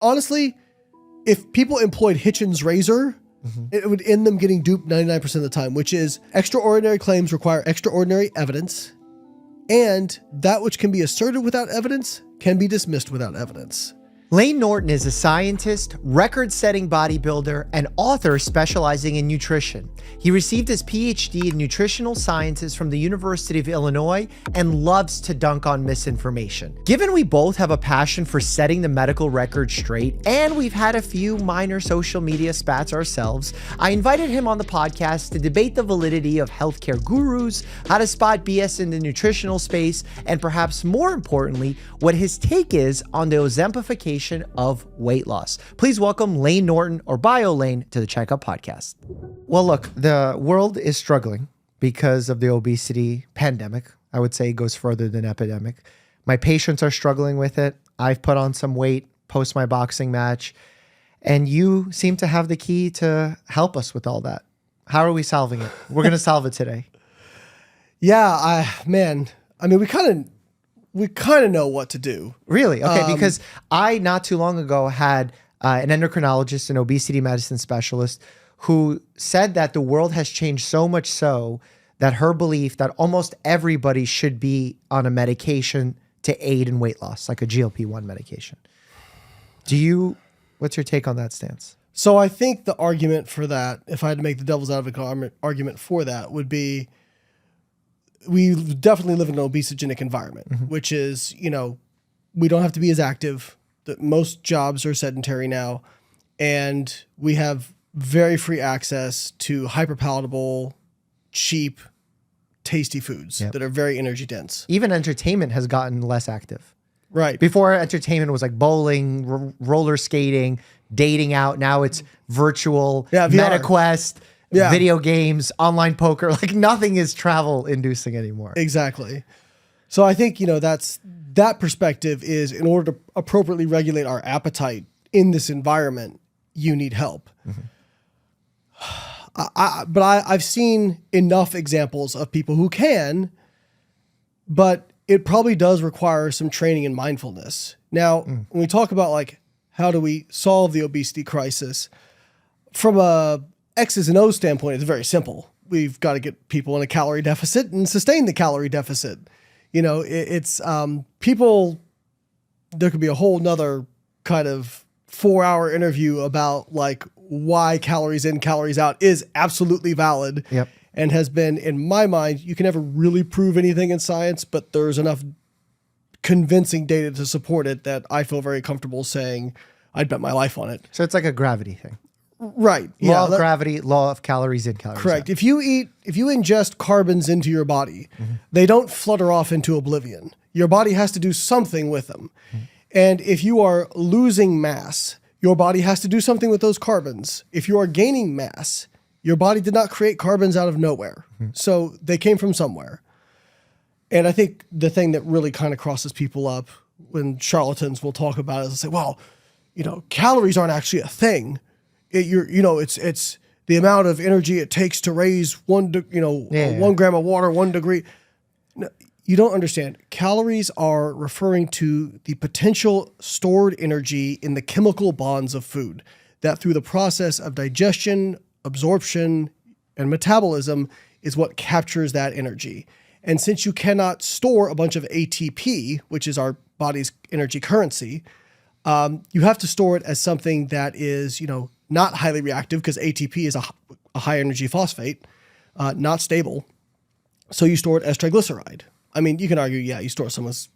honestly, if people employed Hitchens' razor, it would end them getting duped 99% of the time, which is extraordinary claims require extraordinary evidence, and that which can be asserted without evidence can be dismissed without evidence. Layne Norton is a scientist, record-setting bodybuilder, and author specializing in nutrition. He received his PhD in nutritional sciences from the University of Illinois and loves to dunk on misinformation. Given we both have a passion for setting the medical record straight, and we've had a few minor social media spats ourselves, I invited him on the podcast to debate the validity of healthcare gurus, how to spot BS in the nutritional space, and perhaps more importantly, what his take is on the Ozempification of weight loss. Please welcome Layne Norton, or Bio Layne, to the Checkup podcast. Well, look, the world is struggling because of the obesity pandemic. I would say it goes further than epidemic. My patients are struggling with it. I've put on some weight post my boxing match, and you seem to have the key to help us with all that. How are we solving it? We're going to solve it today. Yeah, we kind of know what to do. Really? Okay, because I, not too long ago, had an endocrinologist, an obesity medicine specialist, who said that the world has changed so much so that her belief that almost everybody should be on a medication to aid in weight loss, like a GLP-1 medication. What's your take on that stance? So I think the argument for that, if I had to make the devil's advocate argument for that, would be we definitely live in an obesogenic environment, which is, we don't have to be as active. Most jobs are sedentary now, and we have very free access to hyper-palatable, cheap, tasty foods that are very energy dense. Even entertainment has gotten less active. Right. Before, entertainment was like bowling, roller skating, dating out. Now it's virtual, MetaQuest, video games, online poker. Like nothing is travel inducing anymore. Exactly. So I think, that perspective is, in order to appropriately regulate our appetite in this environment, you need help. But I've seen enough examples of people who can, but it probably does require some training and mindfulness. Now, when we talk about like, how do we solve the obesity crisis, from a X's and O's standpoint, it's very simple. We've got to get people in a calorie deficit and sustain the calorie deficit. It's people, there could be a whole nother kind of 4-hour interview about like why calories in, calories out is absolutely valid. Yep. And has been, in my mind, you can never really prove anything in science, but there's enough convincing data to support it that I feel very comfortable saying I'd bet my life on it. So it's like a gravity thing. Right. Law of gravity, law of calories in, calories correct. out. If you ingest carbons into your body, they don't flutter off into oblivion. Your body has to do something with them. And if you are losing mass, your body has to do something with those carbons. If you are gaining mass, your body did not create carbons out of nowhere. So they came from somewhere. And I think the thing that really kind of crosses people up when charlatans will talk about it is say, well, calories aren't actually a thing. It's the amount of energy it takes to raise 1 gram of water, 1 degree. No, you don't understand. Calories are referring to the potential stored energy in the chemical bonds of food that through the process of digestion, absorption, and metabolism is what captures that energy. And since you cannot store a bunch of ATP, which is our body's energy currency, you have to store it as something that is, not highly reactive, because ATP is a high energy phosphate, not stable. So you store it as triglyceride. I mean, you can argue, you store some as,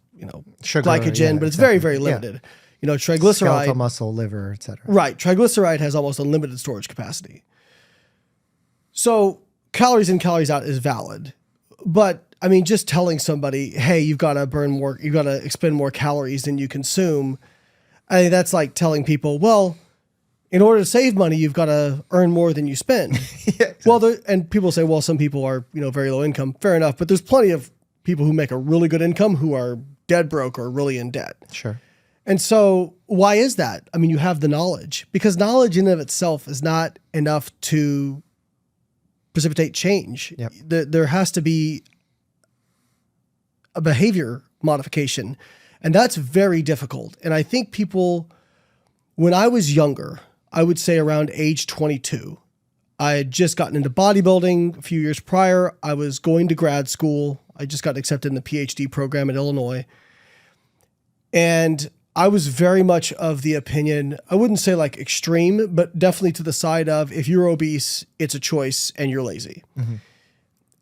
sugar, glycogen, but it's very, very limited. Triglyceride, skeletal muscle, liver, et cetera. Right. Triglyceride has almost unlimited storage capacity. So calories in, calories out is valid. But I mean, just telling somebody, hey, you've got to expend more calories than you consume. I mean, that's like telling people, well, in order to save money, you've got to earn more than you spend. Exactly. Well, and people say, well, some people are, very low income. Fair enough. But there's plenty of people who make a really good income who are dead broke or really in debt. Sure. And so why is that? I mean, you have the knowledge, because knowledge in and of itself is not enough to precipitate change. Yep. There has to be a behavior modification, and that's very difficult. And I think people When I was younger, I would say around age 22, I had just gotten into bodybuilding a few years prior. I was going to grad school. I just got accepted in the PhD program at Illinois. And I was very much of the opinion, I wouldn't say like extreme, but definitely to the side of if you're obese, it's a choice and you're lazy. Mm-hmm.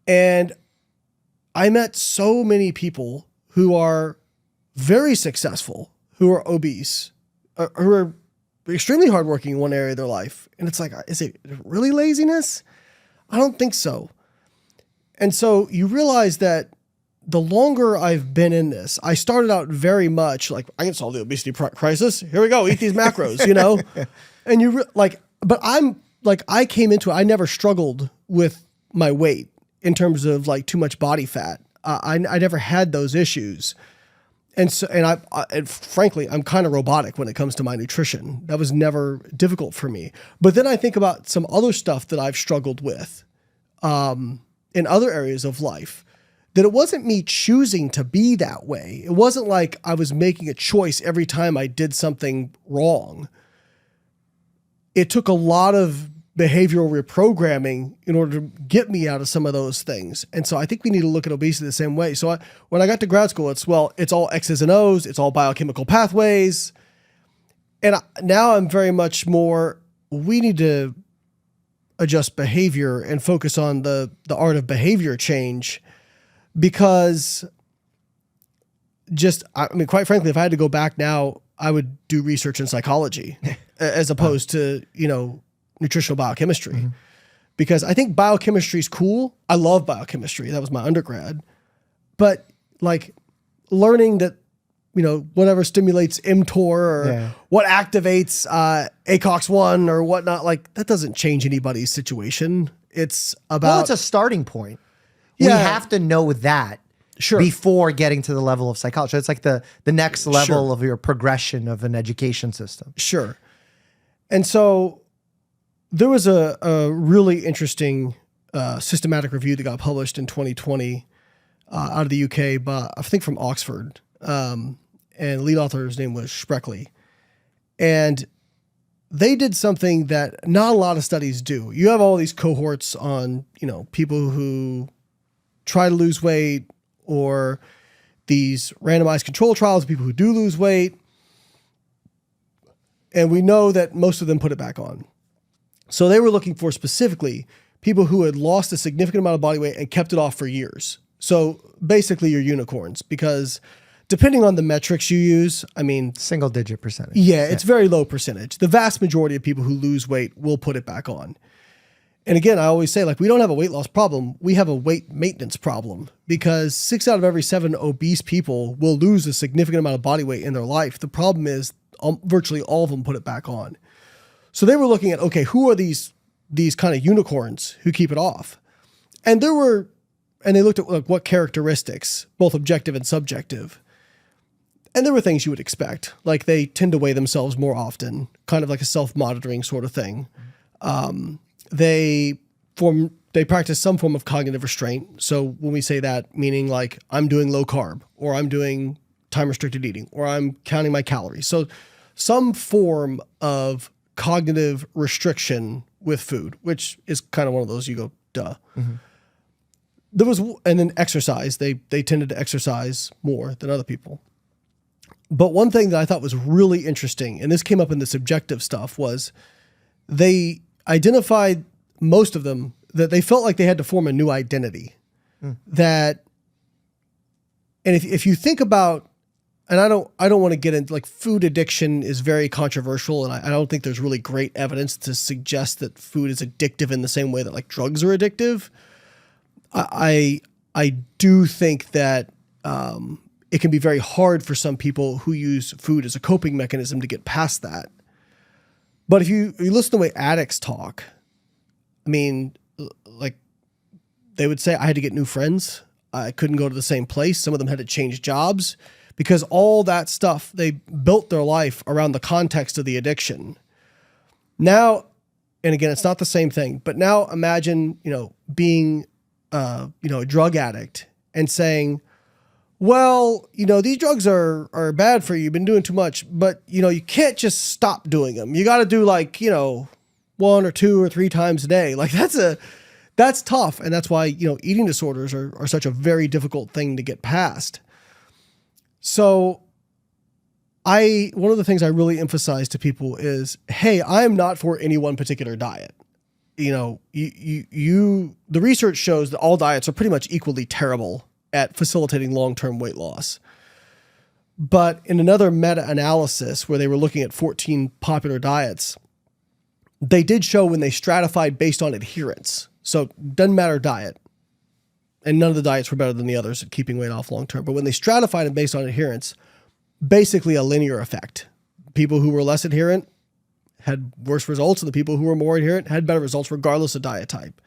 And I met so many people who are very successful, who are obese, who are extremely hardworking in one area of their life. And it's like, is it really laziness? I don't think so. And so you realize that the longer I've been in this, I started out very much like, I can solve the obesity crisis. Here we go. Eat these macros, you know? And but I'm like, I came into it. I never struggled with my weight in terms of like too much body fat. I never had those issues. And so, and frankly, I'm kind of robotic when it comes to my nutrition. That was never difficult for me. But then I think about some other stuff that I've struggled with in other areas of life, that it wasn't me choosing to be that way. It wasn't like I was making a choice every time I did something wrong. It took a lot of behavioral reprogramming in order to get me out of some of those things. And so I think we need to look at obesity the same way. So when I got to grad school, it's all X's and O's, it's all biochemical pathways. And now I'm very much more, we need to adjust behavior and focus on the art of behavior change, because quite frankly, if I had to go back now, I would do research in psychology as opposed to, nutritional biochemistry, mm-hmm. because I think biochemistry is cool. I love biochemistry. That was my undergrad, but like learning that, whatever stimulates mTOR or what activates ACOX-1 or whatnot, like that doesn't change anybody's situation. It's about... Well, it's a starting point. We have to know that before getting to the level of psychology. It's like the next level of your progression of an education system. Sure. And so there was a really interesting systematic review that got published in 2020 out of the UK, but I think from Oxford. And the lead author's name was Spreckley. And they did something that not a lot of studies do. You have all these cohorts on, people who try to lose weight, or these randomized control trials of people who do lose weight. And we know that most of them put it back on. So they were looking for specifically people who had lost a significant amount of body weight and kept it off for years. So basically you're unicorns, because depending on the metrics you use, single digit percentage. Yeah, it's very low percentage. The vast majority of people who lose weight will put it back on. And again, I always say, we don't have a weight loss problem. We have a weight maintenance problem, because 6 out of every 7 obese people will lose a significant amount of body weight in their life. The problem is virtually all of them put it back on. So they were looking at, okay, who are these kind of unicorns who keep it off? And they looked at what characteristics, both objective and subjective. And there were things you would expect, like they tend to weigh themselves more often, kind of like a self-monitoring sort of thing. They practice some form of cognitive restraint. So when we say that, meaning like I'm doing low carb, or I'm doing time restricted eating, or I'm counting my calories. So some form of cognitive restriction with food, which is kind of one of those you go, duh. Mm-hmm. And then exercise. They tended to exercise more than other people. But one thing that I thought was really interesting, and this came up in the subjective stuff, was they identified, most of them, that they felt like they had to form a new identity. And if you think about, and I don't want to get into, like, food addiction is very controversial, and I don't think there's really great evidence to suggest that food is addictive in the same way that like drugs are addictive. I do think that it can be very hard for some people who use food as a coping mechanism to get past that. But if you listen to the way addicts talk, like they would say, I had to get new friends. I couldn't go to the same place. Some of them had to change jobs, because all that stuff, they built their life around the context of the addiction. Now, and again, it's not the same thing, but now imagine, being, a drug addict and saying, well, these drugs are bad for you. You've been doing too much, but you can't just stop doing them. You got to do 1 or 2 or 3 times a day. Like that's tough. And that's why, eating disorders are such a very difficult thing to get past. So one of the things I really emphasize to people is, hey, I am not for any one particular diet. The research shows that all diets are pretty much equally terrible at facilitating long-term weight loss. But in another meta-analysis where they were looking at 14 popular diets, they did show when they stratified based on adherence. So it doesn't matter diet. And none of the diets were better than the others at keeping weight off long-term. But when they stratified it based on adherence, basically a linear effect. People who were less adherent had worse results, and the people who were more adherent had better results regardless of diet type.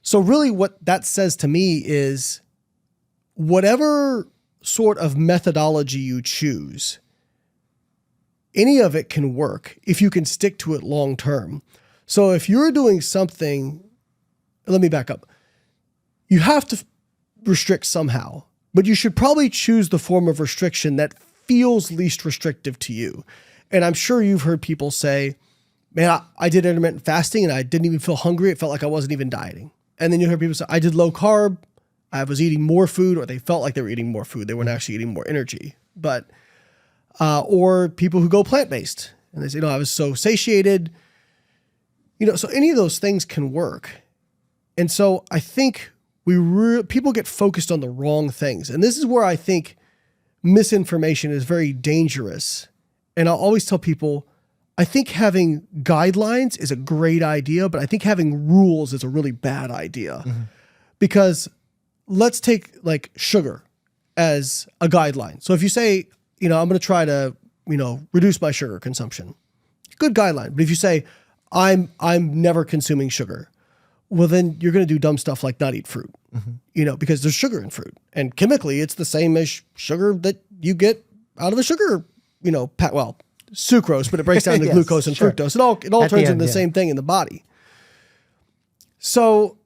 So really what that says to me is whatever sort of methodology you choose, any of it can work if you can stick to it long term. So if you're doing something, let me back up. You have to restrict somehow, but you should probably choose the form of restriction that feels least restrictive to you. And I'm sure you've heard people say, man, I did intermittent fasting and I didn't even feel hungry. It felt like I wasn't even dieting. And then you hear people say, I did low carb. I was eating more food, or they felt like they were eating more food. They weren't actually eating more energy. But, or people who go plant-based and they say, I was so satiated. So any of those things can work. And so I think people get focused on the wrong things. And this is where I think misinformation is very dangerous. And I'll always tell people, I think having guidelines is a great idea, but I think having rules is a really bad idea. Mm-hmm. Because let's take sugar as a guideline. So if you say, I'm going to try to, reduce my sugar consumption, good guideline. But if you say, I'm never consuming sugar, well, then you're going to do dumb stuff like not eat fruit, because there's sugar in fruit. And chemically, it's the same as sugar that you get out of a sugar, sucrose, but it breaks down to glucose and fructose. It all turns into the same thing in the body. So,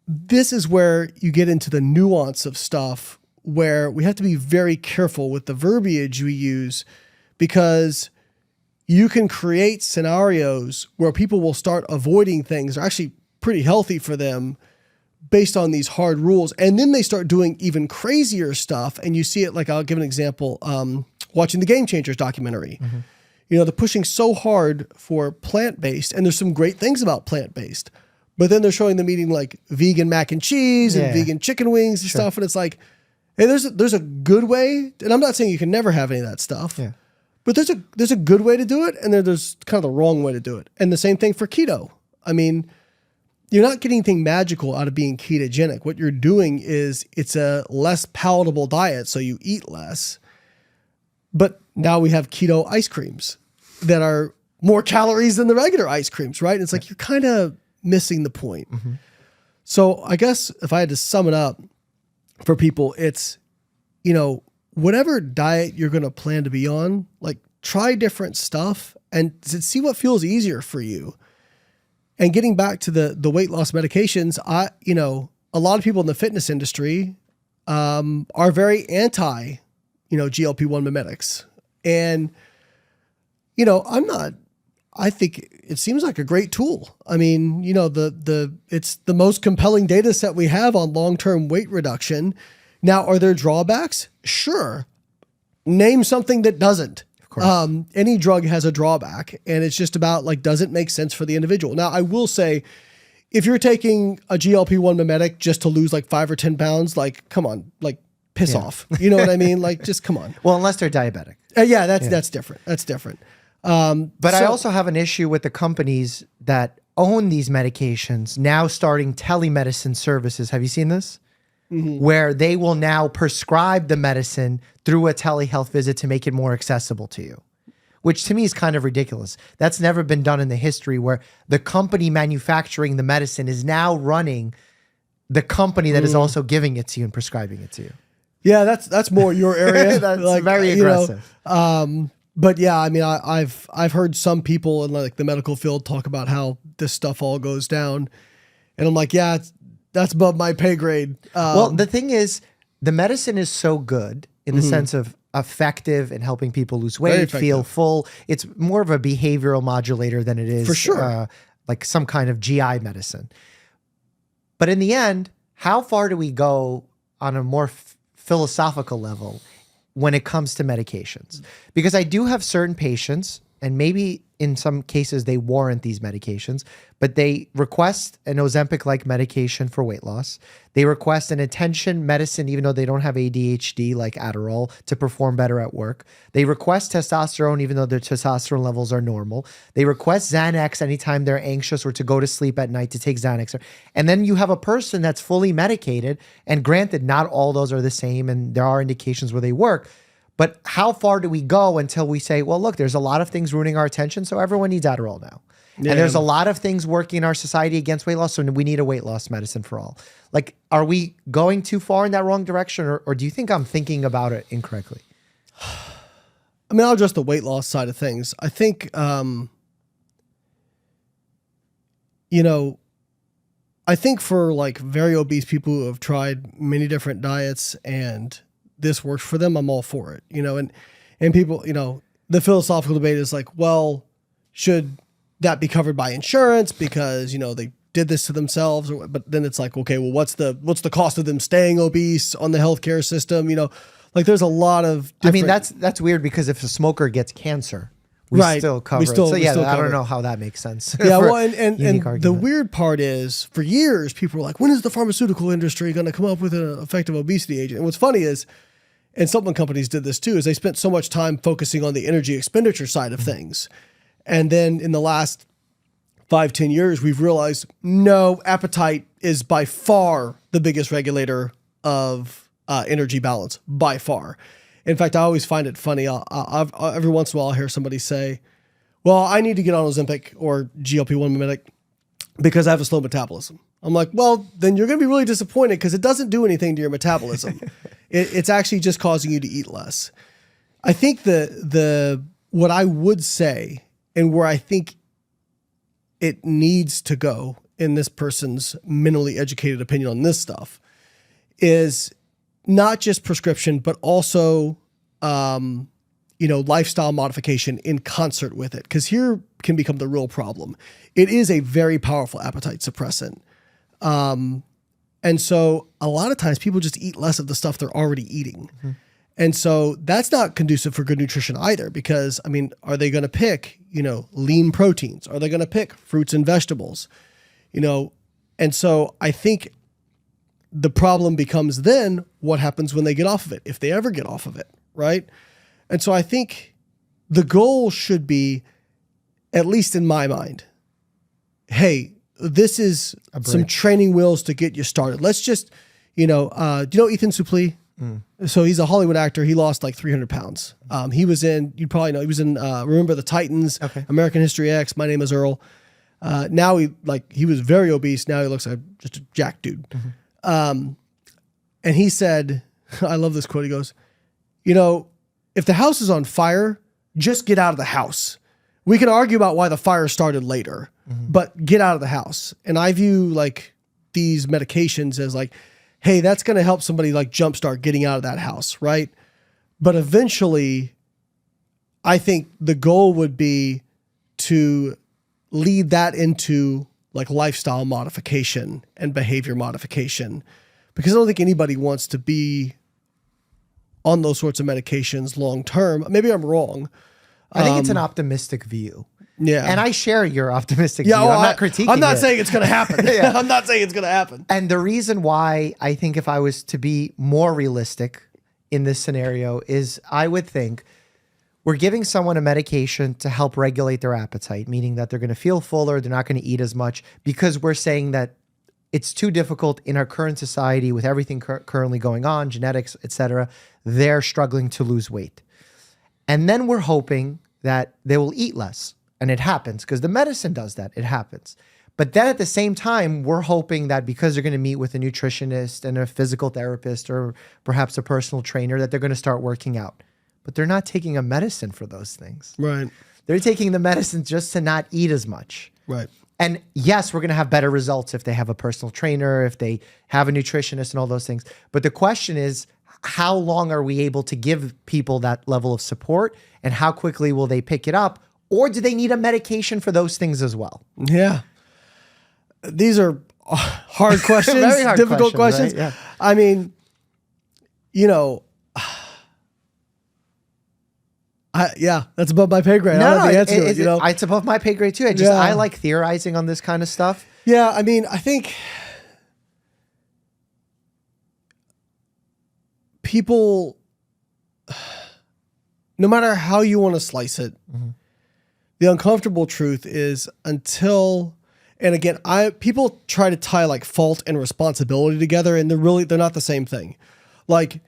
this is where you get into the nuance of stuff where we have to be very careful with the verbiage we use, because you can create scenarios where people will start avoiding things that are actually pretty healthy for them based on these hard rules. And then they start doing even crazier stuff. And you see it, I'll give an example, watching the Game Changers documentary. Mm-hmm. They're pushing so hard for plant-based, and there's some great things about plant-based. But then they're showing them eating vegan mac and cheese and vegan chicken wings and stuff. And it's hey, there's a good way. And I'm not saying you can never have any of that stuff. Yeah. But there's a good way to do it, and there's kind of the wrong way to do it. And the same thing for keto. I mean, you're not getting anything magical out of being ketogenic. What you're doing is it's a less palatable diet, so you eat less. But now we have keto ice creams that are more calories than the regular ice creams, right? And it's you're kind of missing the point. Mm-hmm. So I guess if I had to sum it up for people, it's, whatever diet you're going to plan to be on, try different stuff and see what feels easier for you. And getting back to the weight loss medications, a lot of people in the fitness industry are very anti, GLP-1 mimetics. And, I think it seems like a great tool. I mean, it's the most compelling data set we have on long-term weight reduction. Now, are there drawbacks? Sure. Name something that doesn't. Of course. Any drug has a drawback, and it's just about does it make sense for the individual? Now, I will say, if you're taking a GLP-1 mimetic just to lose 5 or 10 pounds, come on, piss off. You know what I mean? Just come on. Well, unless they're diabetic. That's different. That's different. But I also have an issue with the companies that own these medications now starting telemedicine services. Have you seen this? Mm-hmm. Where they will now prescribe the medicine through a telehealth visit to make it more accessible to you, which to me is kind of ridiculous. That's never been done in the history, where the company manufacturing the medicine is now running the company that is also giving it to you and prescribing it to you. Yeah, that's more your area. That's very aggressive. But yeah, I mean, I've heard some people in the medical field talk about how this stuff all goes down, and I'm yeah, that's above my pay grade. Well, the thing is, the medicine is so good in the sense of effective in helping people lose weight, feel full. It's more of a behavioral modulator than it is for sure. Like some kind of GI medicine. But in the end, how far do we go on a more philosophical level when it comes to medications? Because I do have certain patients, and maybe in some cases they warrant these medications, but they request an Ozempic-like medication for weight loss. They request an attention medicine, even though they don't have ADHD, like Adderall, to perform better at work. They request testosterone, even though their testosterone levels are normal. They request Xanax anytime they're anxious or to go to sleep at night to take Xanax. And then you have a person that's fully medicated, and granted, not all those are the same, and there are indications where they work. But how far do we go until we say, well, look, there's a lot of things ruining our attention, so everyone needs Adderall now. Yeah. And there's a lot of things working in our society against weight loss, so we need a weight loss medicine for all. Like, are we going too far in that wrong direction, or do you think I'm thinking about it incorrectly? I mean, I'll address the weight loss side of things. I think, I think for like very obese people who have tried many different diets and this works for them, I'm all for it, and people, the philosophical debate is like, well, should that be covered by insurance because, they did this to themselves, but then it's like, okay, well, what's the cost of them staying obese on the healthcare system? Like there's a lot of different... I mean, that's weird because if a smoker gets cancer, we still cover it. So yeah, I don't know how that makes sense. Yeah, well, and the weird part is for years, people were like, when is the pharmaceutical industry going to come up with an effective obesity agent? And what's funny is, and supplement companies did this too, is they spent so much time focusing on the energy expenditure side of things. And then in the last 5-10 years, we've realized, no, appetite is by far the biggest regulator of energy balance, by far. In fact, I always find it funny. Every once in a while, I'll hear somebody say, well, I need to get on Ozempic or GLP-1 mimetic because I have a slow metabolism. I'm like, well, then you're going to be really disappointed because it doesn't do anything to your metabolism. It's actually just causing you to eat less. I think what I would say, and where I think it needs to go in this person's mentally educated opinion on this stuff, is not just prescription, but also, lifestyle modification in concert with it. Because here can become the real problem. It is a very powerful appetite suppressant. And so a lot of times people just eat less of the stuff they're already eating. Mm-hmm. And so that's not conducive for good nutrition either, because I mean, are they going to pick, lean proteins? Are they going to pick fruits and vegetables? And so I think the problem becomes then what happens when they get off of it, if they ever get off of it, right? And so I think the goal should be, at least in my mind, hey, this is some training wheels to get you started. Let's just, do you know Ethan Suplee? Mm. So he's a Hollywood actor. He lost like 300 pounds. He was in, you'd probably know, he was in Remember the Titans, okay. American History X, My Name is Earl. Now he was very obese. Now he looks like just a jack dude. Mm-hmm. And he said, I love this quote. He goes, if the house is on fire, just get out of the house. We can argue about why the fire started later, but get out of the house. And I view like these medications as like, hey, that's going to help somebody like jumpstart getting out of that house, right? But eventually, I think the goal would be to lead that into like lifestyle modification and behavior modification, because I don't think anybody wants to be on those sorts of medications long term. Maybe I'm wrong. I think it's an optimistic view. Yeah. And I share your optimistic view. I'm not critiquing it. I'm not saying it's going to happen. Yeah. I'm not saying it's going to happen. And the reason why I think if I was to be more realistic in this scenario is I would think we're giving someone a medication to help regulate their appetite, meaning that they're going to feel fuller, they're not going to eat as much, because we're saying that it's too difficult in our current society with everything currently going on, genetics, etc. They're struggling to lose weight. And then we're hoping that they will eat less. And it happens because the medicine does that. It happens. But then at the same time, we're hoping that because they're going to meet with a nutritionist and a physical therapist or perhaps a personal trainer, that they're going to start working out. But they're not taking a medicine for those things. Right. They're taking the medicine just to not eat as much. Right. And yes, we're going to have better results if they have a personal trainer, if they have a nutritionist and all those things. But the question is, how long are we able to give people that level of support, and how quickly will they pick it up? Or do they need a medication for those things as well? Yeah. These are hard questions, Very hard difficult questions. right? Yeah. I mean, you know, that's above my pay grade. I don't know the answer to it, you know? It's above my pay grade too. I like theorizing on this kind of stuff. Yeah, I mean, I think people, no matter how you want to slice it, the uncomfortable truth is until, and again, people try to tie like fault and responsibility together, and they're not the same thing. Like,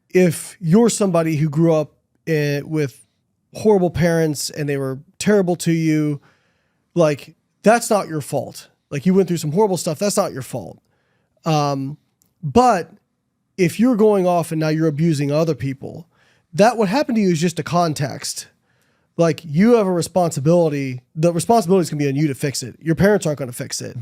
if you're somebody who grew up with horrible parents and they were terrible to you, like, that's not your fault. Like, you went through some horrible stuff. That's not your fault. But if you're going off and now you're abusing other people, that what happened to you is just a context. Like, you have a responsibility. The responsibility is going to be on you to fix it. Your parents aren't going to fix it.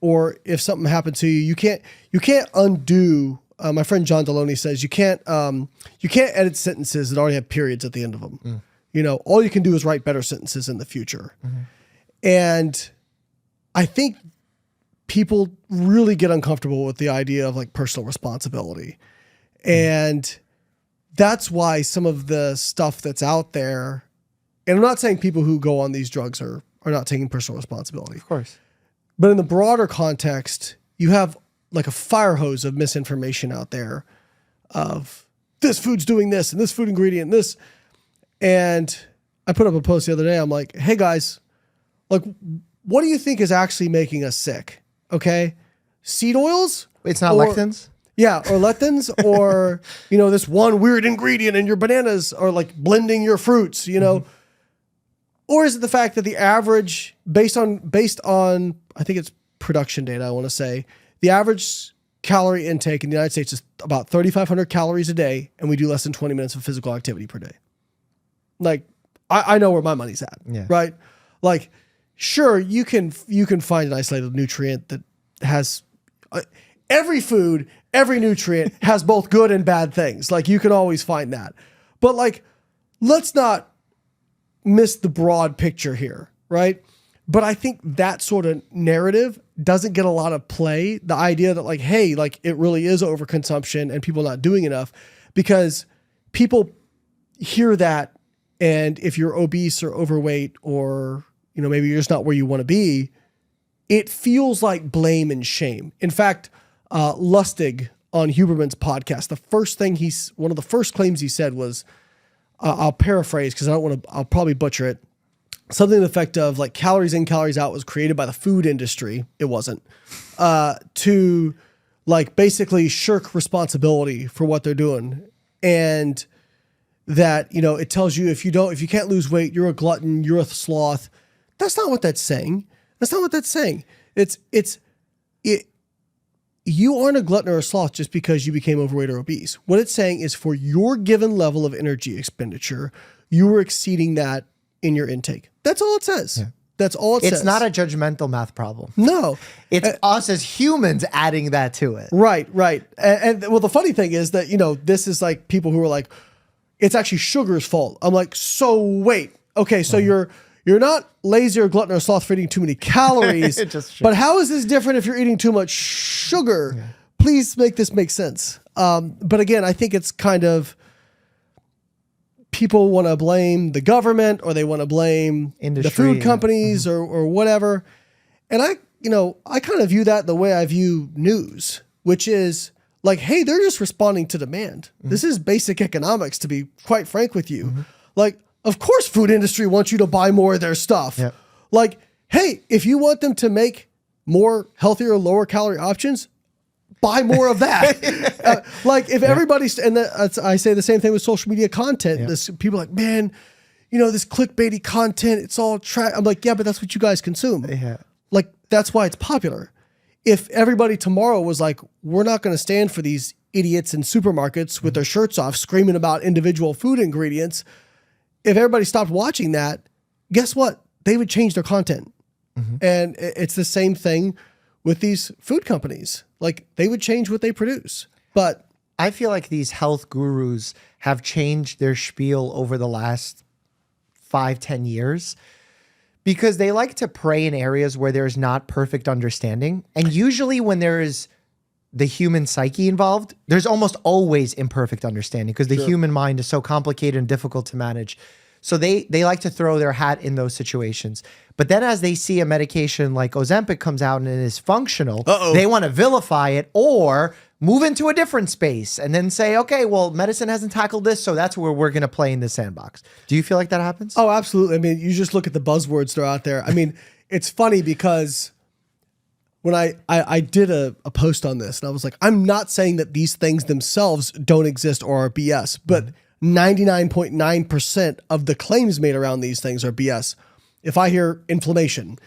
Or if something happened to you, you can't undo. My friend John Deloney says you can't edit sentences that already have periods at the end of them. You know, all you can do is write better sentences in the future. And I think people really get uncomfortable with the idea of like personal responsibility. And that's why some of the stuff that's out there, and I'm not saying people who go on these drugs are not taking personal responsibility. Of course. But in the broader context, you have like a fire hose of misinformation out there of this food's doing this and this food ingredient, this. And I put up a post the other day. I'm like, hey guys, like, what do you think is actually making us sick? Okay. Seed oils? It's not lectins? Yeah. Or lectins or, you know, this one weird ingredient in your bananas or like blending your fruits, you know, or is it the fact that the average based on, I think it's production data, I want to say, the average calorie intake in the United States is about 3,500 calories a day, and we do less than 20 minutes of physical activity per day. Like, I know where my money's at, right? Like, sure, you can find an isolated nutrient that has every food, every nutrient has both good and bad things. Like, you can always find that. But like, let's not miss the broad picture here, right? But I think that sort of narrative doesn't get a lot of play. The idea that like, hey, like it really is overconsumption and people not doing enough, because people hear that. And if you're obese or overweight, or, you know, maybe you're just not where you want to be, it feels like blame and shame. In fact, Lustig on Huberman's podcast, one of the first claims he said was, I'll paraphrase because I'll probably butcher it. Something to the effect of like calories in, calories out was created by the food industry. It wasn't, to like basically shirk responsibility for what they're doing. And that, you know, it tells you if you can't lose weight, you're a glutton, you're a sloth. That's not what that's saying. That's not what that's saying. You aren't a glutton or a sloth just because you became overweight or obese. What it's saying is for your given level of energy expenditure, you were exceeding that in your intake. That's all it says. Yeah. That's all it says. It's not a judgmental math problem. No. It's us as humans adding that to it. Right. And well, the funny thing is that, you know, this is like people who are like, it's actually sugar's fault. I'm like, so wait. Okay, so you're not lazy or glutton or sloth for eating too many calories, but how is this different if you're eating too much sugar? Yeah. Please make this make sense. But again, I think it's kind of, people want to blame the government or they want to blame the food companies or whatever. And I kind of view that the way I view news, which is like, hey, they're just responding to demand. This is basic economics, to be quite frank with you. Like, of course, food industry wants you to buy more of their stuff. Yep. Like, hey, if you want them to make more healthier, lower calorie options, buy more of that. Like if everybody's, and I say the same thing with social media content. This people are like, man, you know, this clickbaity content, it's all I'm like, yeah, but that's what you guys consume. Yeah. Like, that's why it's popular. If everybody tomorrow was like, we're not going to stand for these idiots in supermarkets with their shirts off screaming about individual food ingredients, if everybody stopped watching that, guess what? They would change their content. And it's the same thing with these food companies. Like, they would change what they produce. But I feel like these health gurus have changed their spiel over the last 5-10 years because they like to prey in areas where there's not perfect understanding. And usually when there is the human psyche involved, there's almost always imperfect understanding because the human mind is so complicated and difficult to manage. So they like to throw their hat in those situations. But then as they see a medication like Ozempic comes out and it is functional, they want to vilify it or move into a different space and then say, okay, well, medicine hasn't tackled this, so that's where we're going to play in the sandbox. Do you feel like that happens? Oh, absolutely. I mean, you just look at the buzzwords that are out there. I mean, it's funny because when I did a post on this and I was like, I'm not saying that these things themselves don't exist or are BS, but 99.9% of the claims made around these things are BS. If I hear inflammation,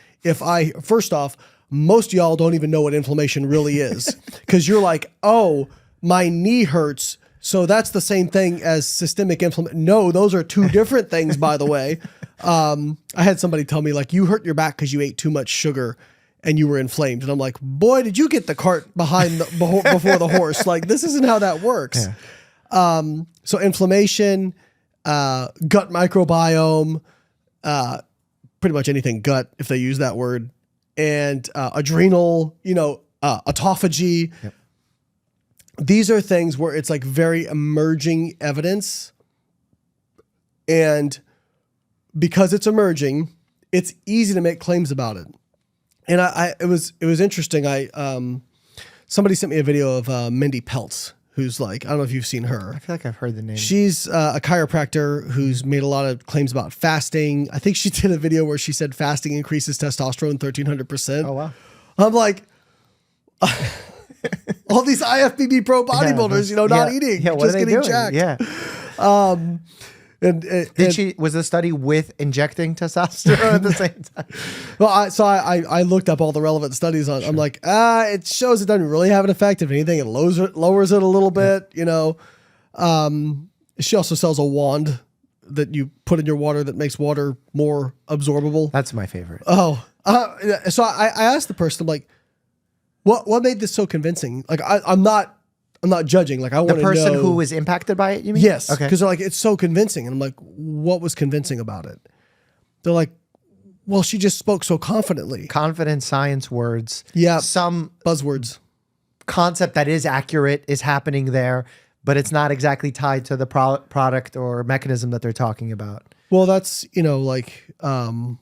first off, most of y'all don't even know what inflammation really is because you're like, oh, my knee hurts. So that's the same thing as systemic inflammation. No, those are two different things, by the way. I had somebody tell me like, you hurt your back because you ate too much sugar and you were inflamed. And I'm like, boy, did you get the cart behind before the horse? Like, this isn't how that works. Yeah. So inflammation, gut microbiome, pretty much anything gut, if they use that word, and adrenal, autophagy. Yep. These are things where it's like very emerging evidence. And because it's emerging, it's easy to make claims about it. And it was interesting. Somebody sent me a video of Mindy Peltz, who's like, I don't know if you've seen her. I feel like I've heard the name. She's a chiropractor who's made a lot of claims about fasting. I think she did a video where she said fasting increases testosterone 1,300%. Oh, wow. I'm like, all these IFBB pro bodybuilders, not eating, just getting jacked. Yeah. Was the study with injecting testosterone at the same time? Well, I looked up all the relevant studies on. I'm like, it shows it doesn't really have an effect. If anything, it lowers it a little bit. She also sells a wand that you put in your water that makes water more absorbable. That's my favorite. Oh, so I asked the person, I'm like, what made this so convincing? Like, I'm not judging. Like, I want to know. The person who was impacted by it, you mean? Yes. Okay. Because they're like, it's so convincing. And I'm like, what was convincing about it? They're like, well, she just spoke so confidently. Confident science words. Yeah. Some buzzwords. Concept that is accurate is happening there, but it's not exactly tied to the product or mechanism that they're talking about. Well, that's, a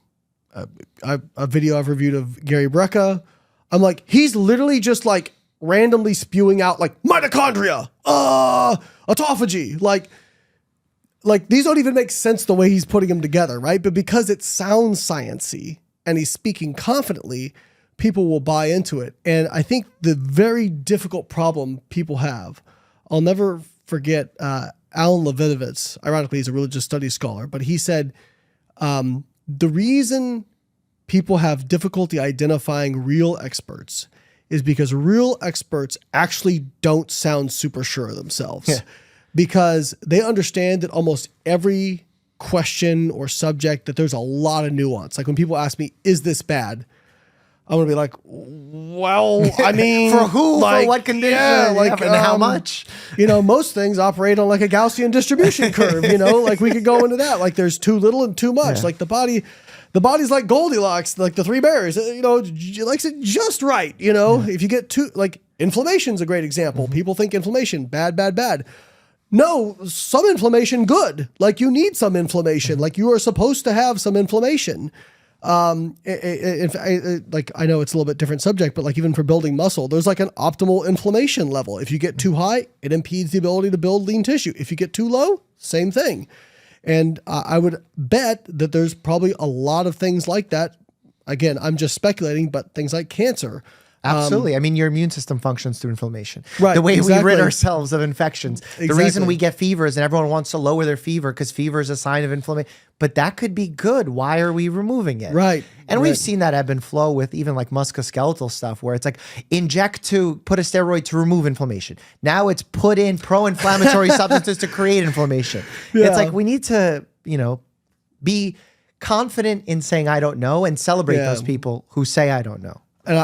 video I've reviewed of Gary Brecka. I'm like, he's literally just like randomly spewing out like mitochondria, autophagy, like these don't even make sense the way he's putting them together, right? But because it sounds sciencey and he's speaking confidently, people will buy into it. And I think the very difficult problem people have, I'll never forget Alan Levinovitz. Ironically, he's a religious studies scholar, but he said the reason people have difficulty identifying real experts is because real experts actually don't sound super sure of themselves. Yeah. Because they understand that almost every question or subject that there's a lot of nuance. Like when people ask me, is this bad? I'm going to be like, well, I mean, for who, for what condition, and how much? Most things operate on like a Gaussian distribution curve, like we could go into that. Like there's too little and too much. Yeah. Like the body's like Goldilocks, like the three bears, it likes it just right. If you get too, like inflammation's a great example. Mm-hmm. People think inflammation, bad. No, some inflammation, good. Like you need some inflammation. Mm-hmm. Like you are supposed to have some inflammation. Like I know it's a little bit different subject, but like even for building muscle, there's like an optimal inflammation level. If you get too high, it impedes the ability to build lean tissue. If you get too low, same thing. And I would bet that there's probably a lot of things like that. Again, I'm just speculating, but things like cancer. Absolutely. I mean, your immune system functions through inflammation. Right. The way we rid ourselves of infections. Exactly. The reason we get fevers and everyone wants to lower their fever because fever is a sign of inflammation. But that could be good. Why are we removing it? Right. And we've seen that ebb and flow with even like musculoskeletal stuff where it's like put a steroid to remove inflammation. Now it's put in pro-inflammatory substances to create inflammation. Yeah. It's like we need to, be confident in saying I don't know and celebrate those people who say I don't know. And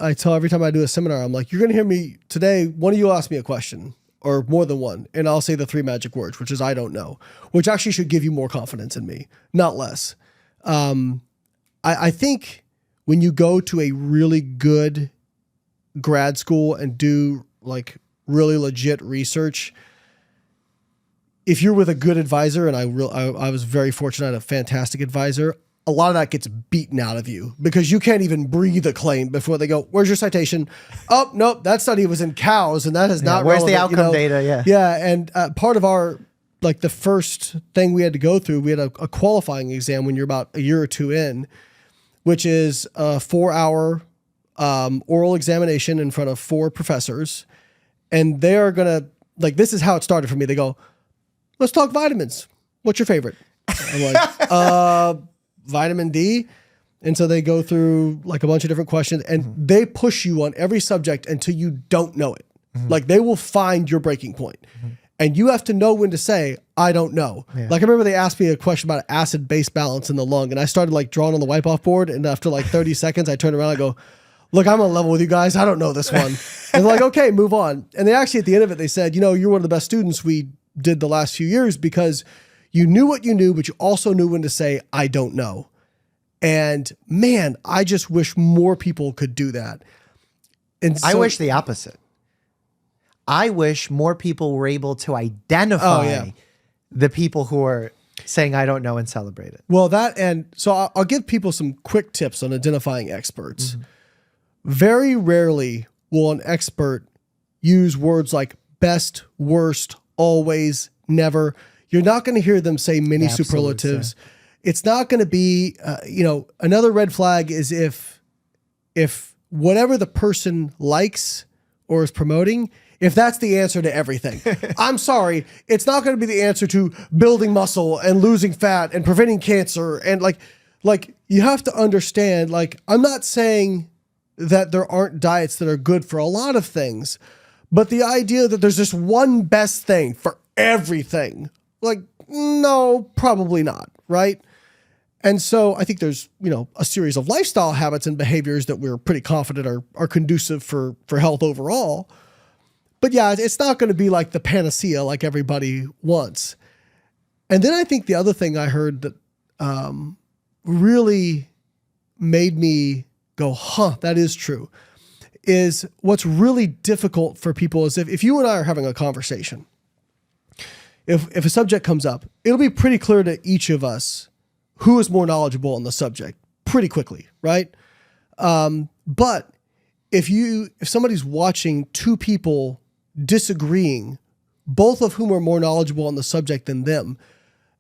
I tell every time I do a seminar, I'm like, you're going to hear me today. One of you ask me a question. or more than one, and I'll say the 3 magic words, which is I don't know, which actually should give you more confidence in me, not less. I think when you go to a really good grad school and do like really legit research, if you're with a good advisor, and I was very fortunate, I had a fantastic advisor, a lot of that gets beaten out of you because you can't even breathe a claim before they go, where's your citation? Oh, nope, that study was in cows and that is not where's relevant. the outcome data? Yeah. Yeah. And part of our, like the first thing we had to go through, we had a qualifying exam when you're about a year or two in, which is a 4-hour oral examination in front of 4 professors. And they're going to, like, this is how it started for me. They go, let's talk vitamins. What's your favorite? I'm like, vitamin D. And so they go through like a bunch of different questions and they push you on every subject until you don't know it. Like they will find your breaking point. And you have to know when to say, I don't know. Yeah. Like I remember they asked me a question about acid-base balance in the lung and I started like drawing on the wipe-off board and after like 30 seconds, I turned around and I go, look, I'm on level with you guys. I don't know this one. And they're like, okay, move on. And they actually at the end of it, they said, you know, you're one of the best students we did the last few years because you knew what you knew, but you also knew when to say, I don't know. And man, I just wish more people could do that. And so, I wish the opposite. I wish more people were able to identify the people who are saying, I don't know, and celebrate it. Well, and so I'll give people some quick tips on identifying experts. Very rarely will an expert use words like best, worst, always, never. You're not going to hear them say many superlatives. Yeah. It's not going to be, another red flag is if whatever the person likes or is promoting, if that's the answer to everything. I'm sorry, it's not going to be the answer to building muscle and losing fat and preventing cancer. And like you have to understand, like, I'm not saying that there aren't diets that are good for a lot of things, but the idea that there's just one best thing for everything, like, no, probably not, right? And so I think there's, a series of lifestyle habits and behaviors that we're pretty confident are conducive for health overall. But yeah, it's not going to be like the panacea like everybody wants. And then I think the other thing I heard that really made me go, that is true, is what's really difficult for people is if you and I are having a conversation, if a subject comes up, it'll be pretty clear to each of us who is more knowledgeable on the subject pretty quickly, right? But if somebody's watching 2 people disagreeing, both of whom are more knowledgeable on the subject than them,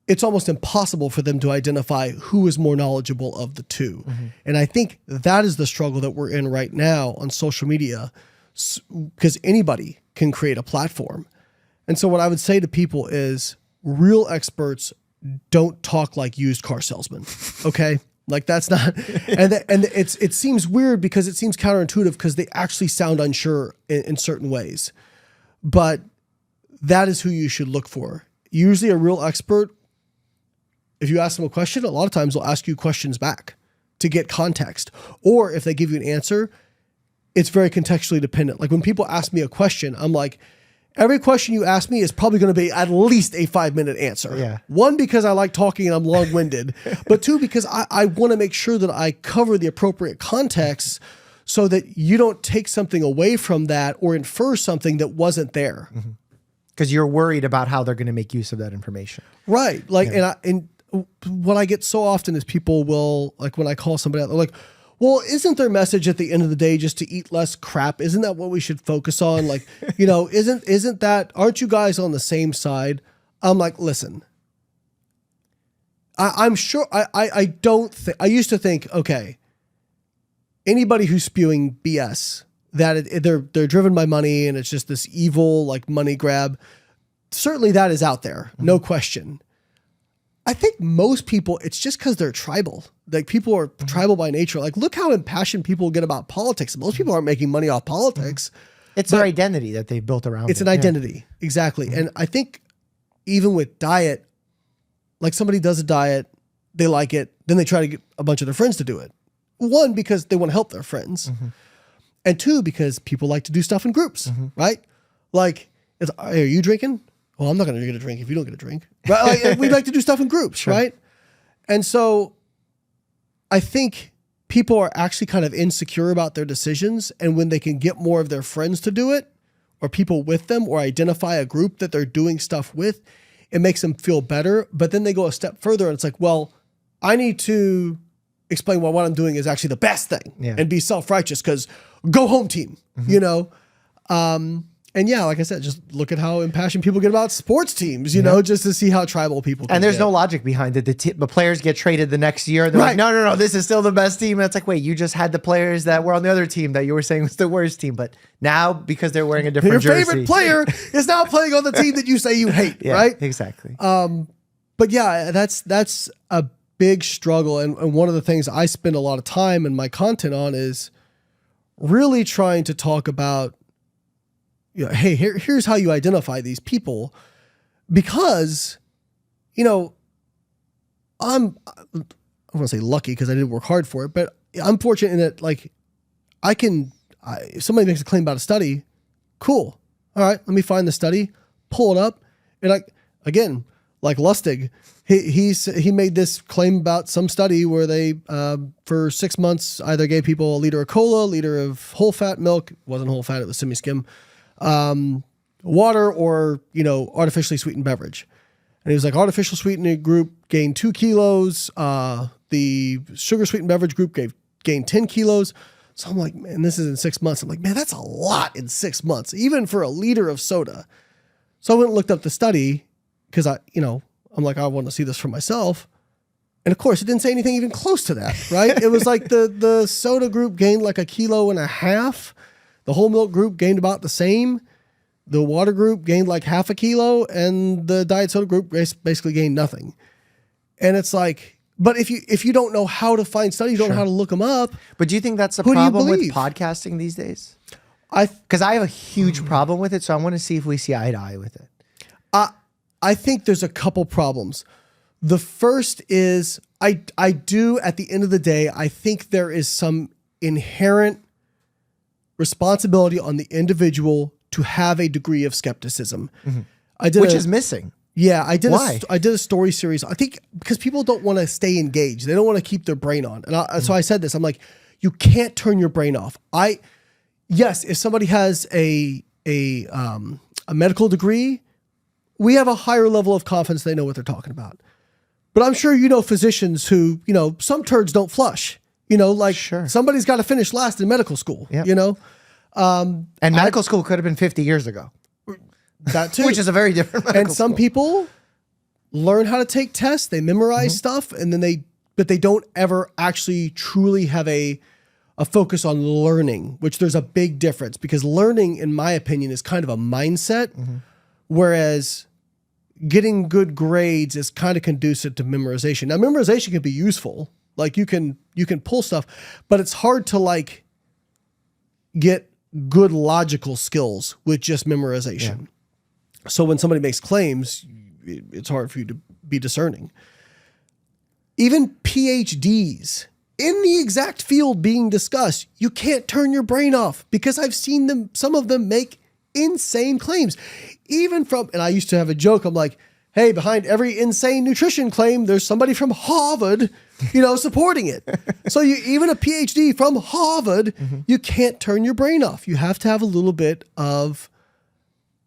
it's almost impossible for them to identify who is more knowledgeable of the 2. And I think that is the struggle that we're in right now on social media, because anybody can create a platform. And so what I would say to people is real experts don't talk like used car salesmen. Okay. Like that's not, and it seems weird because it seems counterintuitive because they actually sound unsure in certain ways, but that is who you should look for. Usually a real expert, if you ask them a question, a lot of times they'll ask you questions back to get context. Or if they give you an answer, it's very contextually dependent. Like when people ask me a question, I'm like, every question you ask me is probably going to be at least a 5-minute answer. Yeah. 1, because I like talking and I'm long-winded, but 2, because I want to make sure that I cover the appropriate context so that you don't take something away from that or infer something that wasn't there. Because you're worried about how they're going to make use of that information. Right. Like, and what I get so often is people will, like when I call somebody out, they're like, well, isn't their message at the end of the day just to eat less crap? Isn't that what we should focus on? Like, isn't that, aren't you guys on the same side? I'm like, listen, I'm sure, I don't think, I used to think, okay, anybody who's spewing BS, that they're driven by money and it's just this evil, like money grab. Certainly that is out there. No question. I think most people, it's just because they're tribal. Like people are tribal by nature. Like look how impassioned people get about politics. Most people aren't making money off politics. It's their identity that they've built around. It's an identity. Exactly. And I think even with diet, like somebody does a diet, they like it, then they try to get a bunch of their friends to do it. 1, because they want to help their friends. And 2, because people like to do stuff in groups, right? Like It's, "Hey, are you drinking? Well, I'm not going to get a drink if you don't get a drink." Right? Like, we like to do stuff in groups, right? And so I think people are actually kind of insecure about their decisions. And when they can get more of their friends to do it, or people with them, or identify a group that they're doing stuff with, it makes them feel better. But then they go a step further and it's like, well, I need to explain why what I'm doing is actually the best thing and be self-righteous because go home team, you know? And yeah, like I said, just look at how impassioned people get about sports teams, you know, just to see how tribal people can And there's get. no logic behind it. The players get traded the next year. They're like, no, this is still the best team. And it's like, wait, you just had the players that were on the other team that you were saying was the worst team. But now, because they're wearing a different jersey. Your favorite player is now playing on the team that you say you hate, right? Exactly. But yeah, that's a big struggle. And one of the things I spend a lot of time in my content on is really trying to talk about, you know, hey, here's how you identify these people, because, you know, I want to say lucky because I didn't work hard for it, but I'm fortunate in that, like, if somebody makes a claim about a study, cool. All right, let me find the study, pull it up. And like, again, like Lustig, he made this claim about some study where they, for 6 months, either gave people a liter of cola, a liter of whole fat milk, it wasn't whole fat, it was semi-skim, water, or, you know, artificially sweetened beverage. And he was like, artificial sweetening group gained 2 kilos. The sugar sweetened beverage group gained 10 kilos. So I'm like, man, this is in 6 months. I'm like, man, that's a lot in 6 months, even for a liter of soda. So I went and looked up the study because I'm like, I want to see this for myself. And of course, it didn't say anything even close to that, right? It was like the soda group gained like 1.5 kilos. The whole milk group gained about the same. The water group gained like 0.5 kilo, and the diet soda group basically gained nothing. And it's like, but if you don't know how to find studies, you don't know how to look them up. But do you think that's the problem with podcasting these days? Because I have a huge problem with it, so I want to see if we see eye to eye with it. I think there's a couple problems. The first is I do, at the end of the day, I think there is some inherent responsibility on the individual to have a degree of skepticism. Which is missing. Yeah, I did. Why? I did a story series. I think because people don't want to stay engaged. They don't want to keep their brain on. And so I said this. I'm like, you can't turn your brain off. Yes, if somebody has a medical degree, we have a higher level of confidence they know what they're talking about. But I'm sure you know physicians who, you know, some turds don't flush. You know, like somebody's got to finish last in medical school. You know, and medical school could have been 50 years ago. That too, which is a very different medical And some school. people learn how to take tests, they memorize stuff, and then but they don't ever actually truly have a focus on learning, which there's a big difference, because learning, in my opinion, is kind of a mindset, whereas getting good grades is kind of conducive to memorization. Now, memorization can be useful. Like you can pull stuff, but it's hard to like get good logical skills with just memorization. So when somebody makes claims, it's hard for you to be discerning. Even PhDs in the exact field being discussed, you can't turn your brain off, because I've seen some of them make insane claims. Even from, and I used to have a joke, I'm like, hey, behind every insane nutrition claim, there's somebody from Harvard, you know, supporting it. So even a PhD from Harvard, you can't turn your brain off. You have to have a little bit of,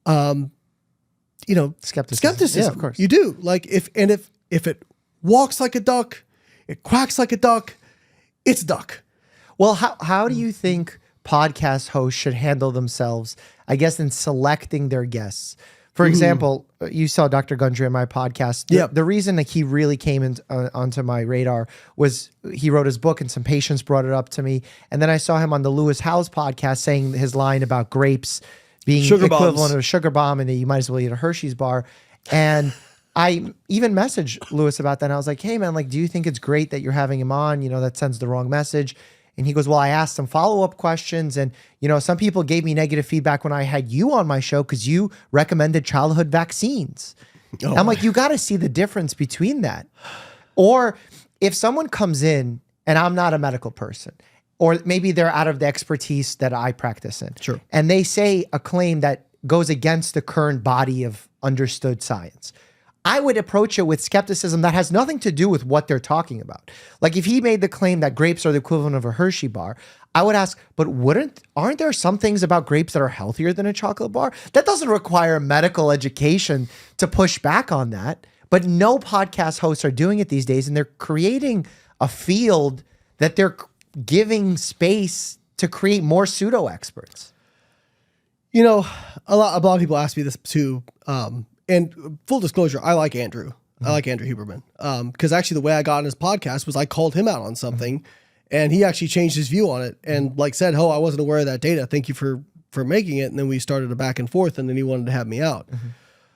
you know, skepticism. Yeah, of course. You do. Like if it walks like a duck, it quacks like a duck, it's duck. Well, how do you think podcast hosts should handle themselves, I guess, in selecting their guests? For example, you saw Dr. Gundry on my podcast. The reason that he really came onto my radar was he wrote his book and some patients brought it up to me. And then I saw him on the Lewis Howes podcast saying his line about grapes being equivalent of a sugar bomb and that you might as well eat a Hershey's bar. And I even messaged Lewis about that. And I was like, hey, man, like, do you think it's great that you're having him on? You know, that sends the wrong message. And he goes, well, I asked some follow-up questions, and, you know, some people gave me negative feedback when I had you on my show because you recommended childhood vaccines. Oh. I'm like, you got to see the difference between that. Or if someone comes in and I'm not a medical person, or maybe they're out of the expertise that I practice in, and they say a claim that goes against the current body of understood science. I would approach it with skepticism that has nothing to do with what they're talking about. Like if he made the claim that grapes are the equivalent of a Hershey bar, I would ask, but aren't there some things about grapes that are healthier than a chocolate bar? That doesn't require medical education to push back on that. But no podcast hosts are doing it these days, and they're creating a field that they're giving space to create more pseudo experts. You know, a lot of people ask me this too. And full disclosure, I like Andrew. Mm-hmm. I like Andrew Huberman. Because actually the way I got on his podcast was I called him out on something, mm-hmm. and he actually changed his view on it and like said, "Oh, I wasn't aware of that data. Thank you for making it." And then we started a back and forth, and then he wanted to have me out. Mm-hmm.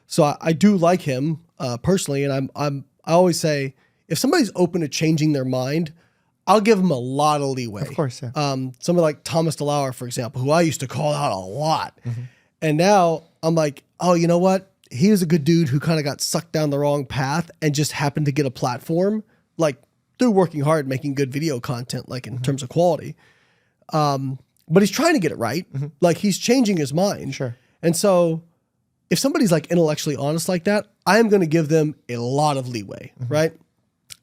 So I do like him personally, and I always say if somebody's open to changing their mind, I'll give them a lot of leeway. Of course, yeah. Somebody like Thomas DeLauer, for example, who I used to call out a lot, mm-hmm. and now I'm like, oh, you know what? He was a good dude who kind of got sucked down the wrong path and just happened to get a platform, like through working hard, making good video content, like in mm-hmm. terms of quality. But he's trying to get it right. Mm-hmm. Like he's changing his mind. Sure. And so if somebody's like intellectually honest like that, I am going to give them a lot of leeway. Mm-hmm. Right.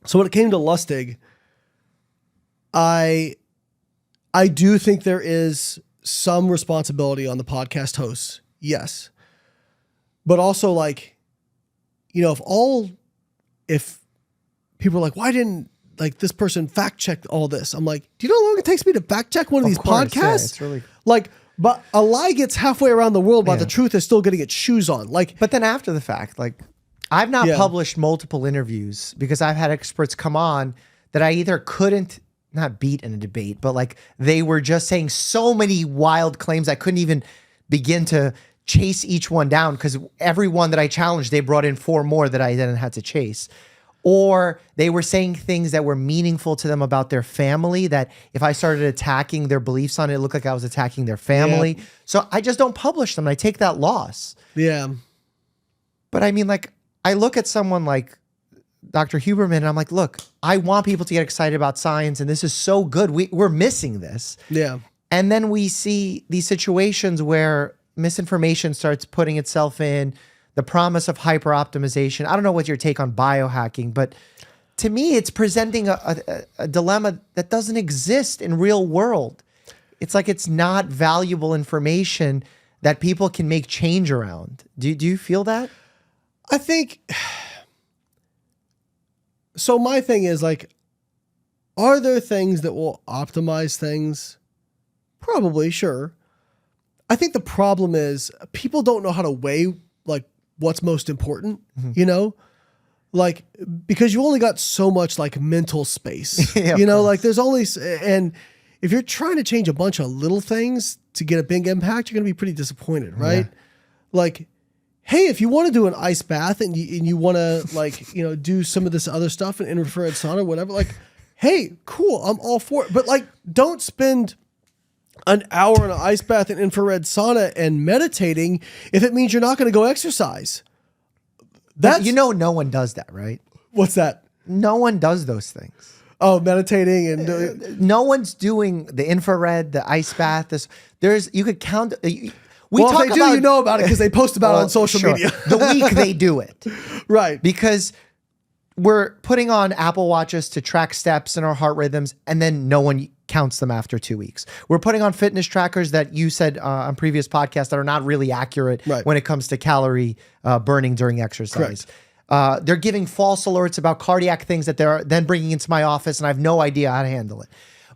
So when it came to Lustig, I do think there is some responsibility on the podcast hosts. Yes. But also, like, you know, if people are like, why didn't like this person fact check all this? I'm like, do you know how long it takes me to fact check one of these podcasts? Yeah, it's really like, but a lie gets halfway around the world, but the truth is still getting its shoes on. Like, but then after the fact, like, I've not published multiple interviews because I've had experts come on that I either couldn't not beat in a debate, but like they were just saying so many wild claims I couldn't even begin to chase each one down because every one that I challenged, they brought in 4 more that I then had to chase. Or they were saying things that were meaningful to them about their family that if I started attacking their beliefs on it, it looked like I was attacking their family. Yeah. So I just don't publish them. I take that loss. Yeah. But I mean, like, I look at someone like Dr. Huberman and I'm like, look, I want people to get excited about science and this is so good. We're missing this. Yeah. And then we see these situations where misinformation starts putting itself in, the promise of hyper-optimization. I don't know what your take on biohacking, but to me, it's presenting a dilemma that doesn't exist in real world. It's like it's not valuable information that people can make change around. Do you feel that? I think, so my thing is like, are there things that will optimize things? Probably, sure. I think the problem is people don't know how to weigh like what's most important, mm-hmm. you know, like, because you only got so much like mental space, yeah, you know, like there's only, and if you're trying to change a bunch of little things to get a big impact, you're going to be pretty disappointed. Right. Yeah. Like, hey, if you want to do an ice bath and you want to like, you know, do some of this other stuff in infrared sauna or whatever, like, hey, cool. I'm all for it. But like, don't spend an hour in an ice bath and infrared sauna and meditating if it means you're not going to go exercise. That's, you know, no one does that, right? What's that? No one does those things. Oh, meditating and no one's doing the infrared, the ice bath. You could count. If they do, you know about it because they post about it on social media. The week they do it. Right. Because we're putting on Apple Watches to track steps and our heart rhythms, and then no one counts them after 2 weeks. We're putting on fitness trackers that you said on previous podcasts that are not really accurate when it comes to calorie burning during exercise. They're giving false alerts about cardiac things that they're then bringing into my office, and I have no idea how to handle it.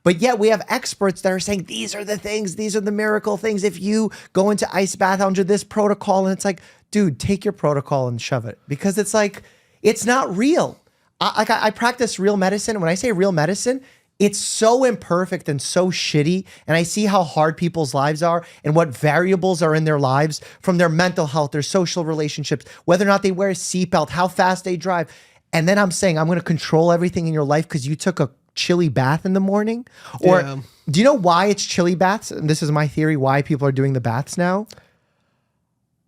But yet we have experts that are saying, these are the things, these are the miracle things. If you go into ice bath under this protocol, and it's like, dude, take your protocol and shove it. Because it's like, it's not real. I practice real medicine. When I say real medicine, it's so imperfect and so shitty. And I see how hard people's lives are and what variables are in their lives, from their mental health, their social relationships, whether or not they wear a seatbelt, how fast they drive. And then I'm saying, I'm going to control everything in your life because you took a chilly bath in the morning? Or do you know why it's chilly baths? And this is my theory, why people are doing the baths now.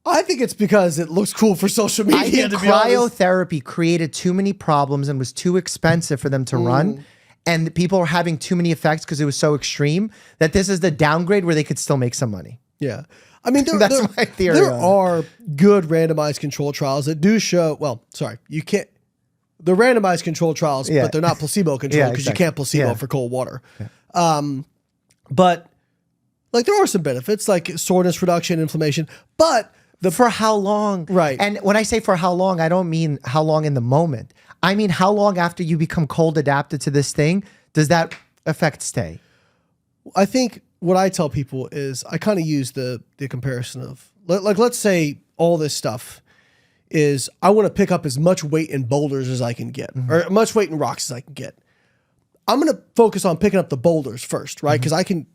I think it's because it looks cool for social media. I think cryotherapy created too many problems and was too expensive for them to run. And people were having too many effects because it was so extreme that this is the downgrade where they could still make some money. Yeah. I mean, That's my theory There on it. are good randomized control trials that do show, well, sorry, you can't, they're randomized control trials, Yeah. but they're not placebo controlled because exactly. you can't placebo Yeah. for cold water. But like there are some benefits like soreness reduction, inflammation, but For how long? Right. And when I say for how long, I don't mean how long in the moment. I mean, how long after you become cold adapted to this thing does that effect stay? I think what I tell people is I kind of use the comparison of like, let's say all this stuff is I want to pick up as much weight in boulders as I can get or much weight in rocks as I can get. I'm going to focus on picking up the boulders first, right? Because I can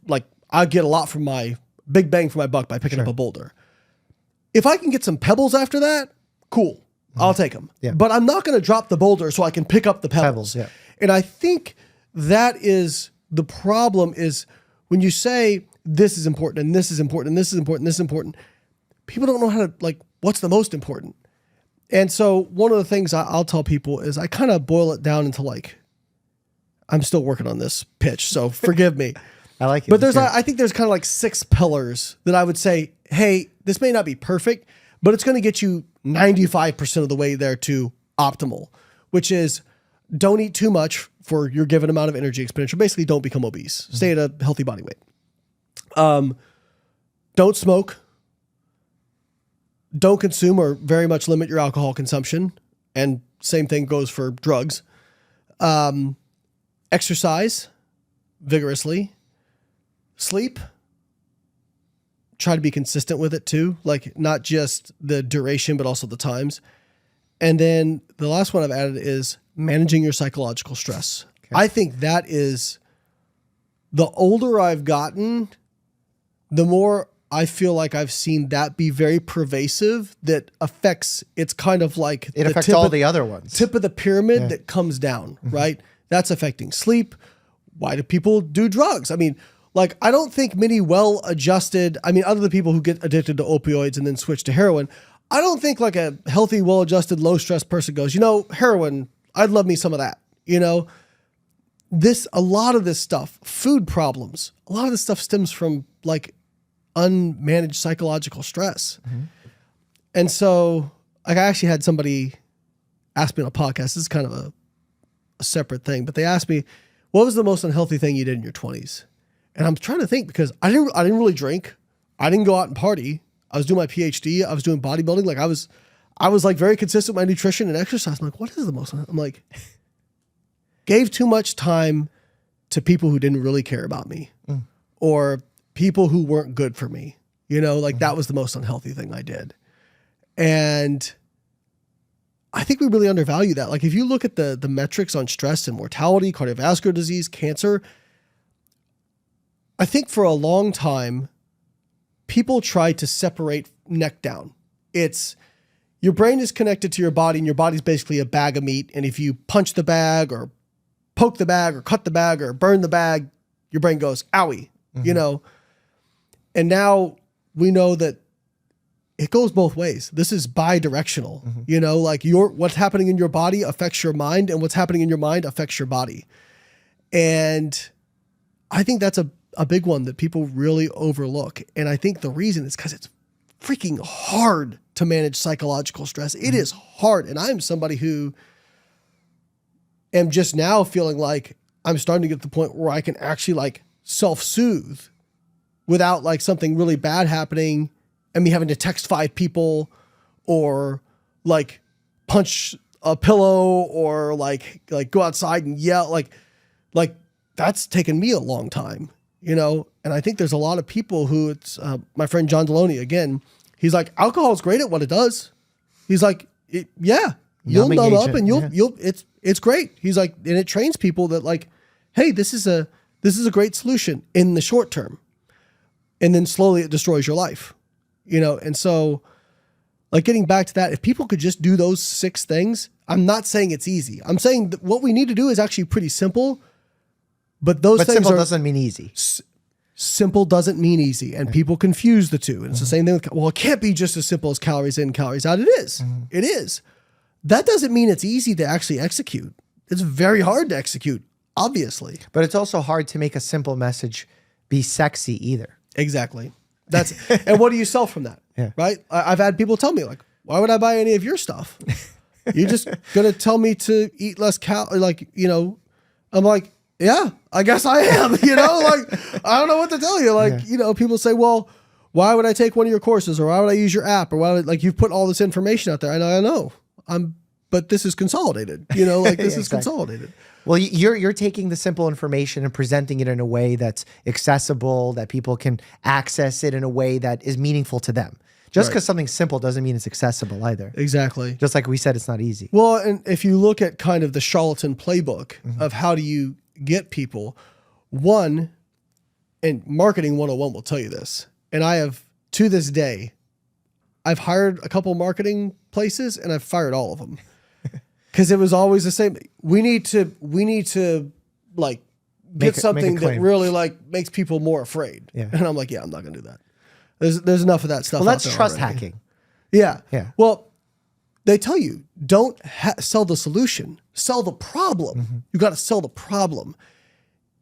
I get a lot from my big bang for my buck by picking up a boulder. If I can get some pebbles after that, cool. I'll take them. Yeah. But I'm not going to drop the boulder so I can pick up the pebbles. Yeah. And I think that is the problem is when you say this is important and this is important and this is important, this is important, people don't know how to what's the most important. And so one of the things I'll tell people is I kind of boil it down into I'm still working on this pitch, so forgive me. I like it. But I think there's kind of 6 pillars that I would say, hey, this may not be perfect, but it's going to get you 95% of the way there to optimal, which is don't eat too much for your given amount of energy expenditure. Basically, don't become obese. Stay at a healthy body weight. Don't smoke. Don't consume or very much limit your alcohol consumption. And same thing goes for drugs. Exercise vigorously. Sleep. Try to be consistent with it too. Not just the duration, but also the times. And then the last one I've added is managing your psychological stress. Okay. I think that is the older I've gotten, the more I feel like I've seen that be very pervasive that affects, it's kind of like it affects all the other ones. Tip of the pyramid that comes down, right? That's affecting sleep. Why do people do drugs? I mean, I don't think many well-adjusted, other than people who get addicted to opioids and then switch to heroin, I don't think a healthy, well-adjusted, low-stress person goes, heroin, I'd love me some of that. A lot of this stuff, food problems, a lot of this stuff stems from unmanaged psychological stress. And so I actually had somebody ask me on a podcast, this is kind of a separate thing, but they asked me, what was the most unhealthy thing you did in your 20s? And I'm trying to think because I didn't really drink. I didn't go out and party. I was doing my PhD. I was doing bodybuilding. I was very consistent with my nutrition and exercise. I'm what is the most? I'm gave too much time to people who didn't really care about me or people who weren't good for me. That was the most unhealthy thing I did. And I think we really undervalue that. If you look at the metrics on stress and mortality, cardiovascular disease, cancer, I think for a long time, people tried to separate neck down. It's your brain is connected to your body and your body's basically a bag of meat. And if you punch the bag or poke the bag or cut the bag or burn the bag, your brain goes, owie, And now we know that it goes both ways. This is bi-directional, what's happening in your body affects your mind and what's happening in your mind affects your body. And I think that's a big one that people really overlook. And I think the reason is because it's freaking hard to manage psychological stress. It is hard. And I'm somebody who am just now feeling like I'm starting to get to the point where I can actually self-soothe without something really bad happening and me having to text 5 people or punch a pillow or go outside and yell. That's taken me a long time. And I think there's a lot of people who it's my friend John Deloney again. He's alcohol is great at what it does. He's you'll numb up and you'll it's great. He's and it trains people that hey, this is a great solution in the short term, and then slowly it destroys your life. And so getting back to that, if people could just do those 6 things, I'm not saying it's easy. I'm saying that what we need to do is actually pretty simple. But things simple doesn't mean easy. Simple doesn't mean easy. And people confuse the two. And it's the same thing with, it can't be just as simple as calories in, calories out. It is. It is. That doesn't mean it's easy to actually execute. It's very hard to execute, obviously. But it's also hard to make a simple message be sexy either. Exactly. And what do you sell from that? Yeah. Right. I've had people tell me like, why would I buy any of your stuff? You're just going to tell me to eat less like, I'm like, yeah, I guess I am, like, I don't know what to tell you. Like, people say, well, why would I take one of your courses, or why would I use your app, or why would, like, you've put all this information out there. I know but this is consolidated, like this is consolidated. Well, you're taking the simple information and presenting it in a way that's accessible, that people can access it in a way that is meaningful to them. Just because something's simple doesn't mean it's accessible either. Exactly. Just like we said, it's not easy. Well, and if you look at kind of the charlatan playbook of how do you get people, and marketing 101 will tell you this. And I have, to this day, I've hired a couple marketing places and I've fired all of them. Because it was always the same. We need to like get something that really like makes people more afraid. Yeah. And I'm like, yeah, I'm not gonna do that. There's enough of that stuff. Well, that's trust hacking. Yeah. Yeah. Well, they tell you don't sell the solution, sell the problem. You got to sell the problem.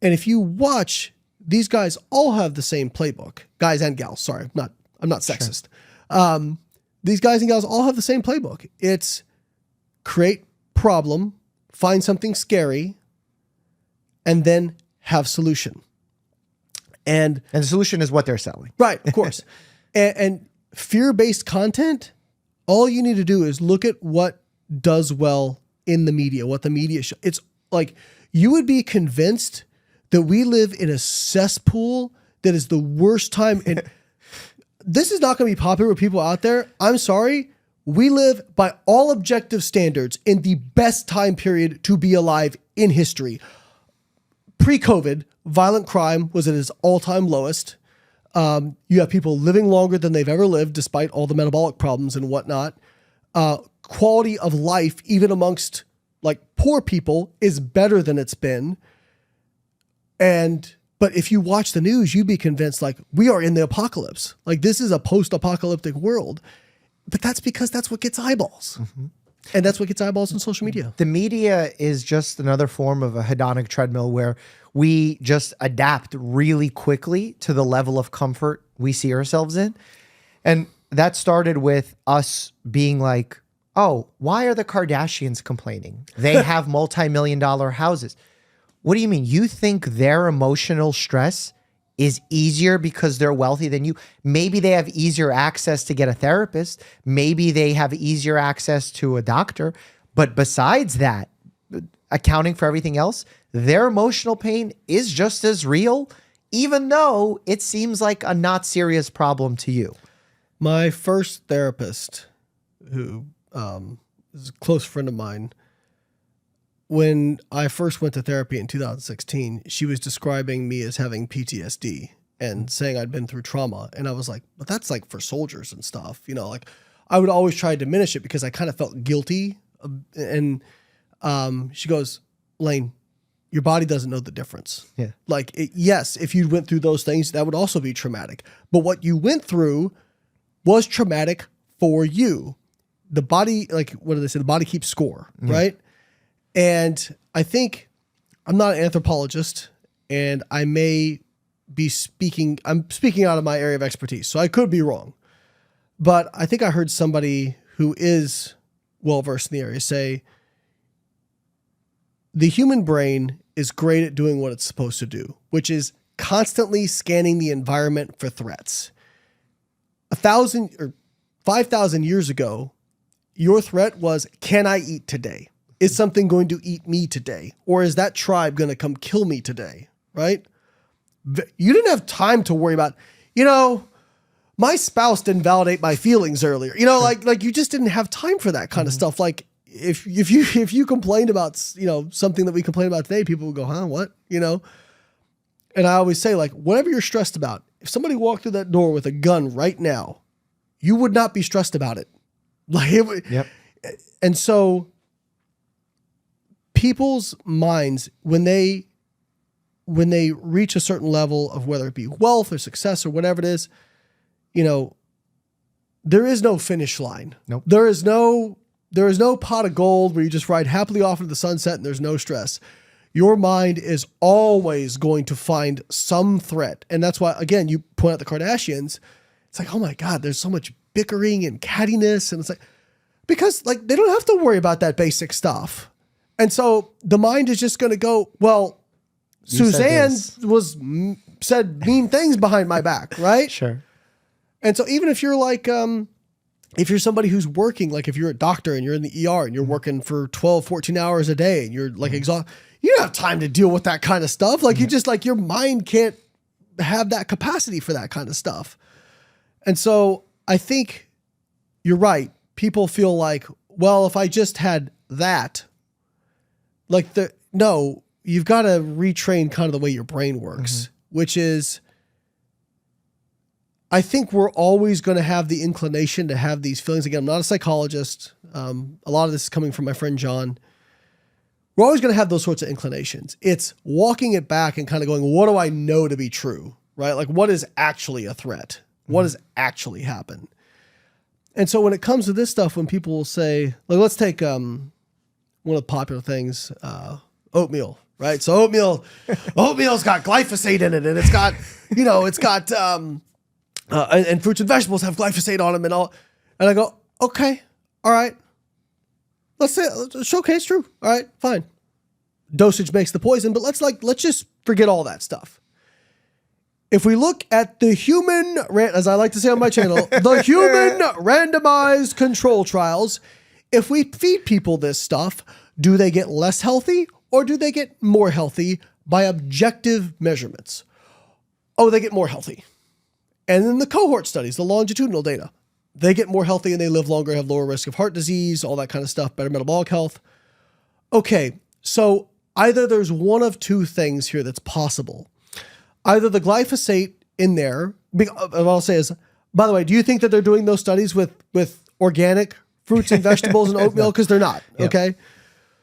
And if you watch, these guys all have the same playbook. Guys and gals. Sorry, I'm not sexist. Sure. These guys and gals all have the same playbook. It's create problem, find something scary, and then have solution. And the solution is what they're selling. Right, of course. and fear-based content, all you need to do is look at what does well in the media, what the media shows. It's like you would be convinced that we live in a cesspool that is the worst time. And this is not going to be popular with people out there. I'm sorry. We live by all objective standards in the best time period to be alive in history. Pre-COVID, violent crime was at its all-time lowest. You have people living longer than they've ever lived, despite all the metabolic problems and whatnot. Quality of life, even amongst like poor people, is better than it's been. But if you watch the news, you'd be convinced like we are in the apocalypse. Like this is a post-apocalyptic world. But that's because that's what gets eyeballs. And that's what gets eyeballs on social media. The media is just another form of a hedonic treadmill where we just adapt really quickly to the level of comfort we see ourselves in. And that started with us being like, oh, why are the Kardashians complaining? They have multi-million-dollar houses. What do you mean? You think their emotional stress is easier because they're wealthy than you? Maybe they have easier access to get a therapist. Maybe they have easier access to a doctor. But besides that, accounting for everything else, their emotional pain is just as real, even though it seems like a not serious problem to you. My first therapist, who is a close friend of mine, when I first went to therapy in 2016, she was describing me as having PTSD and saying I'd been through trauma. And I was like, but that's like for soldiers and stuff. Like I would always try to diminish it because I kind of felt guilty. And she goes, Layne, your body doesn't know the difference. Yeah. Like, yes, if you went through those things, that would also be traumatic. But what you went through was traumatic for you. The body, like, what do they say? The body keeps score, right? And I think I'm not an anthropologist and I may be I'm speaking out of my area of expertise, so I could be wrong. But I think I heard somebody who is well-versed in the area say, the human brain is great at doing what it's supposed to do, which is constantly scanning the environment for threats. 1,000 or 5,000 years ago, your threat was, can I eat today? Is something going to eat me today? Or is that tribe going to come kill me today? Right? You didn't have time to worry about, my spouse didn't validate my feelings earlier. Like you just didn't have time for that kind of stuff. Like if you complained about, something that we complain about today, people would go, huh, what? And I always say, like, whatever you're stressed about, if somebody walked through that door with a gun right now, you would not be stressed about it. Like it would. Yep. And so people's minds, when they reach a certain level of whether it be wealth or success or whatever it is, there is no finish line. Nope. There is no pot of gold where you just ride happily off into the sunset and there's no stress. your mind is always going to find some threat. And that's why, again, you point out the Kardashians. It's like, oh my God, there's so much bickering and cattiness. And it's like, because like they don't have to worry about that basic stuff. And so the mind is just going to go, well, Suzanne said mean things behind my back, right? Sure. And so even if you're like, if you're somebody who's working, like if you're a doctor and you're in the ER and you're working for 12, 14 hours a day and you're like exhausted, you don't have time to deal with that kind of stuff. Like you just like your mind can't have that capacity for that kind of stuff. And so I think you're right. People feel like, well, if I just had that, like no, you've got to retrain kind of the way your brain works, which is, I think we're always going to have the inclination to have these feelings. Again, I'm not a psychologist. A lot of this is coming from my friend John. We're always going to have those sorts of inclinations. It's walking it back and kind of going, what do I know to be true, right? Like what is actually a threat? What has actually happened? And so when it comes to this stuff, when people will say, like, let's take one of the popular things, oatmeal, right? So oatmeal's got glyphosate in it, and it's got, and fruits and vegetables have glyphosate on them and all. And I go, okay, all right. Let's show okay, it's true. All right, fine. Dosage makes the poison, but let's just forget all that stuff. If we look at the human, as I like to say on my channel, the human randomized control trials, if we feed people this stuff, do they get less healthy or do they get more healthy by objective measurements? Oh, they get more healthy. And then the cohort studies, the longitudinal data, they get more healthy and they live longer, have lower risk of heart disease, all that kind of stuff, better metabolic health. Okay, so either there's one of two things here that's possible. Either the glyphosate in there, what I'll say is, by the way, do you think that they're doing those studies with organic fruits and vegetables and oatmeal? Because they're not, okay?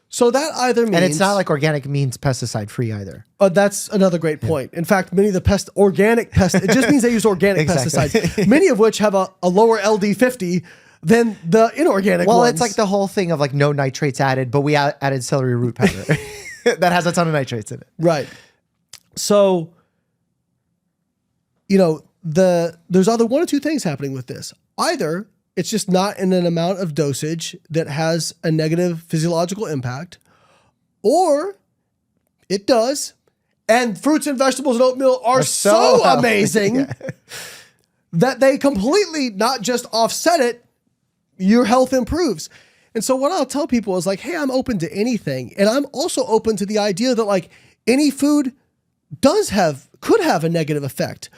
So that either means... And it's not like organic means pesticide-free either. That's another great point. In fact, many of the organic pesticides, it just means they use organic pesticides, many of which have a lower LD50 than the inorganic ones. Well, it's like the whole thing of like no nitrates added, but we added celery root powder that has a ton of nitrates in it. Right. So, there's either one or two things happening with this. Either it's just not in an amount of dosage that has a negative physiological impact, or it does. And fruits and vegetables and oatmeal are so amazing that they completely not just offset it, your health improves. And so what I'll tell people is like, hey, I'm open to anything. And I'm also open to the idea that like any food could have a negative effect.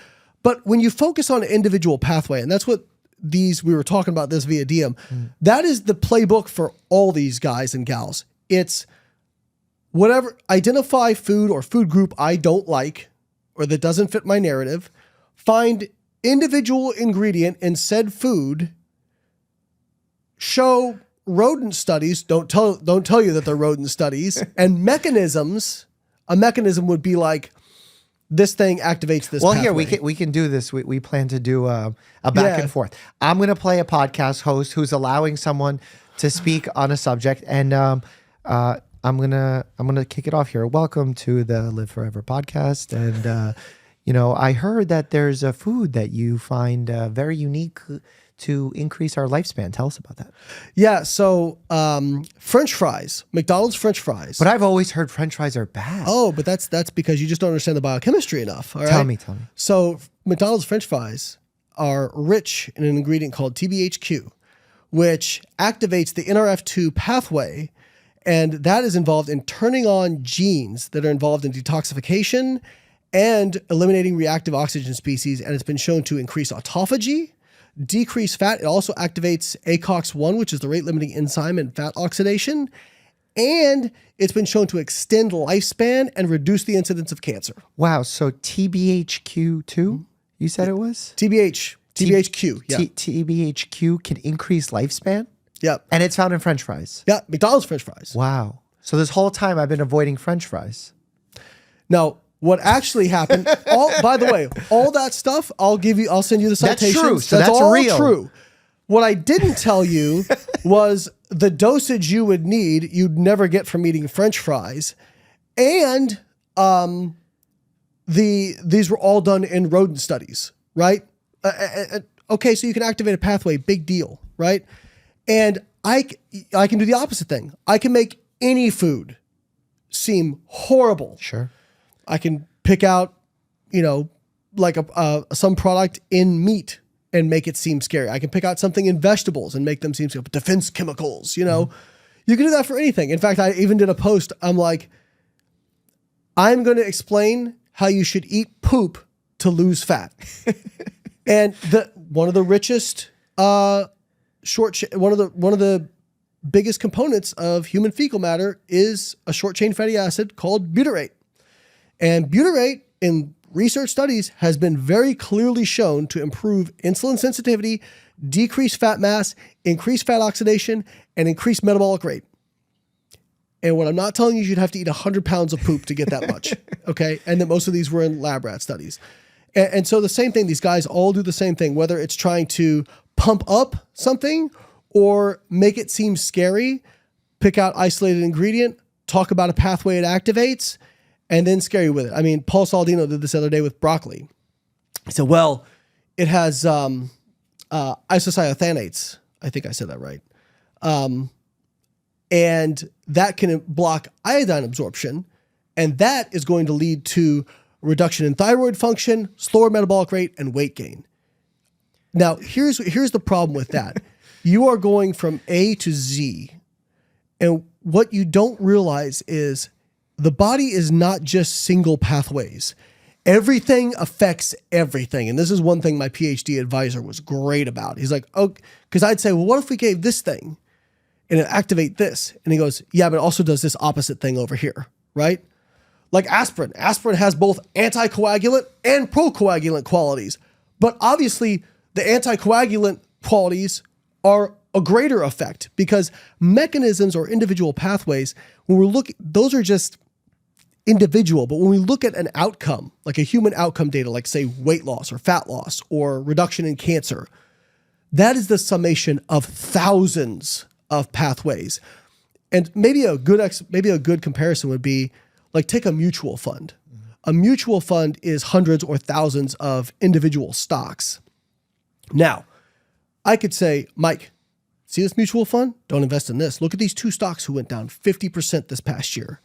But when you focus on an individual pathway, and that's what we were talking about this via DM, that is the playbook for all these guys and gals. It's whatever, identify food or food group I don't like or that doesn't fit my narrative, find individual ingredient in said food, show rodent studies, don't tell you that they're rodent studies, and mechanisms. A mechanism would be like, this thing activates this pathway. Here, we can do this. We plan to do a back and forth. I'm going to play a podcast host who's allowing someone to speak on a subject, and I'm gonna kick it off here. Welcome to the Live Forever podcast, and I heard that there's a food that you find very unique to increase our lifespan. Tell us about that. Yeah, so French fries, McDonald's French fries. But I've always heard French fries are bad. Oh, but that's because you just don't understand the biochemistry enough. All right? Tell me. So McDonald's French fries are rich in an ingredient called TBHQ, which activates the NRF2 pathway, and that is involved in turning on genes that are involved in detoxification and eliminating reactive oxygen species, and it's been shown to increase autophagy, decrease fat. It also activates ACOX-1, which is the rate-limiting enzyme in fat oxidation, and it's been shown to extend lifespan and reduce the incidence of cancer. Wow, so TBHQ2, you said it was? TBHQ, yeah. TBHQ can increase lifespan? Yep. And it's found in French fries? Yeah, McDonald's French fries. Wow. So this whole time I've been avoiding French fries. Now, what actually happened, by the way, all that stuff, I'll send you the citations. That's true. So that's all real. True. What I didn't tell you was the dosage you would need, you'd never get from eating French fries. And these were all done in rodent studies, right? Okay, so you can activate a pathway, big deal, right? And I can do the opposite thing. I can make any food seem horrible. Sure. I can pick out, like some product in meat and make it seem scary. I can pick out something in vegetables and make them seem scary. Defense chemicals, you can do that for anything. In fact, I even did a post. I'm like, I'm going to explain how you should eat poop to lose fat. And one of the richest, one of the biggest components of human fecal matter is a short chain fatty acid called butyrate. And butyrate in research studies has been very clearly shown to improve insulin sensitivity, decrease fat mass, increase fat oxidation, and increase metabolic rate. And what I'm not telling you, you'd have to eat 100 pounds of poop to get that much. Okay. And that most of these were in lab rat studies. And so the same thing, these guys all do the same thing, whether it's trying to pump up something or make it seem scary, pick out isolated ingredient, talk about a pathway it activates, and then scare you with it. I mean, Paul Saldino did this the other day with broccoli. He said, well, it has isocyanates. I think I said that right. And that can block iodine absorption. And that is going to lead to reduction in thyroid function, slower metabolic rate, and weight gain. Now, here's the problem with that. You are going from A to Z. And what you don't realize is the body is not just single pathways. Everything affects everything. And this is one thing my PhD advisor was great about. He's like, oh, because I'd say, well, what if we gave this thing and it activate this? And he goes, yeah, but it also does this opposite thing over here, right? Like aspirin. Aspirin has both anticoagulant and procoagulant qualities. But obviously, the anticoagulant qualities are a greater effect because mechanisms or individual pathways, when we're looking, those are just individual. But when we look at an outcome, like a human outcome data, like say weight loss or fat loss or reduction in cancer, that is the summation of thousands of pathways. And maybe a good comparison would be like take a mutual fund. A mutual fund is hundreds or thousands of individual stocks. Now, I could say, Mike, see this mutual fund? Don't invest in this. Look at these two stocks who went down 50% this past year.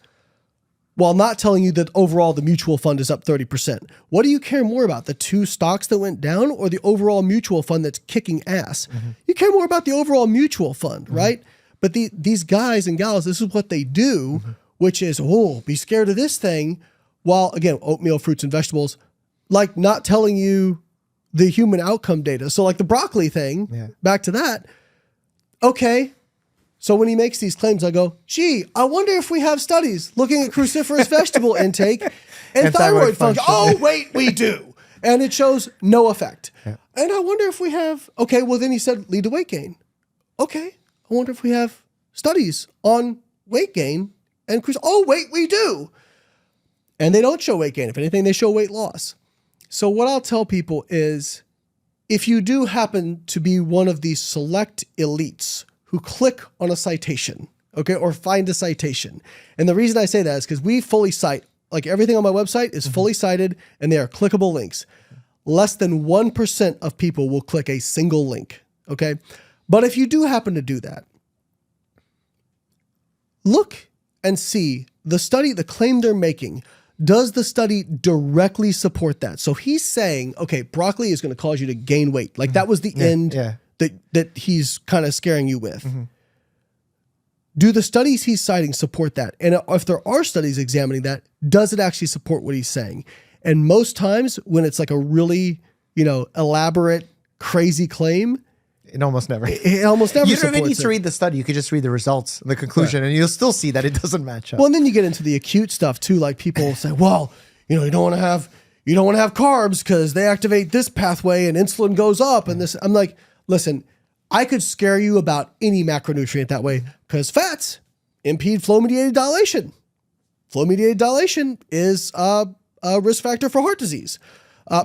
While not telling you that overall the mutual fund is up 30%. What do you care more about, the two stocks that went down or the overall mutual fund that's kicking ass? Mm-hmm. You care more about the overall mutual fund, mm-hmm. right? But these guys and gals, this is what they do, mm-hmm. which is, be scared of this thing. While, again, oatmeal, fruits, and vegetables, like not telling you the human outcome data. So like the broccoli thing, back to that. Okay. So when he makes these claims, I go, gee, I wonder if we have studies looking at cruciferous vegetable intake and thyroid function. Oh, wait, we do. And it shows no effect. Yeah. And I wonder if we have, okay, well then he said lead to weight gain. Okay. I wonder if we have studies on weight gain and oh, wait, we do. And they don't show weight gain. If anything, they show weight loss. So what I'll tell people is if you do happen to be one of these select elites who click on a citation, okay, or find a citation. And the reason I say that is because we fully cite, like everything on my website is fully cited and they are clickable links. Less than 1% of people will click a single link, okay? But if you do happen to do that, look and see the claim they're making. Does the study directly support that? So he's saying, okay, broccoli is going to cause you to gain weight. Like that was the end that he's kind of scaring you with. Mm-hmm. Do the studies he's citing support that? And if there are studies examining that, does it actually support what he's saying? And most times when it's like a really, elaborate, crazy claim, it almost never. It almost never. You don't even need to read the study. You could just read the results, the conclusion, and you'll still see that it doesn't match up. Well, and then you get into the acute stuff too. Like people say, well, you don't want to have carbs because they activate this pathway and insulin goes up. And this, I'm like, listen, I could scare you about any macronutrient that way because fats impede flow-mediated dilation. Flow-mediated dilation is a risk factor for heart disease.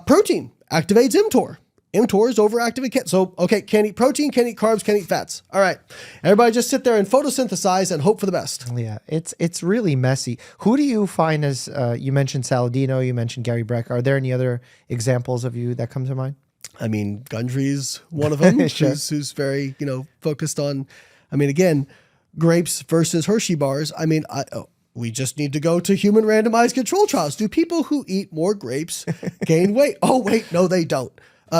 Protein activates mTOR. mTOR is overactive. So, okay, can't eat protein, can't eat carbs, can't eat fats. All right. Everybody just sit there and photosynthesize and hope for the best. Yeah, it's really messy. Who do you find as, you mentioned Saladino, you mentioned Gary Breck. Are there any other examples of you that come to mind? I mean, Gundry's one of them, Sure. who's very, focused on, again, grapes versus Hershey bars. We just need to go to human randomized control trials. Do people who eat more grapes gain weight? Oh, wait, no, they don't.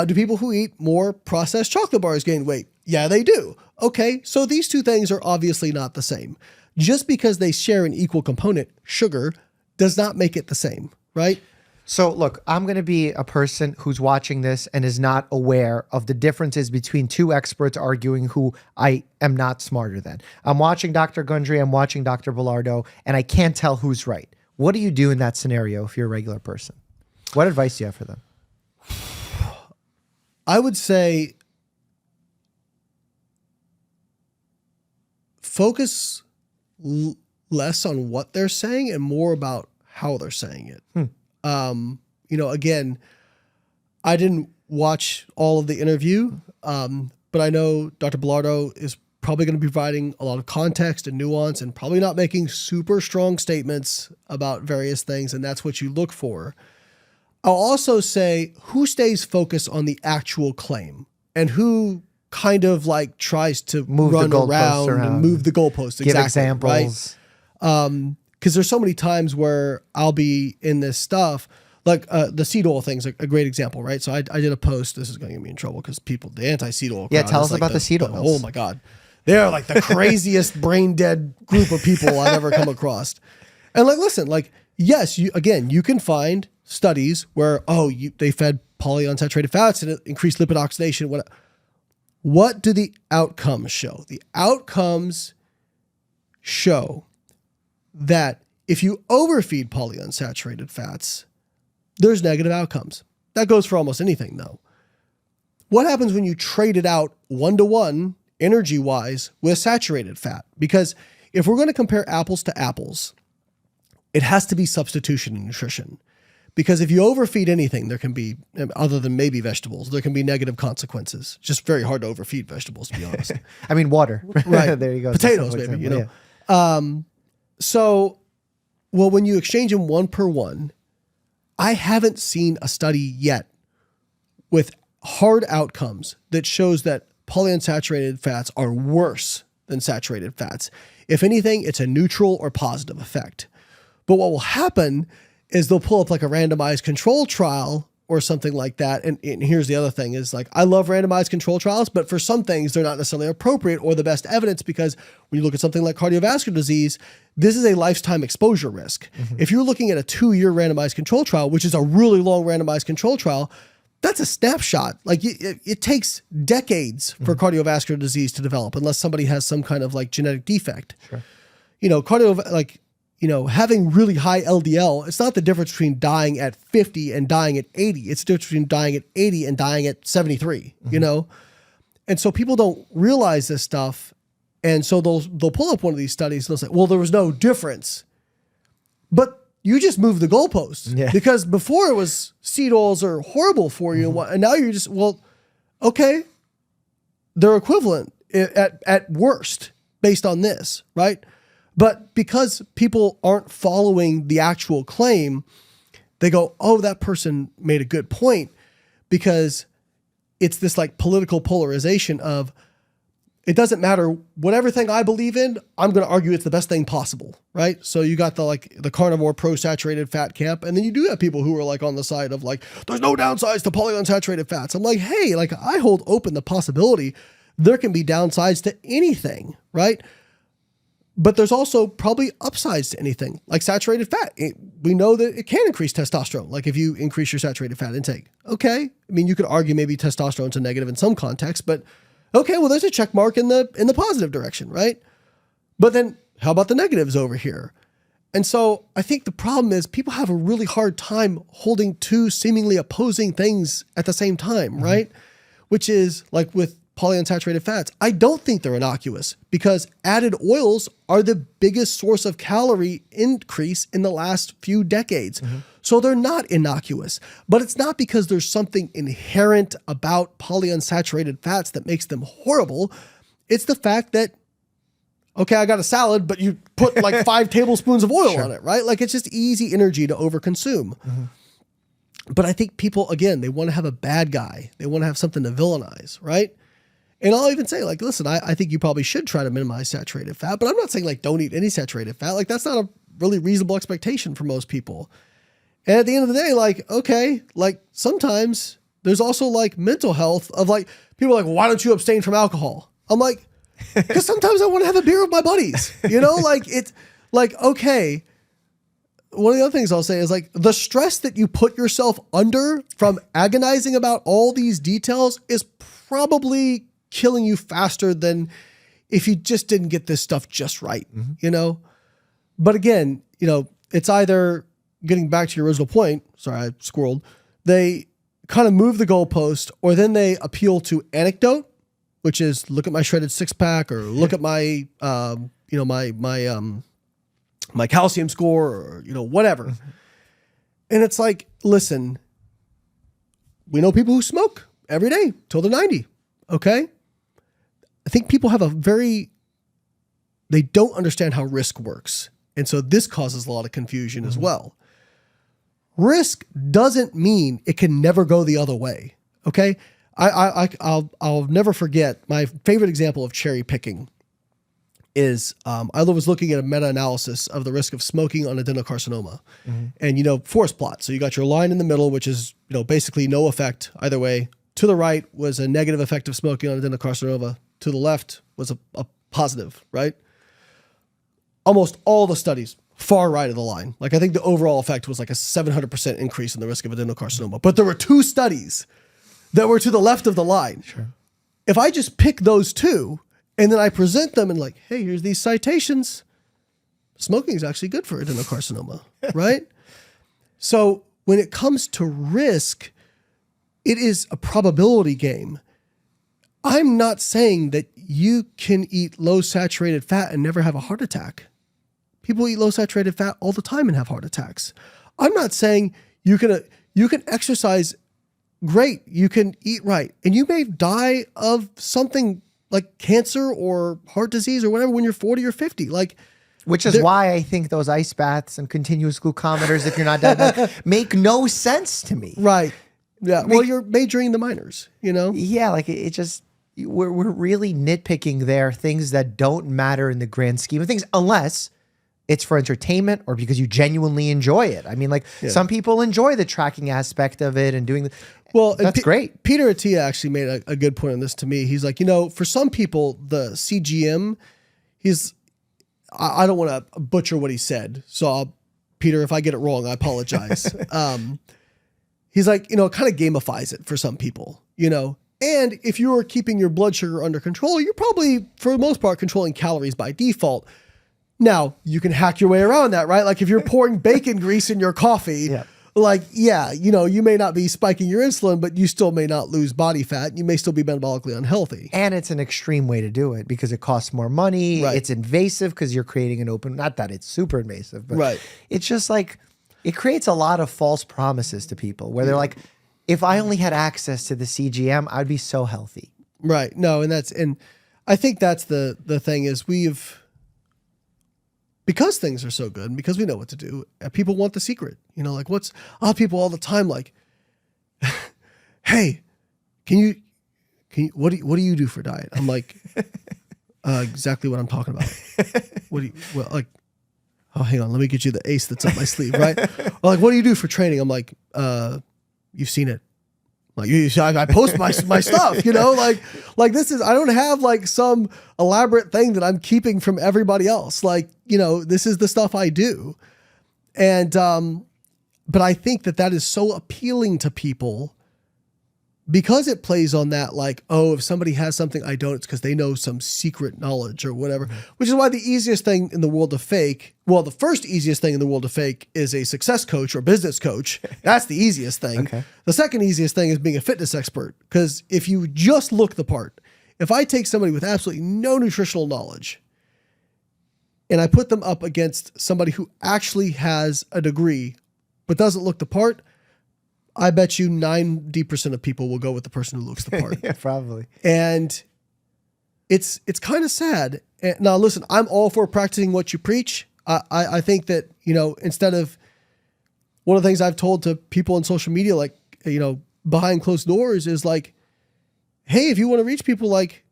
Do people who eat more processed chocolate bars gain weight? Yeah, they do. Okay, so these two things are obviously not the same. Just because they share an equal component, sugar, does not make it the same, right? So look, I'm going to be a person who's watching this and is not aware of the differences between two experts arguing who I am not smarter than. I'm watching Dr. Gundry, I'm watching Dr. Bilardo, and I can't tell who's right. What do you do in that scenario if you're a regular person? What advice do you have for them? I would say focus less on what they're saying and more about how they're saying it. Again, I didn't watch all of the interview, but I know Dr. Bilardo is probably going to be providing a lot of context and nuance and probably not making super strong statements about various things, and that's what you look for. I'll also say who stays focused on the actual claim and who kind of like tries to run around and move the goalposts. Give examples. Right? Because there's so many times where I'll be in this stuff, like the seed oil thing's a great example, right? So I did a post. This is going to get me in trouble because the anti-seed oil crowd. Yeah, tell us about the seed oils. Oh my God. They're like the craziest brain dead group of people I've ever come across. And listen, yes, you can find studies where, they fed polyunsaturated fats and it increased lipid oxidation. What do the outcomes show? The outcomes show that if you overfeed polyunsaturated fats, there's negative outcomes. That goes for almost anything, though. What happens when you trade it out 1-to-1 energy-wise with saturated fat? Because if we're going to compare apples to apples, it has to be substitution in nutrition. Because if you overfeed anything, there can be, other than maybe vegetables, there can be negative consequences. Just very hard to overfeed vegetables, to be honest. Water. Right. There you go. Potatoes, maybe, Yeah. When you exchange them 1-per-1, I haven't seen a study yet with hard outcomes that shows that polyunsaturated fats are worse than saturated fats. If anything, it's a neutral or positive effect. But what will happen is they'll pull up like a randomized control trial or something like that. And here's the other thing is I love randomized control trials, but for some things they're not necessarily appropriate or the best evidence, because when you look at something like cardiovascular disease, this is a lifetime exposure risk. Mm-hmm. If you're looking at a 2-year randomized control trial, which is a really long randomized control trial, that's a snapshot. It takes decades for cardiovascular disease to develop unless somebody has some kind of genetic defect. Sure. Having really high LDL, it's not the difference between dying at 50 and dying at 80. It's the difference between dying at 80 and dying at 73, And so people don't realize this stuff. And so they'll pull up one of these studies and they'll say, well, there was no difference. But you just moved the goalposts. Yeah. Because before it was seed oils are horrible for you. And now you're just, okay, they're equivalent at worst based on this, right? But because people aren't following the actual claim, they go, oh, that person made a good point, because it's this political polarization of it doesn't matter whatever thing I believe in, I'm going to argue it's the best thing possible, right? So you got the carnivore pro-saturated fat camp, and then you do have people who are on the side of there's no downsides to polyunsaturated fats. I'm like, hey, I hold open the possibility there can be downsides to anything, right? But there's also probably upsides to anything, like saturated fat. We know that it can increase testosterone, if you increase your saturated fat intake. Okay. You could argue maybe testosterone's a negative in some context, but okay, well, there's a check mark in the positive direction, right? But then how about the negatives over here? And so I think the problem is people have a really hard time holding two seemingly opposing things at the same time, right? Which is with polyunsaturated fats. I don't think they're innocuous, because added oils are the biggest source of calorie increase in the last few decades. So they're not innocuous, but it's not because there's something inherent about polyunsaturated fats that makes them horrible. It's the fact that, okay, I got a salad, but you put like 5 tablespoons of oil on it, right? Like it's just easy energy to overconsume. But I think people, again, they want to have a bad guy. They want to have something to villainize, right? And I'll even say, like, listen, I think you probably should try to minimize saturated fat, but I'm not saying like don't eat any saturated fat. Like that's not a really reasonable expectation for most people. And at the end of the day, like, okay, like sometimes there's also like mental health of like, people are like, why don't you abstain from alcohol? I'm like, because sometimes I want to have a beer with my buddies, you know, like it's like, okay. One of the other things I'll say is like the stress that you put yourself under from agonizing about all these details is probably killing you faster than if you just didn't get this stuff just right, you know? But again, you know, it's either getting back to your original point. Sorry, I squirreled. They kind of move the goalpost, or then they appeal to anecdote, which is look at my shredded 6-pack, or look at my, you know, my calcium score, or, you know, whatever. And it's like, listen, we know people who smoke every day till they're 90. Okay. I think people have they don't understand how risk works. And so this causes a lot of confusion as well. Risk doesn't mean it can never go the other way. Okay. I'll never forget my favorite example of cherry picking is, I was looking at a meta-analysis of the risk of smoking on adenocarcinoma and, you know, forest plot. So you got your line in the middle, which is, you know, basically no effect either way. To the right was a negative effect of smoking on adenocarcinoma. To the left was a positive, right? Almost all the studies, far right of the line. Like I think the overall effect was like a 700% increase in the risk of adenocarcinoma. But there were 2 studies that were to the left of the line. Sure. If I just pick those 2 and then I present them and like, hey, here's these citations, smoking is actually good for adenocarcinoma, right? So when it comes to risk, it is a probability game. I'm not saying that you can eat low saturated fat and never have a heart attack. People eat low saturated fat all the time and have heart attacks. I'm not saying you can exercise great, you can eat right, and you may die of something like cancer or heart disease or whatever when you're 40 or 50. Like, which is why I think those ice baths and continuous glucometers, if you're not diabetic, make no sense to me. Right. Yeah. Well, you're majoring the minors, you know? Yeah. Like it just, we're really nitpicking there, things that don't matter in the grand scheme of things, unless it's for entertainment or because you genuinely enjoy it. I mean, like some people enjoy the tracking aspect of it and doing the, well, that's great. Peter Attia actually made a good point on this to me. He's like, you know, for some people, the CGM, I don't want to butcher what he said. So Peter, if I get it wrong, I apologize. He's like, you know, it kind of gamifies it for some people, you know, and if you are keeping your blood sugar under control, you're probably, for the most part, controlling calories by default. Now, you can hack your way around that, right? Like if you're pouring bacon grease in your coffee, like, yeah, you know, you may not be spiking your insulin, but you still may not lose body fat. You may still be metabolically unhealthy. And it's an extreme way to do it because it costs more money. Right. It's invasive because you're creating an open, not that it's super invasive, but it's just like, it creates a lot of false promises to people where they're like, if I only had access to the CGM, I'd be so healthy. Right. No, and I think that's the thing is because things are so good and because we know what to do, people want the secret, you know, like people all the time, like, hey, can you, what do you do for diet? I'm like, exactly what I'm talking about. Oh, hang on, let me get you the ace that's up my sleeve, right? Or like, what do you do for training? I'm like, you've seen it. Like I post my stuff, you know, like this is, I don't have like some elaborate thing that I'm keeping from everybody else. Like, you know, this is the stuff I do. And, but I think that is so appealing to people because it plays on that, like, oh, if somebody has something I don't, it's because they know some secret knowledge or whatever, which is why the easiest thing in the world to fake, well, the first easiest thing in the world to fake is a success coach or business coach. That's the easiest thing. Okay. The second easiest thing is being a fitness expert. Because if you just look the part, if I take somebody with absolutely no nutritional knowledge and I put them up against somebody who actually has a degree but doesn't look the part, I bet you 90% of people will go with the person who looks the part. Yeah, probably. And it's kind of sad. And now, listen, I'm all for practicing what you preach. I think that, instead of one of the things I've told to people on social media, like, behind closed doors is like, hey, if you want to reach people, like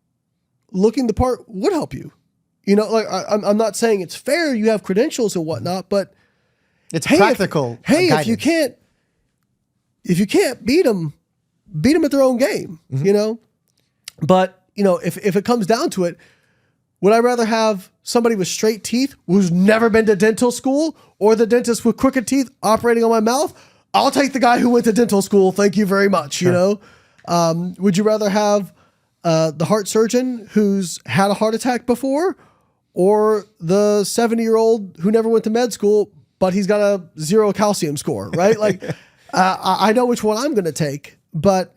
looking the part would help you. Like I'm not saying it's fair. You have credentials and whatnot, but it's practical. If you can't beat them at their own game, But, if it comes down to it, would I rather have somebody with straight teeth who's never been to dental school or the dentist with crooked teeth operating on my mouth? I'll take the guy who went to dental school. Thank you very much. Sure. Would you rather have the heart surgeon who's had a heart attack before or the 70-year-old who never went to med school, but he's got a 0 calcium score, right? Like, I know which one I'm going to take, but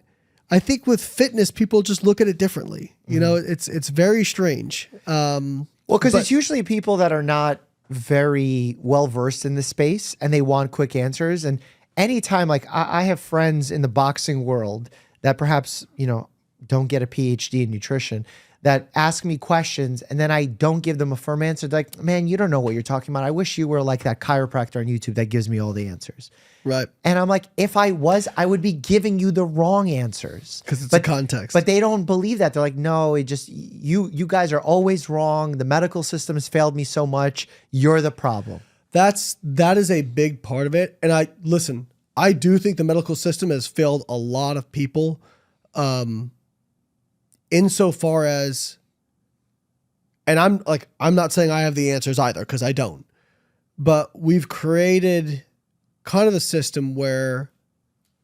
I think with fitness, people just look at it differently. It's very strange. Because it's usually people that are not very well versed in the space and they want quick answers. And anytime, like I have friends in the boxing world that perhaps, don't get a PhD in nutrition that ask me questions and then I don't give them a firm answer. They're like, man, you don't know what you're talking about. I wish you were like that chiropractor on YouTube that gives me all the answers. Right. And I'm like, if I was, I would be giving you the wrong answers. Because it's a context. But they don't believe that. They're like, no, it just, you guys are always wrong. The medical system has failed me so much. You're the problem. That is a big part of it. And I do think the medical system has failed a lot of people. Insofar as, and I'm not saying I have the answers either, because I don't, but we've created kind of a system where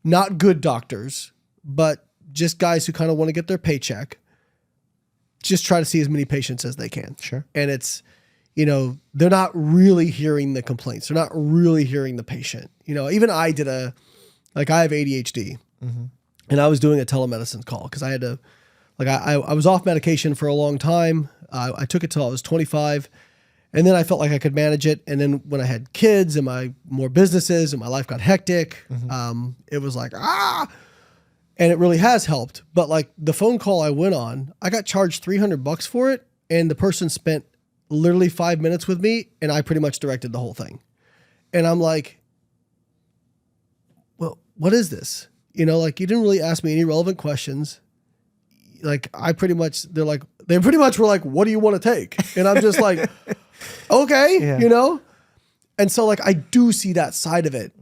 not good doctors, but just guys who kind of want to get their paycheck, just try to see as many patients as they can. Sure. And it's, they're not really hearing the complaints. They're not really hearing the patient. Even I I have ADHD and I was doing a telemedicine call because I had to, I was off medication for a long time. I took it till I was 25. And then I felt like I could manage it. And then when I had kids and more businesses and my life got hectic, it was like, and it really has helped. But like the phone call I went on, I got charged $300 for it. And the person spent literally 5 minutes with me and I pretty much directed the whole thing. And I'm like, well, what is this? You didn't really ask me any relevant questions. They pretty much were like, what do you want to take? And I'm just like, okay, Yeah. And so I do see that side of it.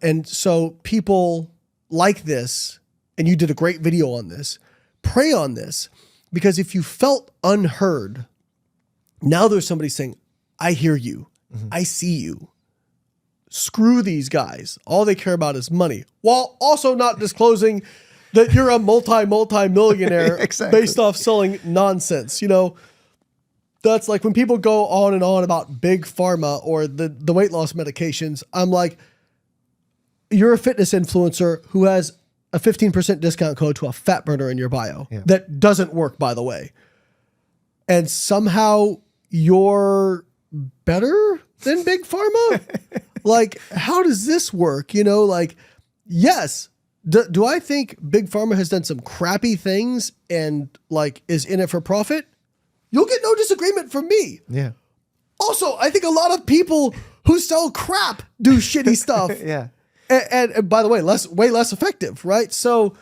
And so people like this, and you did a great video on this, pray on this, because if you felt unheard, now there's somebody saying, I hear you. I see you. Screw these guys. All they care about is money, while also not disclosing that you're a multi-millionaire Exactly. based off selling nonsense. That's like when people go on and on about big pharma or the weight loss medications. I'm like, you're a fitness influencer who has a 15% discount code to a fat burner in your bio that doesn't work, by the way. And somehow you're better than big pharma? How does this work? Yes. Do I think big pharma has done some crappy things and is in it for profit? You'll get no disagreement from me. Yeah. Also, I think a lot of people who sell crap do shitty stuff. Yeah. And by the way, way less effective, right? So,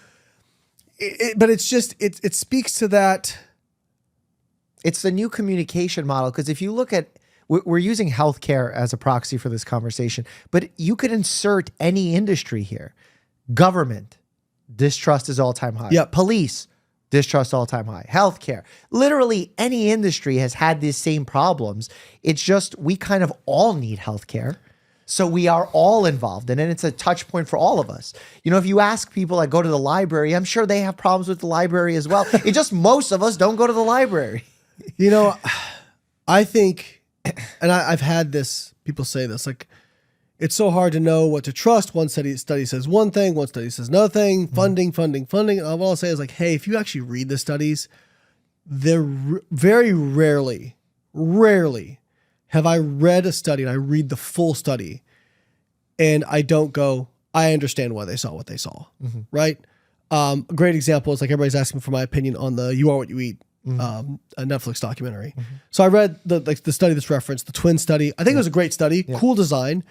but it's just, it speaks to that. It's the new communication model. Because if you look at, we're using healthcare as a proxy for this conversation, but you could insert any industry here. Government, distrust is all-time high. Yep. Police, distrust all-time high. Healthcare, literally any industry has had these same problems. It's just we kind of all need healthcare. So we are all involved in it. It's a touch point for all of us. If you ask people that go to the library, I'm sure they have problems with the library as well. It's just most of us don't go to the library. I think, and I've had this, people say this, it's so hard to know what to trust. One study says one thing, one study says another thing, funding. And all I'll say is hey, if you actually read the studies, they're very rarely have I read a study and I read the full study and I don't go, I understand why they saw what they saw, right? A great example is like everybody's asking for my opinion on the You Are What You Eat a Netflix documentary. So I read the study that's referenced, the twin study. I think it was a great study, cool design,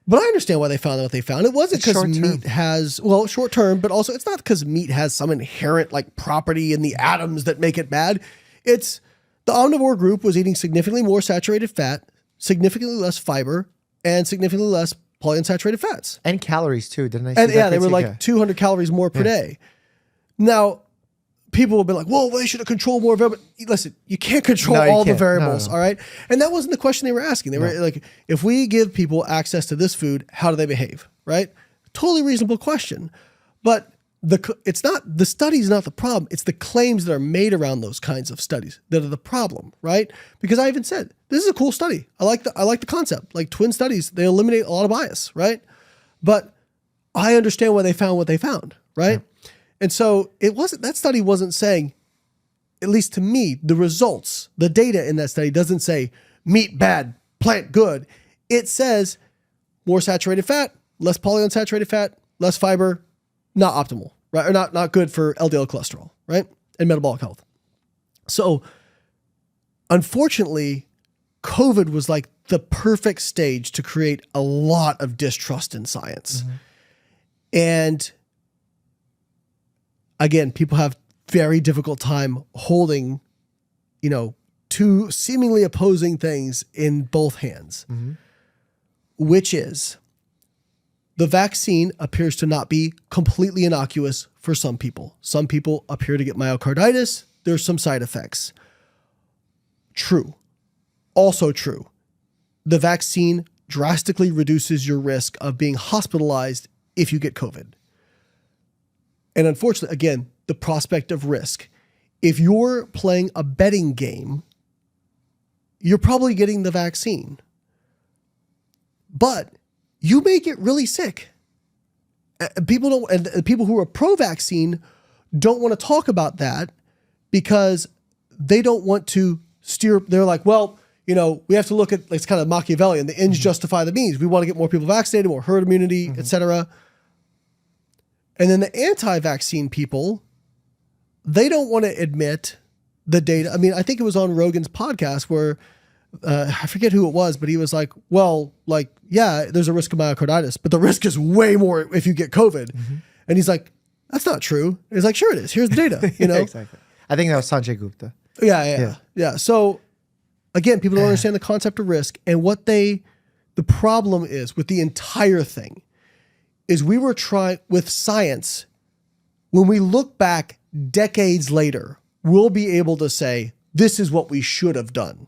but I understand why they found what they found. It wasn't because meat has, well, short term, but also it's not because meat has some inherent like property in the atoms that make it bad. It's the omnivore group was eating significantly more saturated fat, significantly less fiber, and significantly less polyunsaturated fats. And calories too, didn't I see And that? yeah, they were like 200 calories more per day. Now, people will be like, well, they should have controlled more variables. Listen, you can't control all the variables, all right? And that wasn't the question they were asking. They were like, if we give people access to this food, how do they behave, right? Totally reasonable question. But the study's not the problem. It's the claims that are made around those kinds of studies that are the problem, right? Because I even said, this is a cool study. I like the concept. Like twin studies, they eliminate a lot of bias, right? But I understand why they found what they found, right? Yeah. And so that study wasn't saying, at least to me, the results, the data in that study doesn't say meat bad, plant good. It says more saturated fat, less polyunsaturated fat, less fiber, not optimal, right? Or not good for LDL cholesterol, right? And metabolic health. So unfortunately, COVID was like the perfect stage to create a lot of distrust in science. And again, people have very difficult time holding, two seemingly opposing things in both hands, which is the vaccine appears to not be completely innocuous for some people. Some people appear to get myocarditis. There's some side effects. True. Also true. The vaccine drastically reduces your risk of being hospitalized if you get COVID. And unfortunately, again, the prospect of risk. If you're playing a betting game, you're probably getting the vaccine. But you may get really sick. People who are pro-vaccine don't want to talk about that because they don't want to steer. They're like, well, we have to look at, it's kind of Machiavellian, the ends justify the means. We want to get more people vaccinated, more herd immunity, et cetera. And then the anti-vaccine people, they don't want to admit the data. I mean, I think it was on Rogan's podcast where I forget who it was, but he was like, well, yeah, there's a risk of myocarditis, but the risk is way more if you get COVID. And he's like, that's not true. And he's like, sure it is. Here's the data, Exactly. I think that was Sanjay Gupta. Yeah. So again, people don't understand the concept of risk. And the problem is with the entire thing is we were trying with science. When we look back decades later, we'll be able to say, this is what we should have done.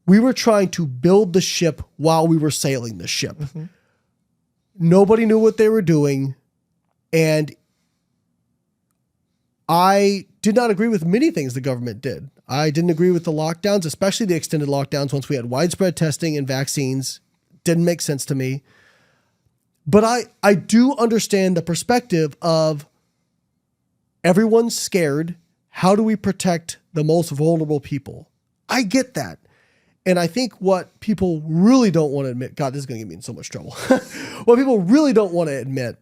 We were trying to build the ship while we were sailing the ship. Nobody knew what they were doing. And I did not agree with many things the government did. I didn't agree with the lockdowns, especially the extended lockdowns once we had widespread testing and vaccines. Didn't make sense to me. But I do understand the perspective of everyone's scared. How do we protect the most vulnerable people? I get that. And I think what people really don't want to admit, God, this is going to get me in so much trouble. What people really don't want to admit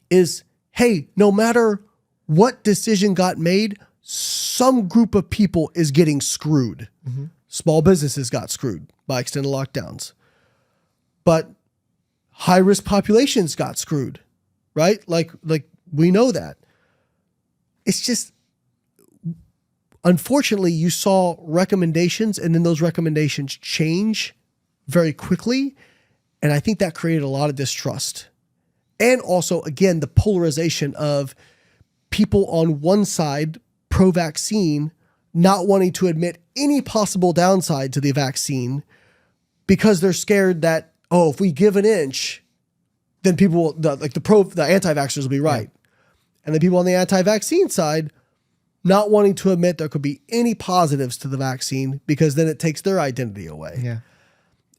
is, hey, no matter what decision got made, some group of people is getting screwed. Small businesses got screwed by extended lockdowns. But high-risk populations got screwed, right? Like we know that. It's just, unfortunately, you saw recommendations and then those recommendations change very quickly. And I think that created a lot of distrust. And also, again, the polarization of people on one side, pro-vaccine, not wanting to admit any possible downside to the vaccine because they're scared that, if we give an inch, then people, the anti-vaxxers will be right. And the people on the anti-vaccine side not wanting to admit there could be any positives to the vaccine because then it takes their identity away.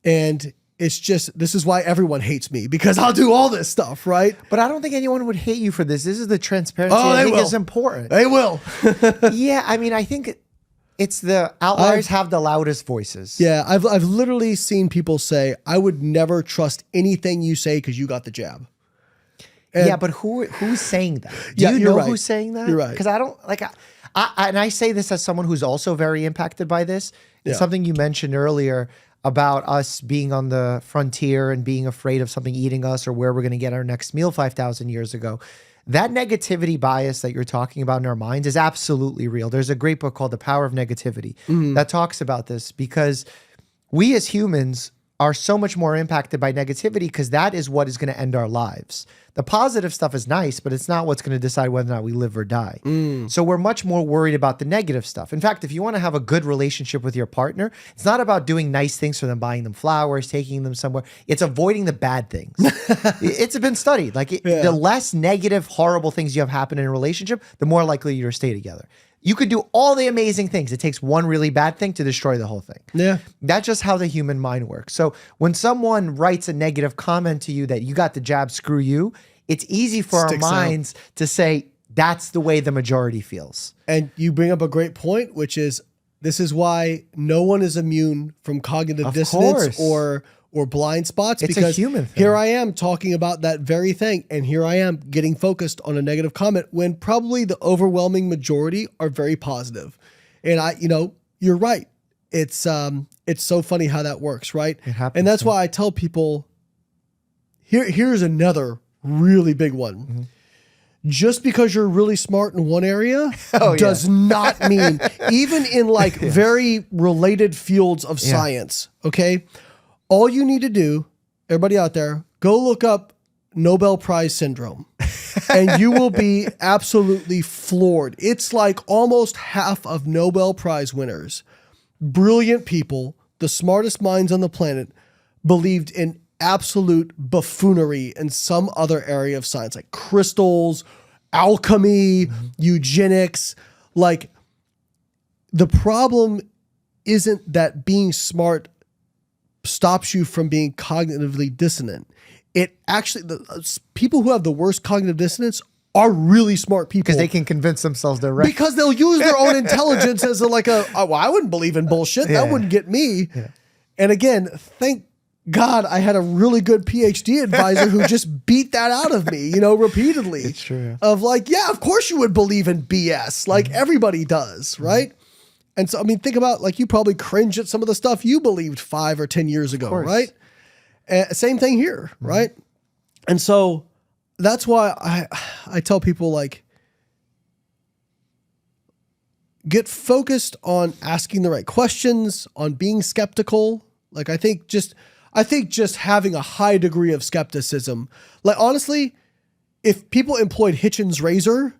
And it's just, this is why everyone hates me, because I'll do all this stuff, right? But I don't think anyone would hate you for this. This is the transparency I think is important. They will. Yeah, I mean, I think It's the outliers have the loudest voices. Yeah, I've literally seen people say, I would never trust anything you say because you got the jab. And yeah, but who's saying that? Do Yeah, you you're know right. who's saying that? You're right. Because I don't like, and I say this as someone who's also very impacted by this. It's Yeah. something you mentioned earlier about us being on the frontier and being afraid of something eating us or where we're going to get our next meal 5,000 years ago. That negativity bias that you're talking about in our minds is absolutely real. There's a great book called The Power of Negativity that talks about this, because we as humans are so much more impacted by negativity because that is what is going to end our lives. The positive stuff is nice, but it's not what's going to decide whether or not we live or die. So we're much more worried about the negative stuff. In fact, if you want to have a good relationship with your partner, it's not about doing nice things for them, buying them flowers, taking them somewhere. It's avoiding the bad things. It's been studied. Like the less negative, horrible things you have happen in a relationship, the more likely you're to stay together. You could do all the amazing things. It takes one really bad thing to destroy the whole thing. Yeah. That's just how the human mind works. So when someone writes a negative comment to you that you got the jab, screw you, it's easy for our minds to say that's the way the majority feels. And you bring up a great point, which is this is why no one is immune from cognitive dissonance or blind spots. It's because a human thing. Here I am talking about that very thing, and here I am getting focused on a negative comment when probably the overwhelming majority are very positive. And you're right. It's so funny how that works, right? It happens, and that's why I tell people, here's another really big one. Just because you're really smart in one area does not mean, even in like very related fields of science, okay? All you need to do, everybody out there, go look up Nobel Prize syndrome and you will be absolutely floored. It's like almost half of Nobel Prize winners, brilliant people, the smartest minds on the planet, believed in absolute buffoonery in some other area of science, like crystals, alchemy, eugenics. Like, the problem isn't that being smart stops you from being cognitively dissonant. It actually, the people who have the worst cognitive dissonance are really smart people. Because they can convince themselves they're right. Because they'll use their own intelligence as well, I wouldn't believe in bullshit. That wouldn't get me. Yeah. And again, thank God I had a really good PhD advisor who just beat that out of me, repeatedly. It's true. Of like, yeah, of course you would believe in BS. Like everybody does, right? And so, I mean, think about, like, you probably cringe at some of the stuff you believed 5 or 10 years ago, right? Same thing here, right? And so that's why I tell people, like, get focused on asking the right questions, on being skeptical. Like, I think just having a high degree of skepticism, like, honestly, if people employed Hitchens' razor,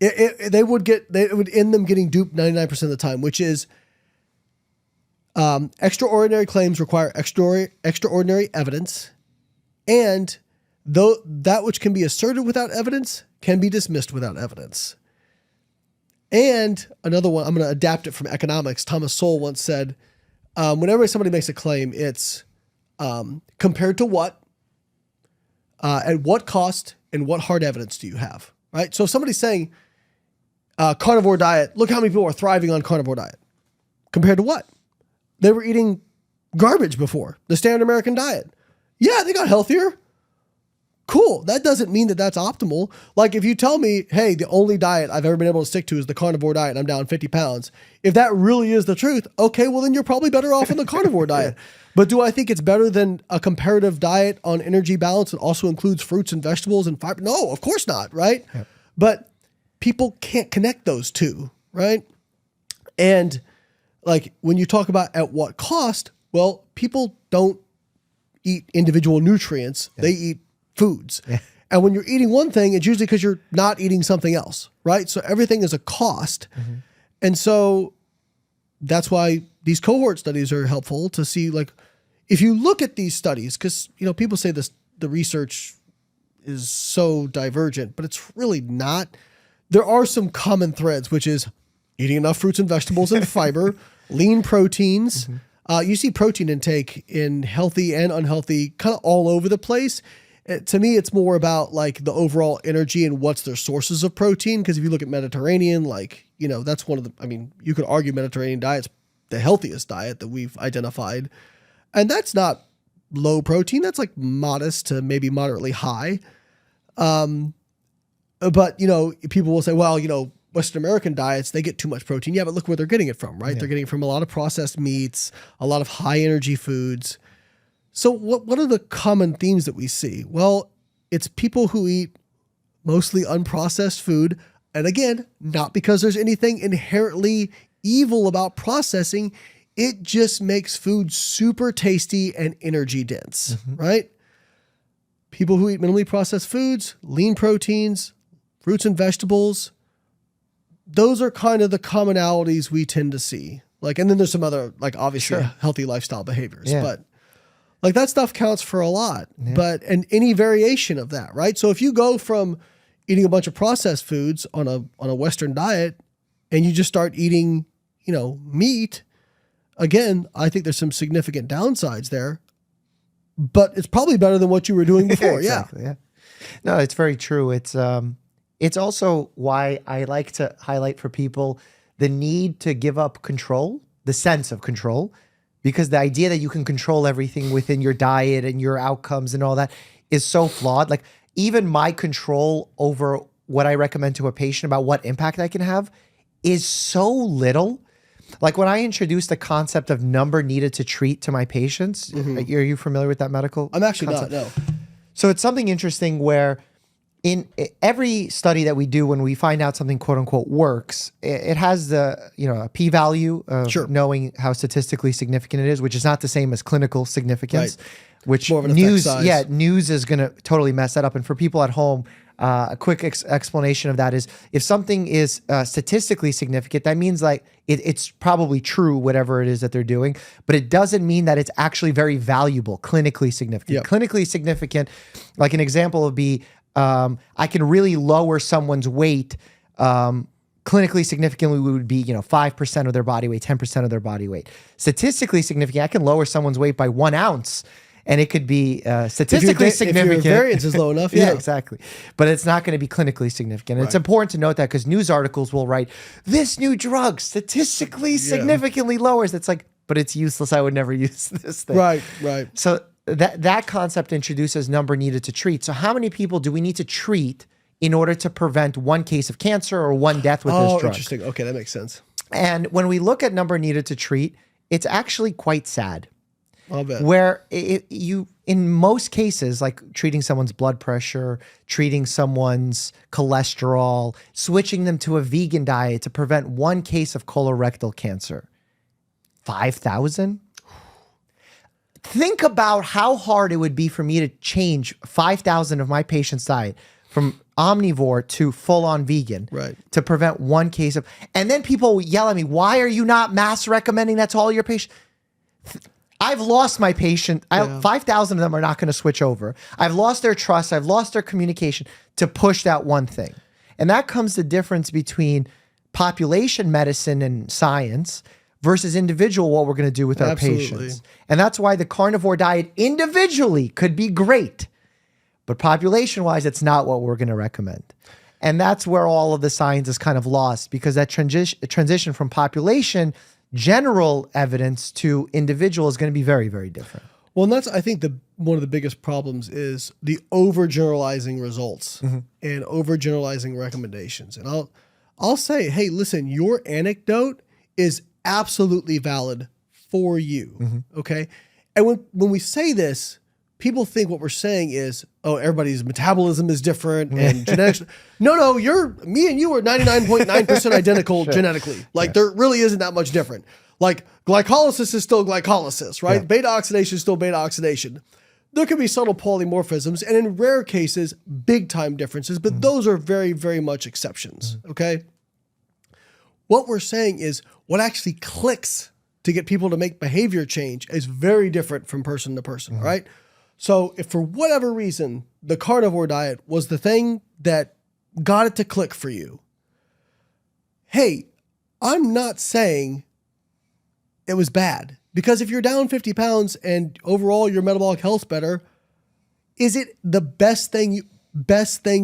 it would end them getting duped 99% of the time, which is extraordinary claims require extraordinary evidence, and though that which can be asserted without evidence can be dismissed without evidence. And another one, I'm going to adapt it from economics. Thomas Sowell once said, whenever somebody makes a claim, it's compared to what, at what cost, and what hard evidence do you have? Right? So if somebody's saying carnivore diet, look how many people are thriving on carnivore diet. Compared to what? They were eating garbage before, the standard American diet. Yeah, they got healthier. Cool. That doesn't mean that that's optimal. Like, if you tell me, hey, the only diet I've ever been able to stick to is the carnivore diet and I'm down 50 pounds. If that really is the truth, okay, well then you're probably better off on the carnivore diet. But do I think it's better than a comparative diet on energy balance that also includes fruits and vegetables and fiber? No, of course not, right? Yep. But people can't connect those two, right? And like, when you talk about at what cost, well, people don't eat individual nutrients. They eat foods. And when you're eating one thing, it's usually because you're not eating something else, right? So everything is a cost. And so that's why these cohort studies are helpful to see, like, if you look at these studies, because, people say the research is so divergent, but it's really not. There are some common threads, which is eating enough fruits and vegetables and fiber, lean proteins. You see protein intake in healthy and unhealthy kind of all over the place. To me, it's more about like the overall energy and what's their sources of protein. Because if you look at Mediterranean, like, that's one of the, I mean, you could argue Mediterranean diet's the healthiest diet that we've identified. And that's not low protein. That's like modest to maybe moderately high. But, people will say, well, Western American diets, they get too much protein. Yeah, but look where they're getting it from, right? Yeah. They're getting it from a lot of processed meats, a lot of high energy foods. So what are the common themes that we see? Well, it's people who eat mostly unprocessed food. And again, not because there's anything inherently evil about processing. It just makes food super tasty and energy dense, right? People who eat minimally processed foods, lean proteins, fruits and vegetables, those are kind of the commonalities we tend to see. Like, and then there's some other, like, obviously healthy lifestyle behaviors, but like that stuff counts for a lot, and any variation of that, right? So if you go from eating a bunch of processed foods on a Western diet and you just start eating, meat, again, I think there's some significant downsides there, but it's probably better than what you were doing before. Exactly, yeah. No, it's very true. It's also why I like to highlight for people the need to give up control, the sense of control, because the idea that you can control everything within your diet and your outcomes and all that is so flawed. Like even my control over what I recommend to a patient about what impact I can have is so little. Like when I introduced the concept of number needed to treat to my patients, are you familiar with that medical I'm actually concept? not, no. So it's something interesting where in every study that we do, when we find out something quote unquote works, it has the, a p-value of knowing how statistically significant it is, which is not the same as clinical significance, which more of an news, effect size. News is going to totally mess that up. And for people at home, a quick explanation of that is if something is statistically significant, that means like it's probably true, whatever it is that they're doing, but it doesn't mean that it's actually very valuable, clinically significant. Yep. Clinically significant, like an example would be, I can really lower someone's weight. Clinically significantly would be, 5% of their body weight, 10% of their body weight. Statistically significant, I can lower someone's weight by 1 ounce. And it could be statistically significant. If your variance is low enough, yeah, exactly. But it's not going to be clinically significant. And it's important to note that because news articles will write, this new drug statistically significantly lowers. It's like, but it's useless. I would never use this thing. Right. So that concept introduces number needed to treat. So how many people do we need to treat in order to prevent one case of cancer or one death with this drug? Oh, interesting. Okay, that makes sense. And when we look at number needed to treat, it's actually quite sad. I'll bet. Where in most cases, like treating someone's blood pressure, treating someone's cholesterol, switching them to a vegan diet to prevent one case of colorectal cancer, 5,000? Think about how hard it would be for me to change 5,000 of my patients' diet from omnivore to full-on vegan to prevent one case of, and then people yell at me, why are you not mass recommending that to all your patients? I've lost my patient. 5,000 of them are not going to switch over. I've lost their trust. I've lost their communication to push that one thing. And that comes the difference between population medicine and science versus individual, what we're going to do with our patients. And that's why the carnivore diet individually could be great, but population-wise, it's not what we're going to recommend. And that's where all of the science is kind of lost, because that transition from population general evidence to individual is going to be very, very different. Well, and that's, I think, one of the biggest problems is the overgeneralizing results and overgeneralizing recommendations. And I'll say, hey, listen, your anecdote is absolutely valid for you, okay? And when we say this, people think what we're saying is, oh, everybody's metabolism is different and genetics. No, me and you are 99.9% identical genetically. Like there really isn't that much different. Like glycolysis is still glycolysis, right? Beta oxidation is still beta oxidation. There can be subtle polymorphisms and in rare cases, big time differences, but those are very, very much exceptions, okay? What we're saying is what actually clicks to get people to make behavior change is very different from person to person, right? So if for whatever reason, the carnivore diet was the thing that got it to click for you, hey, I'm not saying it was bad, because if you're down 50 pounds and overall your metabolic health's better, Is it the best thing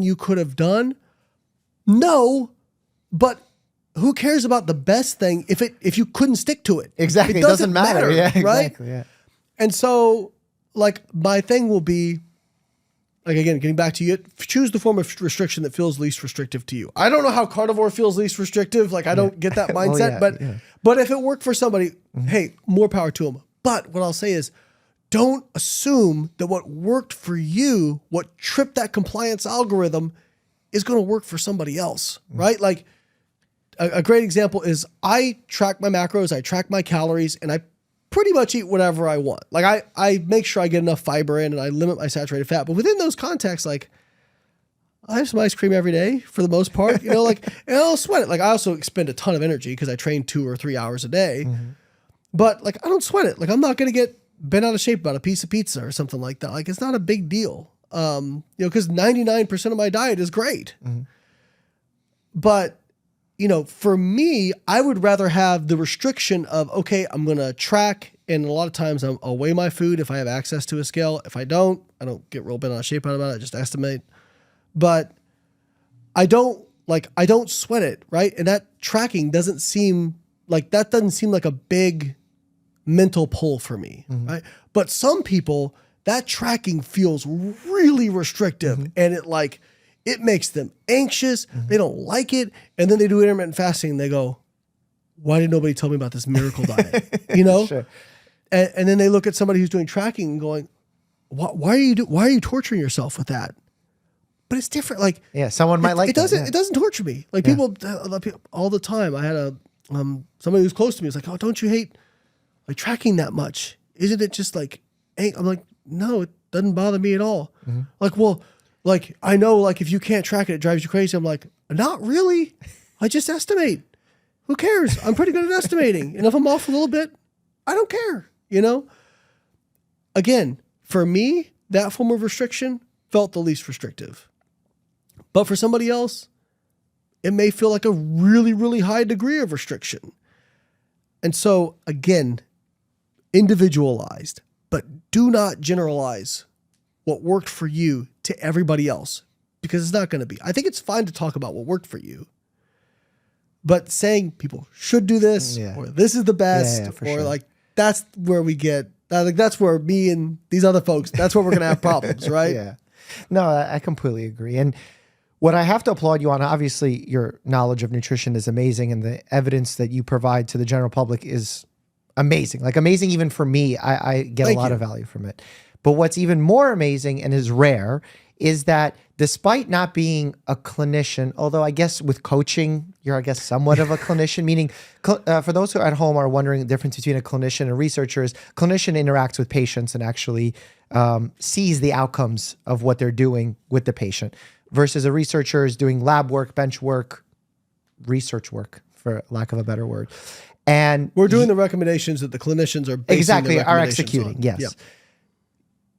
you could have done? No, but who cares about the best thing if you couldn't stick to it? Exactly. It doesn't matter. Yeah, right? Exactly. Yeah. And so, like, my thing will be, like, again, getting back to you, choose the form of restriction that feels least restrictive to you. I don't know how carnivore feels least restrictive. Like, I don't get that mindset, but if it worked for somebody, hey, more power to them. But what I'll say is, don't assume that what worked for you, what tripped that compliance algorithm, is going to work for somebody else, right? Like, a great example is I track my macros, I track my calories, and I pretty much eat whatever I want. Like, I make sure I get enough fiber in and I limit my saturated fat. But within those contexts, like, I have some ice cream every day for the most part, like, and I'll sweat it. Like, I also expend a ton of energy because I train 2 or 3 hours a day. But, like, I don't sweat it. Like, I'm not going to get bent out of shape about a piece of pizza or something like that. Like, it's not a big deal. Because 99% of my diet is great. But, for me, I would rather have the restriction of, okay, I'm going to track. And a lot of times I'll weigh my food if I have access to a scale. If I don't get real bent out of shape out about it. I just estimate. But I don't sweat it, right? And that tracking doesn't seem like a big mental pull for me, right? But some people, that tracking feels really restrictive and it makes them anxious. They don't like it. And then they do intermittent fasting and they go, why did nobody tell me about this miracle diet? Sure. And then they look at somebody who's doing tracking and going, why are you torturing yourself with that? But it's different. Like, someone might like it. It doesn't torture me. Like people all the time. I had somebody who's close to me was like, oh, don't you hate like tracking that much? Isn't it just like, I'm like, no, it doesn't bother me at all. Like, well, like, I know, like, if you can't track it, it drives you crazy. I'm like, not really. I just estimate. Who cares? I'm pretty good at estimating. And if I'm off a little bit, I don't care, Again, for me, that form of restriction felt the least restrictive. But for somebody else, it may feel like a really, really high degree of restriction. And so, again, individualized, but do not generalize what worked for you to everybody else, because it's not going to be. I think it's fine to talk about what worked for you, but saying people should do this or this is the best or like that's where we get, like that's where me and these other folks, that's where we're going to have problems, right? Yeah. No, I completely agree. And what I have to applaud you on, obviously your knowledge of nutrition is amazing and the evidence that you provide to the general public is amazing. Like amazing even for me. I get a lot of value from it. But what's even more amazing and is rare is that despite not being a clinician, although I guess with coaching, you're, I guess, somewhat of a clinician, meaning for those who at home are wondering the difference between a clinician and researcher is clinician interacts with patients and actually sees the outcomes of what they're doing with the patient versus a researcher is doing lab work, bench work, research work, for lack of a better word. And we're doing the recommendations that the clinicians are basing the are executing on. Yes. Yep.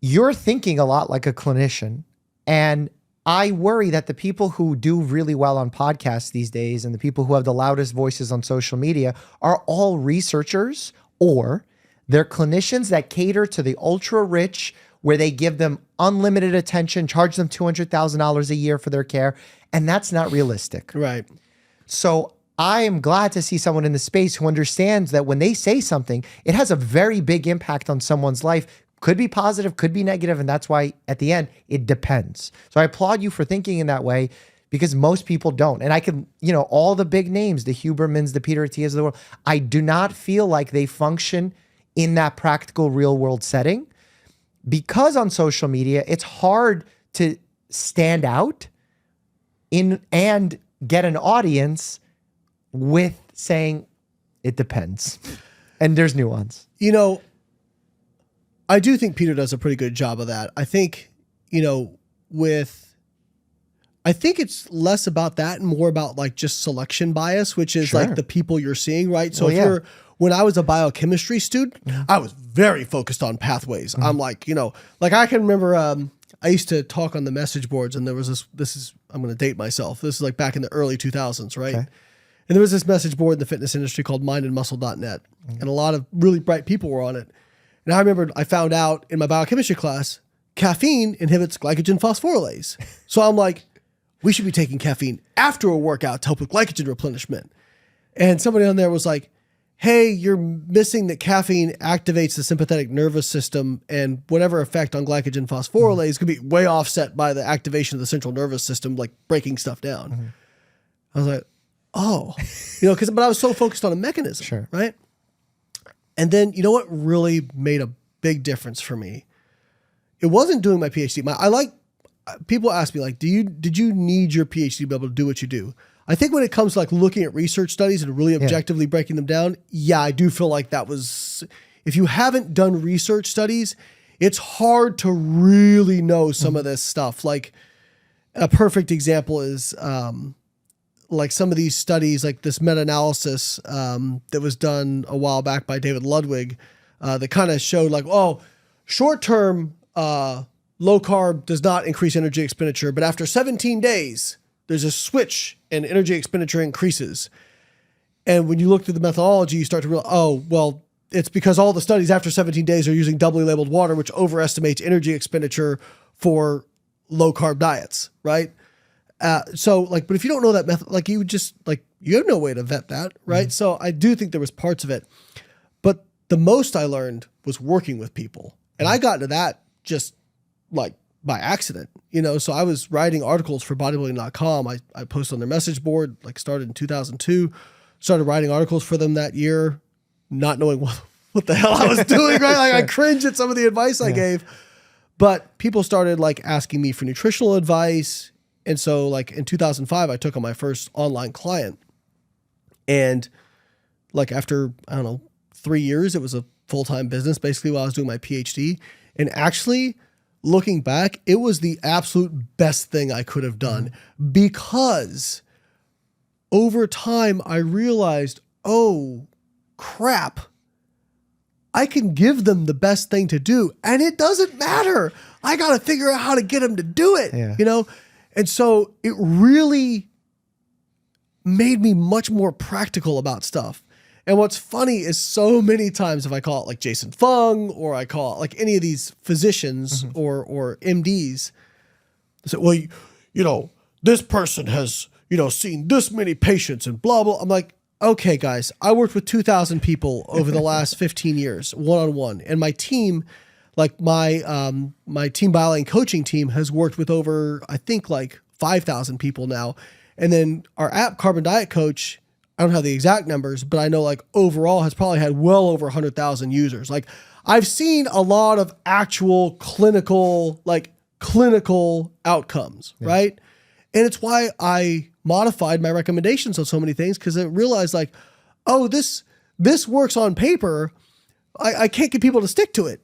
You're thinking a lot like a clinician. And I worry that the people who do really well on podcasts these days and the people who have the loudest voices on social media are all researchers or they're clinicians that cater to the ultra rich where they give them unlimited attention, charge them $200,000 a year for their care. And that's not realistic. Right. So I am glad to see someone in the space who understands that when they say something, it has a very big impact on someone's life. Could be positive, could be negative, and that's why at the end, it depends. So I applaud you for thinking in that way because most people don't. And I can, all the big names, the Hubermans, the Peter Attias of the world, I do not feel like they function in that practical real world setting because on social media, it's hard to stand out and get an audience with saying it depends. And there's nuance. I do think Peter does a pretty good job of that. I think, I think it's less about that and more about like just selection bias, which is like the people you're seeing, right? So when I was a biochemistry student, I was very focused on pathways. I'm like, like I can remember, I used to talk on the message boards and there was I'm going to date myself. This is like back in the early 2000s, right? Okay. And there was this message board in the fitness industry called mindandmuscle.net. And a lot of really bright people were on it. And I remember I found out in my biochemistry class caffeine inhibits glycogen phosphorylase. So I'm like, we should be taking caffeine after a workout to help with glycogen replenishment. And somebody on there was like, hey, you're missing that caffeine activates the sympathetic nervous system, and whatever effect on glycogen phosphorylase could be way offset by the activation of the central nervous system, like breaking stuff down. I was like, oh, but I was so focused on a mechanism, right? And then, you know what really made a big difference for me? It wasn't doing my PhD. People ask me, like, did you need your PhD to be able to do what you do? I think when it comes to like looking at research studies and really objectively breaking them down, I do feel like that was, if you haven't done research studies, it's hard to really know some of this stuff. Like a perfect example is like some of these studies, like this meta-analysis that was done a while back by David Ludwig that kind of showed like, short-term low carb does not increase energy expenditure, but after 17 days, there's a switch and energy expenditure increases. And when you look through the methodology, you start to realize, it's because all the studies after 17 days are using doubly labeled water, which overestimates energy expenditure for low carb diets, right? But if you don't know that method, like you have no way to vet that, right? So I do think there was parts of it, but the most I learned was working with people. And I got into that just like by accident, so I was writing articles for bodybuilding.com. I posted on their message board, like started in 2002, started writing articles for them that year, not knowing what the hell I was doing, right? Like I cringe at some of the advice I gave, but people started like asking me for nutritional advice. And so like in 2005, I took on my first online client, and like after, 3 years, it was a full-time business basically while I was doing my PhD. And actually, looking back, it was the absolute best thing I could have done because over time I realized, oh crap, I can give them the best thing to do and it doesn't matter. I got to figure out how to get them to do it, And so it really made me much more practical about stuff. And what's funny is so many times if I call it like Jason Fung or I call it like any of these physicians or MDs, they say, this person has, seen this many patients and blah, blah. I'm like, okay, guys, I worked with 2,000 people over the last 15 years, one-on-one. And my team, like my team BioLayne coaching team has worked with over, I think like 5,000 people now. And then our app Carbon Diet Coach, I don't have the exact numbers, but I know like overall has probably had well over 100,000 users. Like I've seen a lot of actual clinical outcomes, right? And it's why I modified my recommendations on so many things, because I realized like, this works on paper. I can't get people to stick to it,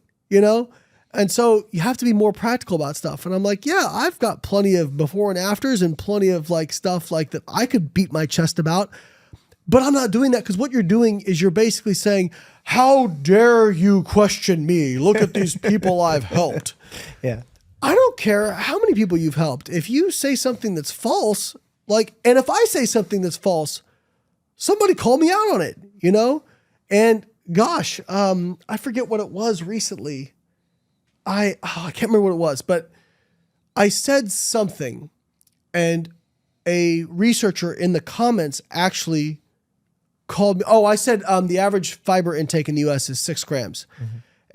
And so you have to be more practical about stuff. And I'm like, I've got plenty of before and afters and plenty of like stuff like that I could beat my chest about. But I'm not doing that because what you're doing is you're basically saying, how dare you question me? Look at these people I've helped. Yeah. I don't care how many people you've helped. If you say something that's false, and if I say something that's false, somebody call me out on it, And gosh, I forget what it was recently. I can't remember what it was, but I said something and a researcher in the comments actually called me. I said the average fiber intake in the US is 6 grams.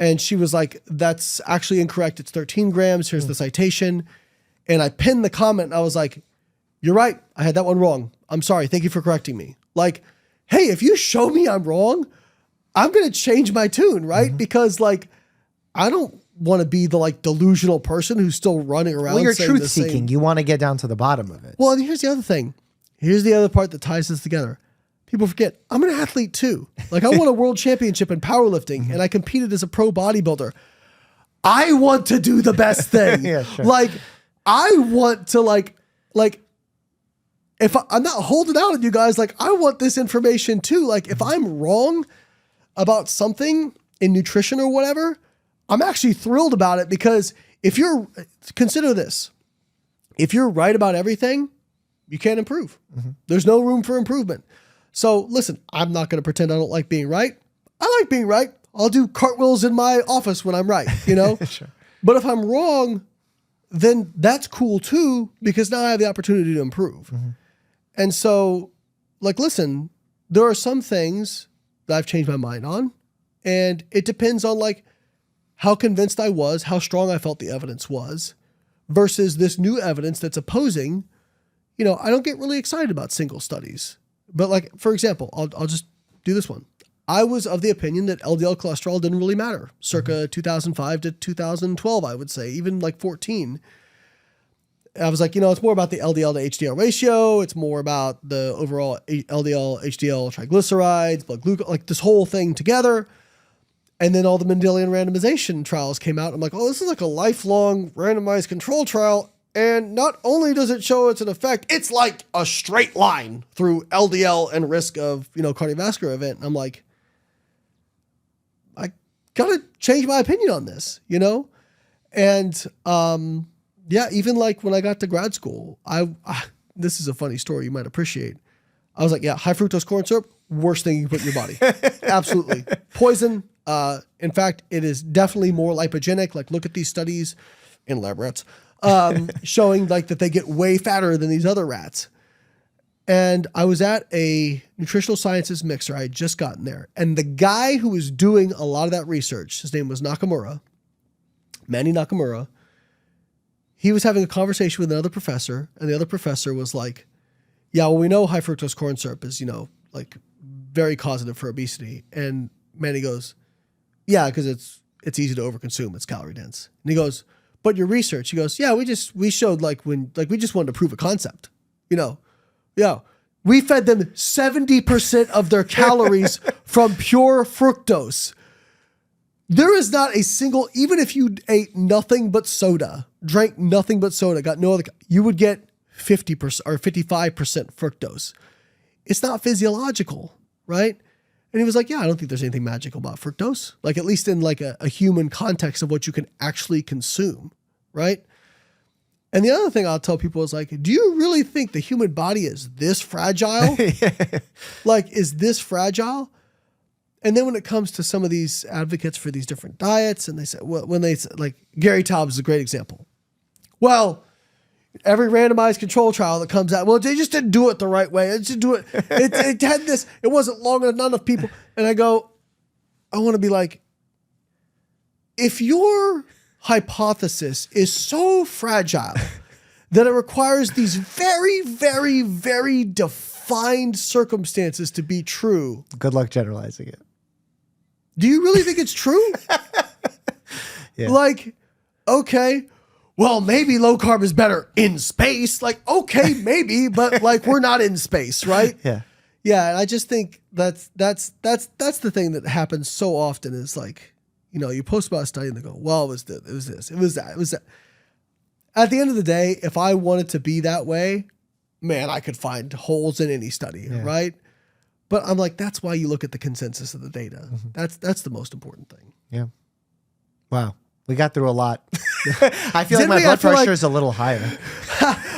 And she was like, that's actually incorrect. It's 13 grams. Here's the citation. And I pinned the comment and I was like, you're right. I had that one wrong. I'm sorry. Thank you for correcting me. Like, hey, if you show me I'm wrong, I'm going to change my tune, right? Because like, I don't want to be the like delusional person who's still running around. Well, you're truth seeking. You want to get down to the bottom of it. Well, and here's the other thing. Here's the other part that ties this together. People forget, I'm an athlete too. Like I won a world championship in powerlifting and I competed as a pro bodybuilder. I want to do the best thing. Like I want to like if I'm not holding out on you guys, like I want this information too. Like if I'm wrong about something in nutrition or whatever, I'm actually thrilled about it because consider this, if you're right about everything, you can't improve. There's no room for improvement. So listen, I'm not going to pretend I don't like being right. I like being right. I'll do cartwheels in my office when I'm right, Sure. But if I'm wrong, then that's cool too, because now I have the opportunity to improve. And so, like, listen, there are some things that I've changed my mind on, and it depends on like how convinced I was, how strong I felt the evidence was, versus this new evidence that's opposing. You know, I don't get really excited about single studies. But like, for example, I'll just do this one. I was of the opinion that LDL cholesterol didn't really matter, circa 2005 to 2012, I would say, even like 14. I was like, you know, it's more about the LDL to HDL ratio. It's more about the overall LDL, HDL triglycerides, blood glucose, like this whole thing together. And then all the Mendelian randomization trials came out. I'm like, oh, this is like a lifelong randomized control trial. And not only does it show it's an effect, it's like a straight line through LDL and risk of, you know, cardiovascular event. And I'm like, I gotta change my opinion on this, you know? And yeah, even like when I got to grad school, this is a funny story you might appreciate. I was like, yeah, high fructose corn syrup, worst thing you can put in your body. Absolutely. Poison. In fact, it is definitely more lipogenic. Like, look at these studies in lab rats. Showing like that they get way fatter than these other rats. And I was at a nutritional sciences mixer. I had just gotten there. And the guy who was doing a lot of that research, his name was Nakamura, Manny Nakamura. He was having a conversation with another professor. And the other professor was like, yeah, well, we know high fructose corn syrup is, you know, like very causative for obesity. And Manny goes, yeah, because it's easy to overconsume. It's calorie dense. And he goes, but your research, he goes, yeah, we showed we just wanted to prove a concept, you know, yeah, we fed them 70% of their calories from pure fructose. There is not a single, even if you ate nothing but soda, drank nothing but soda, got no other, you would get 50% or 55% fructose. It's not physiological, right? And he was like, yeah, I don't think there's anything magical about fructose. Like, at least in like a human context of what you can actually consume, right? And the other thing I'll tell people is like, do you really think the human body is this fragile? Like, is this fragile? And then when it comes to some of these advocates for these different diets, and they say, well, when they like, Gary Taubes is a great example. Well, every randomized control trial that comes out, well, they just didn't do it the right way. It just do it. It had this. It wasn't long enough. Not enough people. And I go, I want to be like, if your hypothesis is so fragile that it requires these very, very, very defined circumstances to be true. Good luck generalizing it. Do you really think it's true? Yeah. Like, okay. Well, maybe low carb is better in space. Like, okay, maybe, but like we're not in space, right? Yeah. Yeah. And I just think that's the thing that happens so often is like, you know, you post about a study and they go, well, it was this, it was that. At the end of the day, if I wanted to be that way, man, I could find holes in any study, right? But I'm like, that's why you look at the consensus of the data. That's the most important thing. Yeah. Wow. We got through a lot. I feel like my blood pressure is a little higher.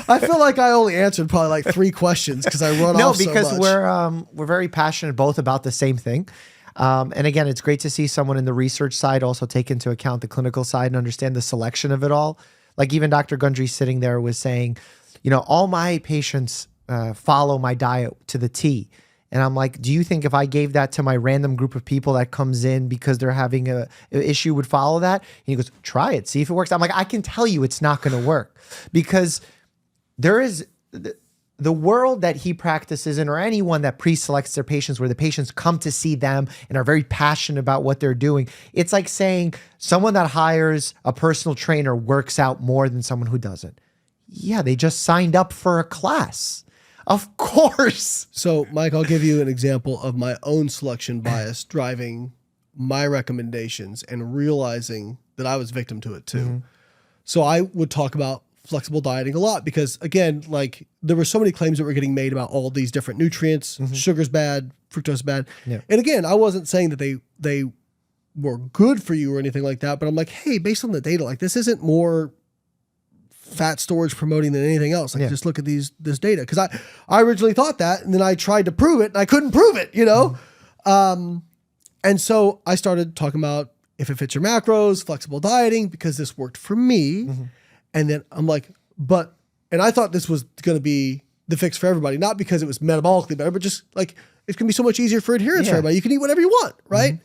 I feel like I only answered probably like 3 questions because I run off so much. No, because we're very passionate both about the same thing. And again, it's great to see someone in the research side also take into account the clinical side and understand the selection of it all. Like even Dr. Gundry sitting there was saying, you know, all my patients follow my diet to the T. And I'm like, do you think if I gave that to my random group of people that comes in because they're having an issue would follow that? And he goes, try it, see if it works. I'm like, I can tell you it's not going to work because there is the world that he practices in, or anyone that pre-selects their patients where the patients come to see them and are very passionate about what they're doing. It's like saying someone that hires a personal trainer works out more than someone who doesn't. Yeah, they just signed up for a class. Of course. So, Mike, I'll give you an example of my own selection bias driving my recommendations and realizing that I was victim to it too. So I would talk about flexible dieting a lot because, again, like there were so many claims that were getting made about all these different nutrients. Sugar's bad, fructose is bad. Yeah. And again, I wasn't saying that they were good for you or anything like that, but I'm like, hey, based on the data, like this isn't more fat storage promoting than anything else. Like just look at this data. Cause I originally thought that, and then I tried to prove it and I couldn't prove it, you know? And so I started talking about if it fits your macros, flexible dieting, because this worked for me. And then I'm like, and I thought this was going to be the fix for everybody, not because it was metabolically better, but just like, it's going to be so much easier for adherence for everybody. You can eat whatever you want, right?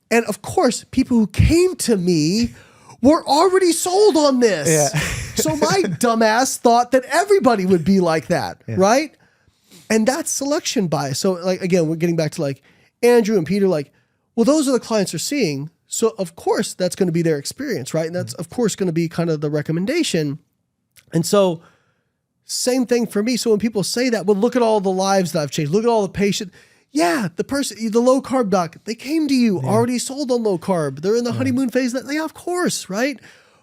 And of course, people who came to me were already sold on this. So my dumbass thought that everybody would be like that, right? And that's selection bias. So like, again, we're getting back to like Andrew and Peter, like, well, those are the clients they're seeing. So of course that's going to be their experience, right? And that's of course going to be kind of the recommendation. And so same thing for me. So when people say that, well, look at all the lives that I've changed. Look at all the patients. Yeah, the low carb doc, they came to you already sold on low carb. They're in the honeymoon phase. Yeah, of course, right?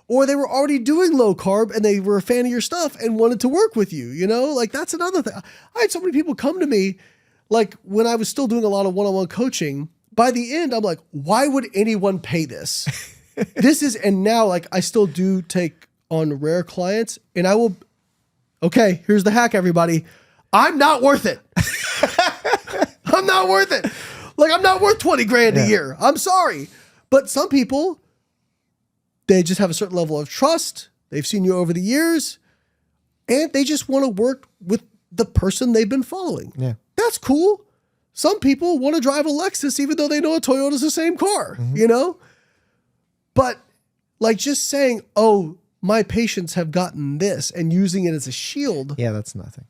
Or they were already doing low carb and they were a fan of your stuff and wanted to work with you, Like that's another thing. I had so many people come to me, like when I was still doing a lot of one-on-one coaching, by the end, I'm like, why would anyone pay this? And now like I still do take on rare clients and I will, okay, here's the hack, everybody. I'm not worth it. I'm not worth it. Like I'm not worth 20 grand a year. I'm sorry. But some people, they just have a certain level of trust. They've seen you over the years and they just want to work with the person they've been following. Yeah. That's cool. Some people want to drive a Lexus even though they know a Toyota is the same car, But like just saying, oh, my patients have gotten this and using it as a shield. Yeah, that's nothing.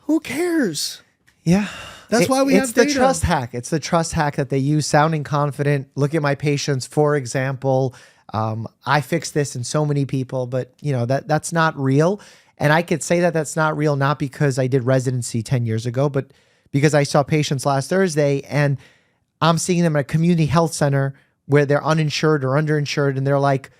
Who cares? Yeah. That's why we have data. It's the trust hack. It's the trust hack that they use, sounding confident. Look at my patients, for example. I fixed this in so many people, but that's not real. And I could say that that's not real, not because I did residency 10 years ago, but because I saw patients last Thursday and I'm seeing them at a community health center where they're uninsured or underinsured. And they're like,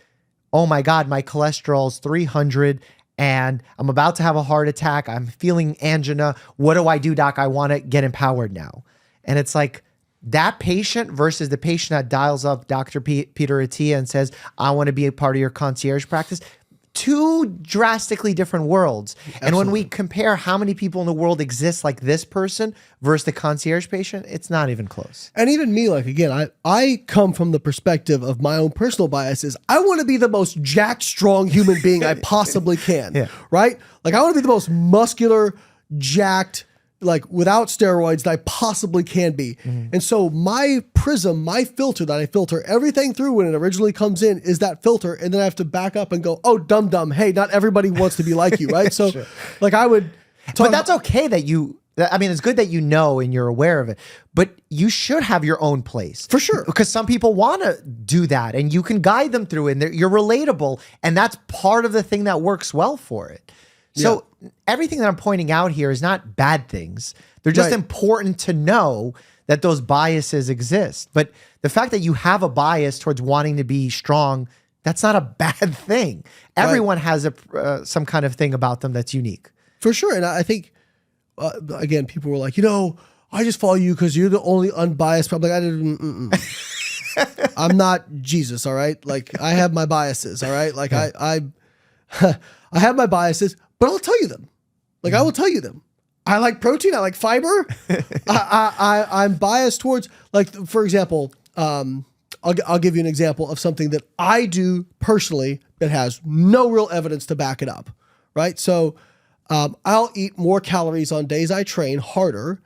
oh my God, my cholesterol's 300 and I'm about to have a heart attack. I'm feeling angina. What do I do, doc? I want to get empowered now. And it's like that patient versus the patient that dials up Dr. Peter Attia and says, I want to be a part of your concierge practice. Two drastically different worlds. Absolutely. And when we compare how many people in the world exist like this person versus the concierge patient, it's not even close. And even me, like, again, I come from the perspective of my own personal biases. I want to be the most jacked, strong human being I possibly can, right? Like I want to be the most muscular, jacked, like without steroids that I possibly can be. And so my prism, my filter that I filter everything through when it originally comes in is that filter. And then I have to back up and go, oh, dumb. Hey, not everybody wants to be like you, right? So like I would but that's okay that it's good that you know and you're aware of it, but you should have your own place. For sure. Because some people want to do that and you can guide them through it and you're relatable. And that's part of the thing that works well for it. So everything that I'm pointing out here is not bad things. They're just important to know that those biases exist. But the fact that you have a bias towards wanting to be strong, that's not a bad thing. Everyone has some kind of thing about them that's unique. For sure. And I think, again, people were like, I just follow you because you're the only unbiased. I'm like, I'm not Jesus, all right? Like I have my biases, all right? Like I have my biases. But I'll tell you them. Like I will tell you them. I like protein. I like fiber. I'm biased towards, like, for example, I'll give you an example of something that I do personally that has no real evidence to back it up, right? So I'll eat more calories on days I train harder,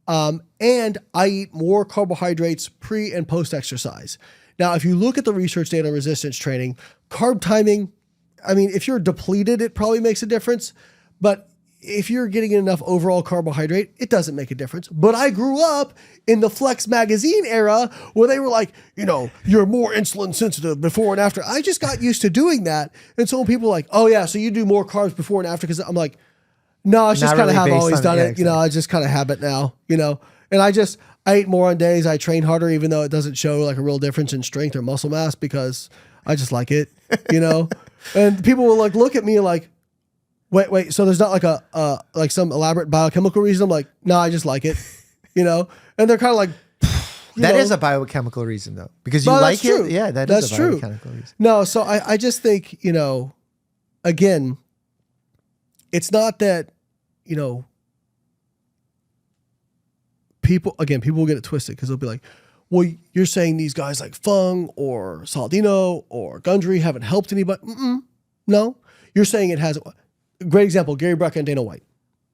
and I eat more carbohydrates pre and post exercise. Now, if you look at the research data on resistance training, carb timing, I mean, if you're depleted, it probably makes a difference. But if you're getting enough overall carbohydrate, it doesn't make a difference. But I grew up in the Flex magazine era where they were like, you're more insulin sensitive before and after. I just got used to doing that. And so when people are like, oh yeah, so you do more carbs before and after, because I'm like, no, it's just kind of how I've always done it. Exactly. I just kind of have it now, and I eat more on days I train harder, even though it doesn't show like a real difference in strength or muscle mass, because I just like it, And people will like look at me like, wait. So there's not like like some elaborate biochemical reason. I'm like, no, I just like it, And they're kind of like, that is a biochemical reason though, because you like it. Yeah, that's a biochemical reason. No, so I just think, again, it's not that, people will get it twisted because they'll be like, well, you're saying these guys like Fung or Saladino or Gundry haven't helped anybody. No, you're saying it has. Great example, Gary Brecka and Dana White,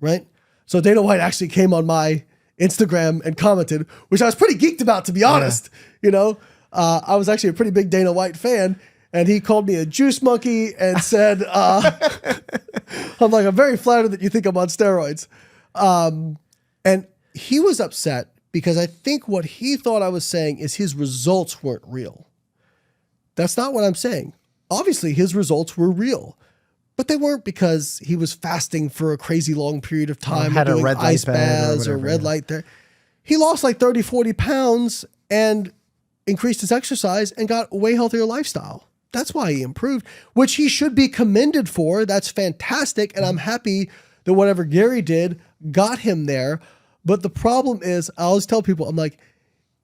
right? So Dana White actually came on my Instagram and commented, which I was pretty geeked about, to be honest. You know, I was actually a pretty big Dana White fan, and he called me a juice monkey and said, I'm very flattered that you think I'm on steroids. And he was upset because I think what he thought I was saying is his results weren't real. That's not what I'm saying. Obviously, his results were real, but they weren't because he was fasting for a crazy long period of time, had or doing a red light ice baths or red light there. He lost like 30, 40 pounds and increased his exercise and got a way healthier lifestyle. That's why he improved, which he should be commended for. That's fantastic. And I'm happy that whatever Gary did got him there. But the problem is, I always tell people, I'm like,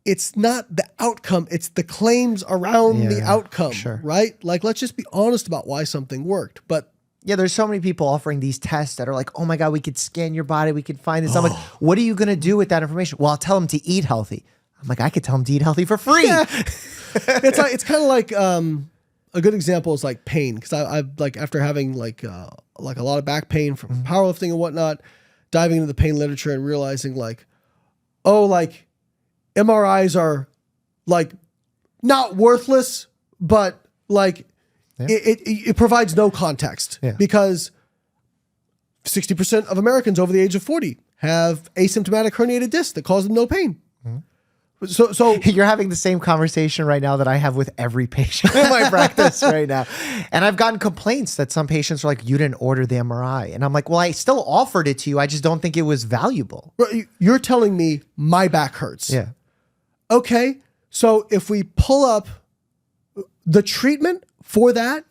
it's not the outcome, it's the claims around the outcome, right? Like, let's just be honest about why something worked. But yeah, there's so many people offering these tests that are like, oh my God, we could scan your body, we could find this. I'm like, what are you going to do with that information? Well, I'll tell them to eat healthy. I'm like, I could tell them to eat healthy for free. Yeah. It's kind of like, a good example is like pain. Cause I've like, after having like a lot of back pain from powerlifting and whatnot, diving into the pain literature and realizing like, oh, like MRIs are like not worthless, but like it provides no context because 60% of Americans over the age of 40 have asymptomatic herniated discs that cause them no pain. So you're having the same conversation right now that I have with every patient in my practice right now. And I've gotten complaints that some patients are like, you didn't order the MRI. And I'm like, well, I still offered it to you. I just don't think it was valuable. You're telling me my back hurts. Yeah. Okay. So if we pull up the treatment for that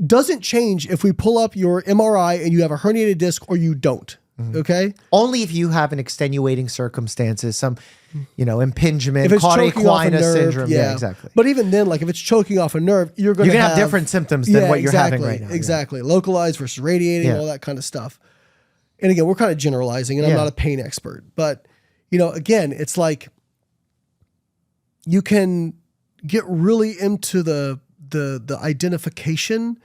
doesn't change if we pull up your MRI and you have a herniated disc or you don't. Okay. Only if you have an extenuating circumstances, some, impingement, if it's caudate choking off a equina nerve, syndrome. Yeah, exactly. But even then, like if it's choking off a nerve, you're going to have different symptoms than what you're having right now. Exactly. Localized versus radiating, all that kind of stuff. And again, we're kind of generalizing, and I'm not a pain expert, but again, it's like you can get really into the identification.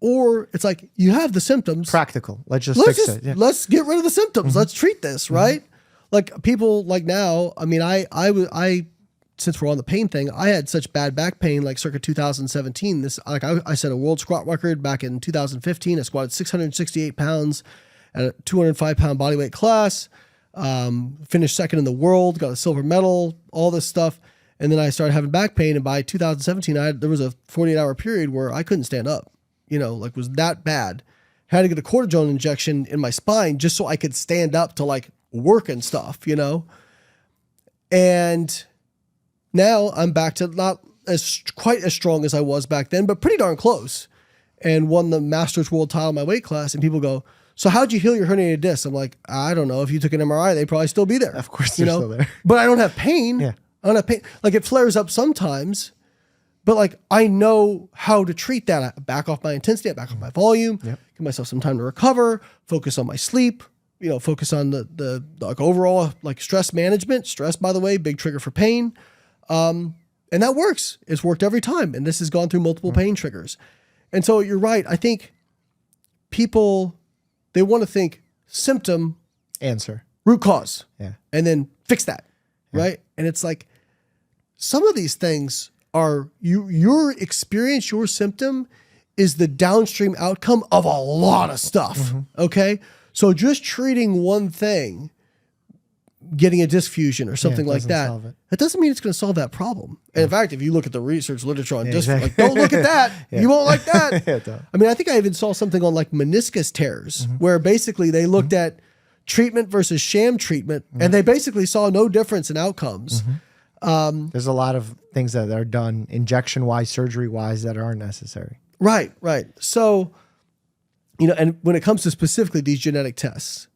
Or it's like you have the symptoms. Practical. Let's fix it. Yeah. Let's get rid of the symptoms. Let's treat this, right? Like people like now, I mean, I since we're on the pain thing, I had such bad back pain like circa 2017. I set a world squat record back in 2015. I squatted 668 pounds at a 205 pound body weight class. Finished second in the world, got a silver medal, all this stuff. And then I started having back pain. And by 2017, there was a 48-hour period where I couldn't stand up. Was that bad. Had to get a cortisone injection in my spine just so I could stand up to like work and stuff, And now I'm back to not quite as strong as I was back then, but pretty darn close. And won the Masters World title in my weight class. And people go, so how'd you heal your herniated disc? I'm like, I don't know. If you took an MRI, they'd probably still be there. Of course they're still there. But I don't have pain. Yeah. I don't have pain. Like it flares up sometimes. But like, I know how to treat that. I back off my intensity, I back off my volume, give myself some time to recover, focus on my sleep, focus on the like overall like stress management. Stress, by the way, big trigger for pain. And that works. It's worked every time. And this has gone through multiple pain triggers. And so you're right. I think people, they want to think symptom, answer, root cause, and then fix that. Right. And it's like some of these things are your experience, your symptom is the downstream outcome of a lot of stuff. Okay. So just treating one thing, getting a disc fusion or something like that, that doesn't mean it's going to solve that problem. And in fact, if you look at the research literature on disc, like, don't look at that. You won't like that. I mean, I think I even saw something on like meniscus tears where basically they looked at treatment versus sham treatment and they basically saw no difference in outcomes. There's a lot of things that are done injection-wise, surgery-wise that aren't necessary. Right. So, and when it comes to specifically these genetic tests,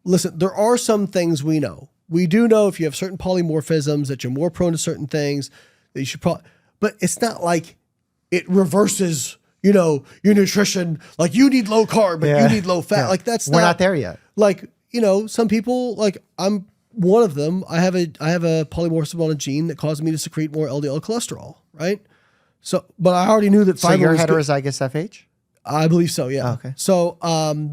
listen, there are some things we know. We do know if you have certain polymorphisms that you're more prone to certain things that you should but it's not like it reverses, your nutrition. Like you need low carb, but you need low fat. Like we're not there yet. Like, some people like one of them, I have a polymorphism on a gene that causes me to secrete more LDL cholesterol, right? So, but I already knew that So fiber you're was good. heterozygous FH? I believe so, yeah. Oh, okay. So,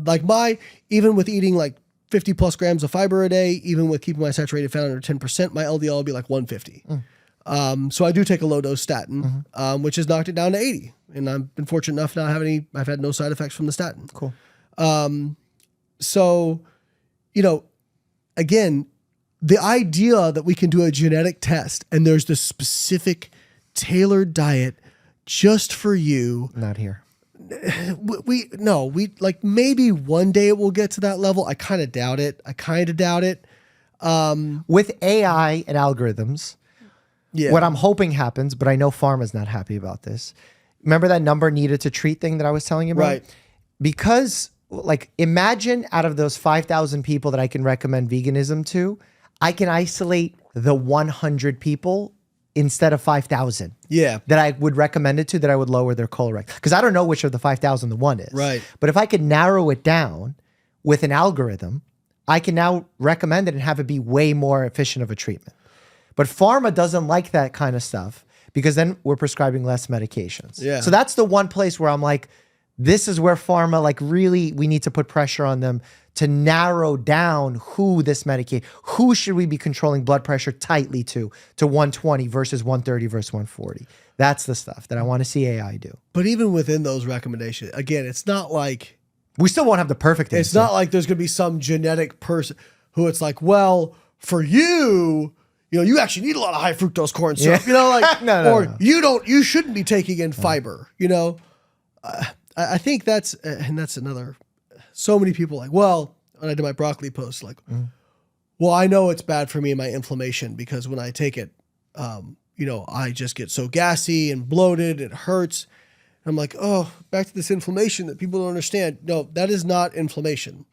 like even with eating like 50 plus grams of fiber a day, even with keeping my saturated fat under 10%, my LDL will be like 150. So I do take a low dose statin, which has knocked it down to 80. And I've been fortunate enough not having I've had no side effects from the statin. Cool. So, again, the idea that we can do a genetic test and there's this specific tailored diet just for you. Not here. We like maybe one day it will get to that level. I kind of doubt it. With AI and algorithms, what I'm hoping happens, but I know pharma's not happy about this. Remember that number needed to treat thing that I was telling you about? Right. Because like imagine out of those 5,000 people that I can recommend veganism to, I can isolate the 100 people instead of 5,000. Yeah. That I would recommend it to, that I would lower their colorectal. Because I don't know which of the 5,000 the one is. Right. But if I could narrow it down with an algorithm, I can now recommend it and have it be way more efficient of a treatment. But pharma doesn't like that kind of stuff because then we're prescribing less medications. Yeah. So that's the one place where I'm like, this is where pharma, like really, we need to put pressure on them to narrow down who this medication, who should we be controlling blood pressure tightly to 120 versus 130 versus 140. That's the stuff that I want to see AI do. But even within those recommendations, again, it's not like we still won't have the perfect answer. It's not like there's going to be some genetic person who it's like, well, for you, you actually need a lot of high fructose corn syrup, No. You shouldn't be taking in fiber, I think that's another, so many people like, well, when I did my broccoli post, like, well, I know it's bad for me and my inflammation because when I take it, I just get so gassy and bloated, it hurts. And I'm like, oh, back to this inflammation that people don't understand. No, that is not inflammation.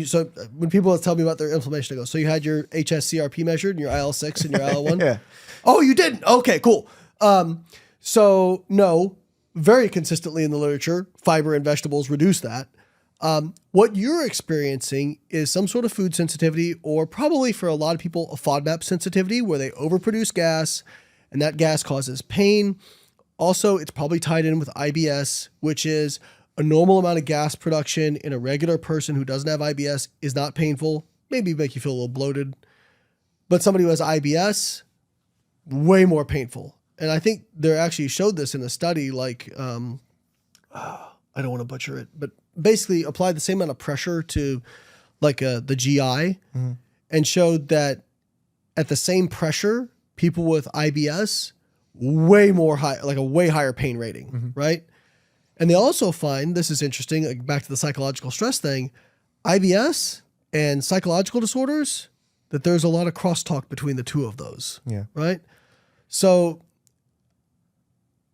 So when people tell me about their inflammation, I go, so you had your HSCRP measured and your IL-6 and your IL-1? Yeah. Oh, you didn't? Okay, cool. So no, very consistently in the literature, fiber and vegetables reduce that. What you're experiencing is some sort of food sensitivity, or probably for a lot of people, a FODMAP sensitivity where they overproduce gas and that gas causes pain. Also, it's probably tied in with IBS, which is a normal amount of gas production in a regular person who doesn't have IBS is not painful, maybe make you feel a little bloated. But somebody who has IBS, way more painful. And I think they actually showed this in a study, like, I don't want to butcher it, but basically applied the same amount of pressure to like the GI and showed that at the same pressure, people with IBS, way more high, like a way higher pain rating, right? And they also find, this is interesting, like back to the psychological stress thing, IBS and psychological disorders, that there's a lot of crosstalk between the two of those, right? So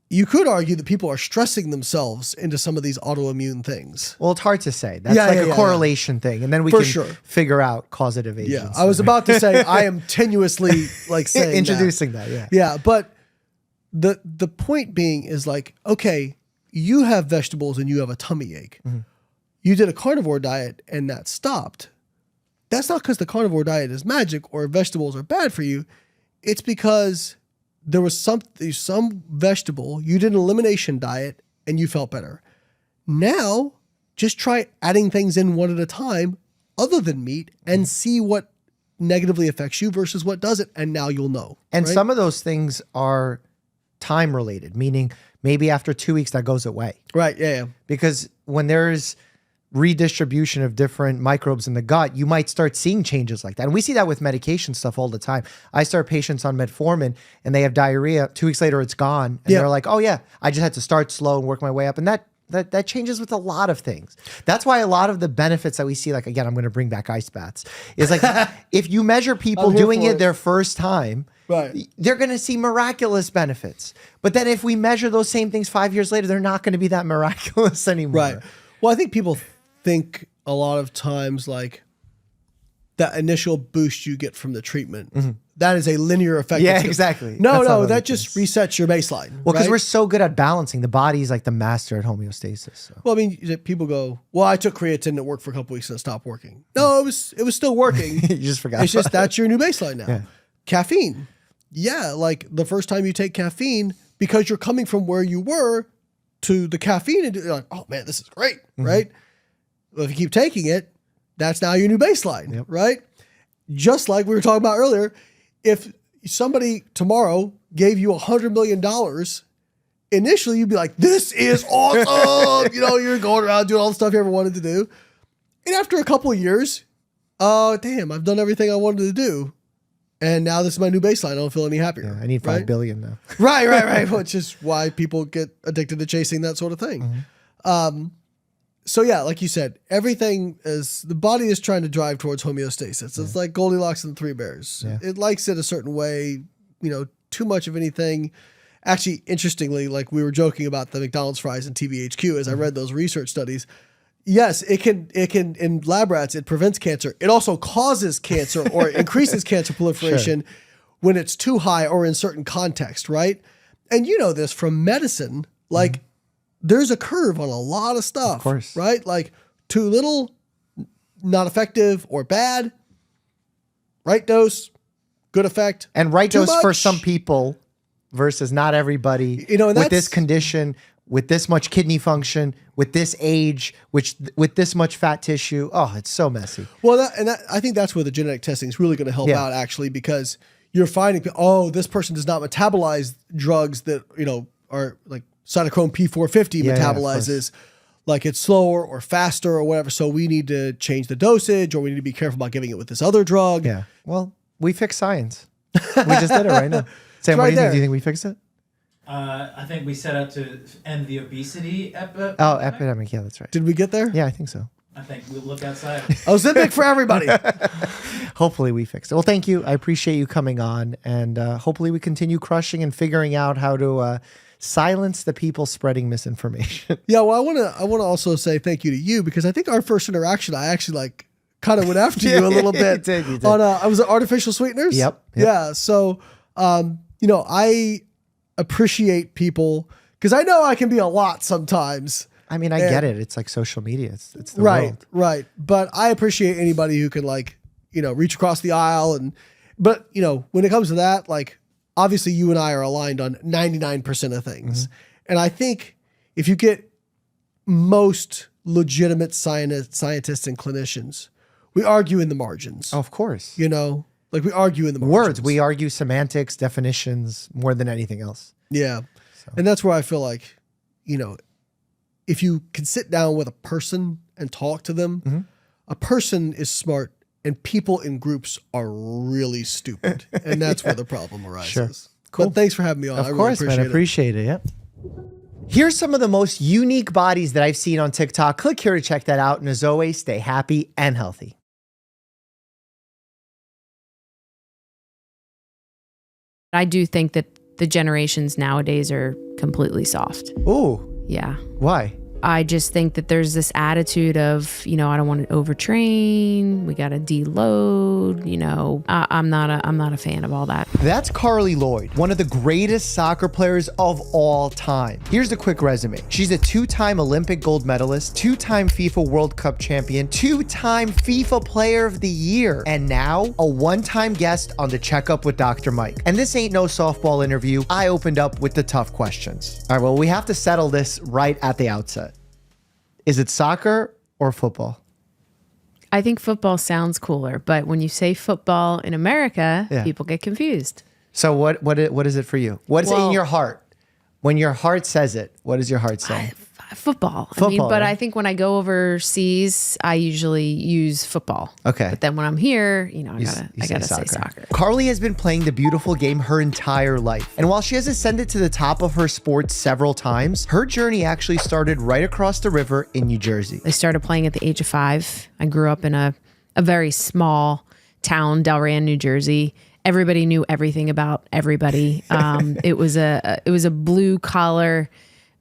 you could argue that people are stressing themselves into some of these autoimmune things. Well, it's hard to say. That's a correlation thing. And then we can figure out causative agents. Yeah, I was about to say, I am tenuously like saying introducing that. Yeah, but the point being is like, okay, you have vegetables and you have a tummy ache. You did a carnivore diet and that stopped. That's not because the carnivore diet is magic or vegetables are bad for you. It's because there was some vegetable, you did an elimination diet and you felt better. Now, just try adding things in one at a time other than meat and see what negatively affects you versus what doesn't. And now you'll know. And some of those things are time related, meaning maybe after 2 weeks that goes away. Right, yeah. Because when there's redistribution of different microbes in the gut, you might start seeing changes like that. And we see that with medication stuff all the time. I start patients on metformin and they have diarrhea. 2 weeks later, it's gone. And they're like, oh yeah, I just had to start slow and work my way up. And that changes with a lot of things. That's why a lot of the benefits that we see, like, again, I'm going to bring back ice baths, is like, if you measure people doing it their first time, they're going to see miraculous benefits. But then if we measure those same things 5 years later, they're not going to be that miraculous anymore. Right. Well, I think people think a lot of times like, that initial boost you get from the treatment. That is a linear effect. Yeah, exactly. No, that just resets your baseline. Well, because right? we're so good at balancing. The body is like the master at homeostasis. So. Well, I mean, people go, well, I took creatine, it worked for a couple weeks and it stopped working. No, it was still working. You just forgot. It's just that's your new baseline now. Yeah. Caffeine. Yeah, like the first time you take caffeine, because you're coming from where you were to the caffeine, and you're like, oh man, this is great, right? Well, if you keep taking it, that's now your new baseline, right? Just like we were talking about earlier, if somebody tomorrow gave you $100 million, initially you'd be like, this is awesome. You're going around doing all the stuff you ever wanted to do. And after a couple of years, damn, I've done everything I wanted to do. And now this is my new baseline. I don't feel any happier. Yeah, I need $5 billion now. Right. Which is why people get addicted to chasing that sort of thing. So yeah, like you said, everything is, the body is trying to drive towards homeostasis. It's like Goldilocks and the Three Bears. Yeah. It likes it a certain way, too much of anything. Actually, interestingly, like we were joking about the McDonald's fries and TBHQ as I read those research studies. Yes, it can in lab rats, it prevents cancer. It also causes cancer or increases cancer proliferation when it's too high or in certain context, right? And you know this from medicine, like there's a curve on a lot of stuff, of course. Right? Like too little, not effective or bad, right dose, good effect. And right Too dose for much. some people versus not everybody And with that's, this condition, with this much kidney function, with this age, with this much fat tissue. Oh, it's so messy. well, I think that's where the genetic testing is really going to help out actually, because you're finding, this person does not metabolize drugs that, are like cytochrome P450 metabolizes, like it's slower or faster or whatever. So we need to change the dosage, or we need to be careful about giving it with this other drug. Yeah. Well, we fixed science. We just did it right now. Sam, right what do you think? there. Do you think we fixed it? I think we set out to end the obesity epidemic. Oh, epidemic. Yeah, that's right. Did we get there? Yeah, I think so. I think we'll look outside. Ozempic for everybody. Hopefully we fixed it. Well, thank you. I appreciate you coming on, and hopefully we continue crushing and figuring out how to silence the people spreading misinformation. Yeah, well, I want to also say thank you to you, because I think our first interaction, I actually kind of went after you a little bit. You did. On I was at artificial sweeteners. Yep. Yeah. So, I appreciate people, because I know I can be a lot sometimes. I mean, I get it. It's like social media. It's the world. Right. But I appreciate anybody who can reach across the aisle but when it comes to that, obviously you and I are aligned on 99% of things. And I think if you get most legitimate scientists and clinicians, we argue in the margins. Oh, of course. We argue in the margins. Words. We argue semantics, definitions more than anything else. Yeah. And that's where I feel like, if you can sit down with a person and talk to them, a person is smart and people in groups are really stupid. And that's where the problem arises. Sure. Cool. But thanks for having me on. Of course, man. I appreciate it. Yep. Here's some of the most unique bodies that I've seen on TikTok. Click here to check that out. And as always, stay happy and healthy. I do think that the generations nowadays are completely soft. Ooh. Yeah. Why? I just think that there's this attitude of, I don't want to overtrain. We got to deload. I'm not a fan of all that. That's Carly Lloyd, one of the greatest soccer players of all time. Here's a quick resume. She's a 2-time Olympic gold medalist, 2-time FIFA World Cup champion, 2-time FIFA Player of the Year, and now a 1-time guest on the Checkup with Dr. Mike. And this ain't no softball interview. I opened up with the tough questions. All right, well, we have to settle this right at the outset. Is it soccer or football? I think football sounds cooler, but when you say football in America, people get confused. So what is it for you? What is it in your heart? When your heart says it, what does your heart say? Football. Football, But right? I think when I go overseas, I usually use football. Okay. But then when I'm here, I gotta say soccer. Carly has been playing the beautiful game her entire life. And while she has ascended to the top of her sport several times, her journey actually started right across the river in New Jersey. I started playing at the age of 5. I grew up in a very small town, Delran, New Jersey. Everybody knew everything about everybody. It was a blue collar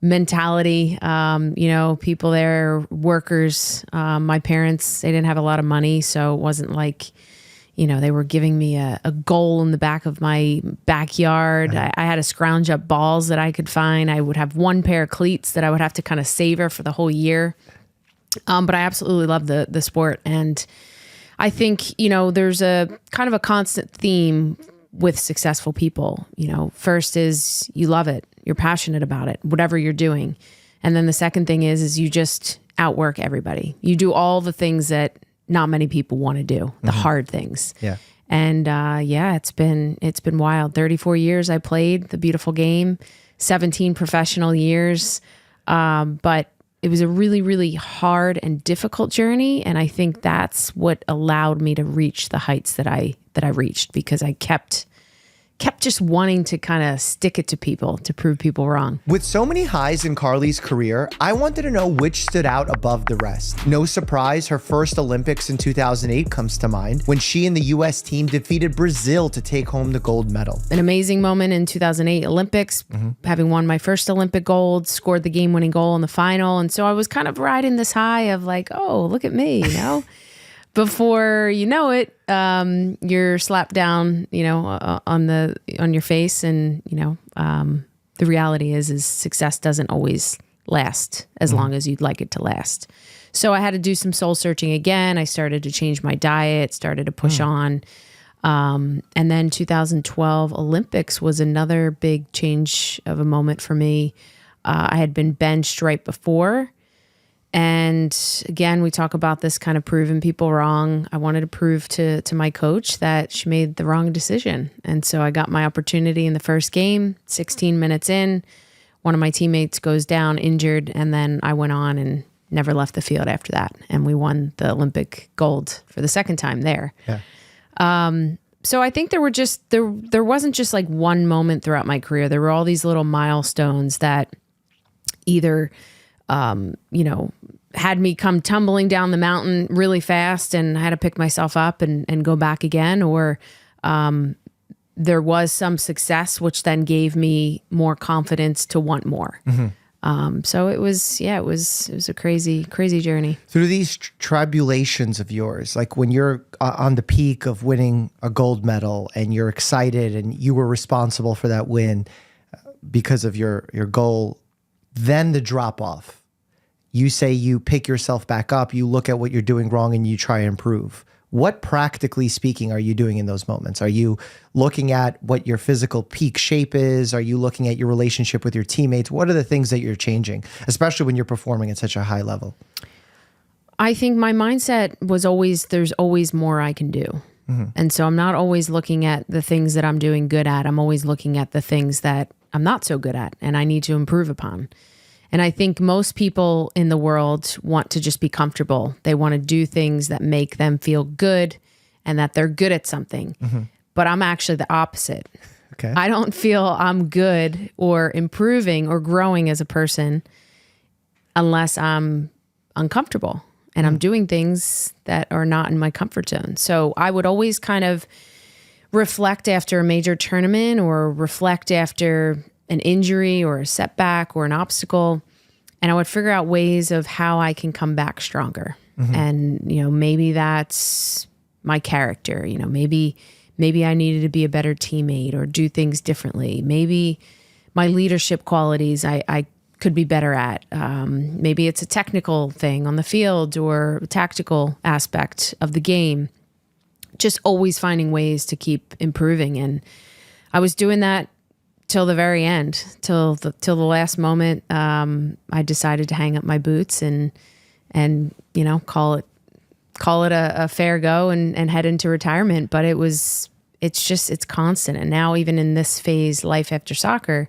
mentality. People there, workers. My parents, they didn't have a lot of money, so it wasn't like, they were giving me a goal in the back of my backyard. I had to scrounge up balls that I could find. I would have one pair of cleats that I would have to kind of savor for the whole year. But I absolutely love the sport. And I think, there's a kind of a constant theme with successful people. First is you love it. You're passionate about it, whatever you're doing. And then the second thing is you just outwork everybody. You do all the things that not many people want to do, the hard things. Yeah. And it's been wild. 34 years I played the beautiful game, 17 professional years. But it was a really, really hard and difficult journey. And I think that's what allowed me to reach the heights that I reached, because I kept just wanting to kind of stick it to people, to prove people wrong. With so many highs in Carly's career, I wanted to know which stood out above the rest. No surprise, her first Olympics in 2008 comes to mind, when she and the US team defeated Brazil to take home the gold medal. An amazing moment in 2008 Olympics, having won my first Olympic gold, scored the game-winning goal in the final. And so I was kind of riding this high of like, oh, look at me, Before you know it, you're slapped down, on your face, and the reality is success doesn't always last as long as you'd like it to last. So I had to do some soul searching again. I started to change my diet, started to push on, and then 2012 Olympics was another big change of a moment for me. I had been benched right before. And again, we talk about this kind of proving people wrong. I wanted to prove to my coach that she made the wrong decision. And so I got my opportunity in the first game, 16 minutes in. One of my teammates goes down injured, and then I went on and never left the field after that. And we won the Olympic gold for the second time there. Yeah. So I think there wasn't just like one moment throughout my career. There were all these little milestones that either had me come tumbling down the mountain really fast and I had to pick myself up and go back again, or there was some success, which then gave me more confidence to want more. So it was a crazy journey. Through these tribulations of yours, like when you're on the peak of winning a gold medal and you're excited and you were responsible for that win because of your goal, then the drop off. You say you pick yourself back up, you look at what you're doing wrong and you try to improve. What, practically speaking, are you doing in those moments? Are you looking at what your physical peak shape is? Are you looking at your relationship with your teammates? What are the things that you're changing, especially when you're performing at such a high level? I think my mindset was always, there's always more I can do. And so I'm not always looking at the things that I'm doing good at. I'm always looking at the things that I'm not so good at and I need to improve upon. And I think most people in the world want to just be comfortable. They want to do things that make them feel good and that they're good at something. But I'm actually the opposite. Okay. I don't feel I'm good or improving or growing as a person unless I'm uncomfortable and I'm doing things that are not in my comfort zone. So I would always kind of reflect after a major tournament or reflect after an injury or a setback or an obstacle, and I would figure out ways of how I can come back stronger. And, maybe that's my character, maybe I needed to be a better teammate or do things differently. Maybe my leadership qualities I could be better at. Maybe it's a technical thing on the field or a tactical aspect of the game. Just always finding ways to keep improving. And I was doing that till the very end, till the last moment. I decided to hang up my boots and call it a fair go and head into retirement. But it's constant. And now even in this phase, life after soccer,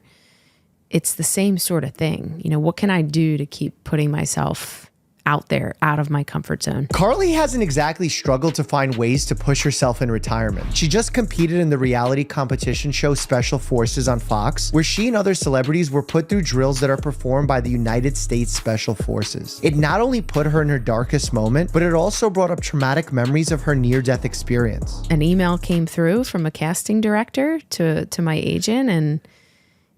it's the same sort of thing. What can I do to keep putting myself out there, out of my comfort zone? Carly hasn't exactly struggled to find ways to push herself in retirement. She just competed in the reality competition show Special Forces on Fox, where she and other celebrities were put through drills that are performed by the United States Special Forces. It not only put her in her darkest moment, but it also brought up traumatic memories of her near-death experience. An email came through from a casting director to my agent, and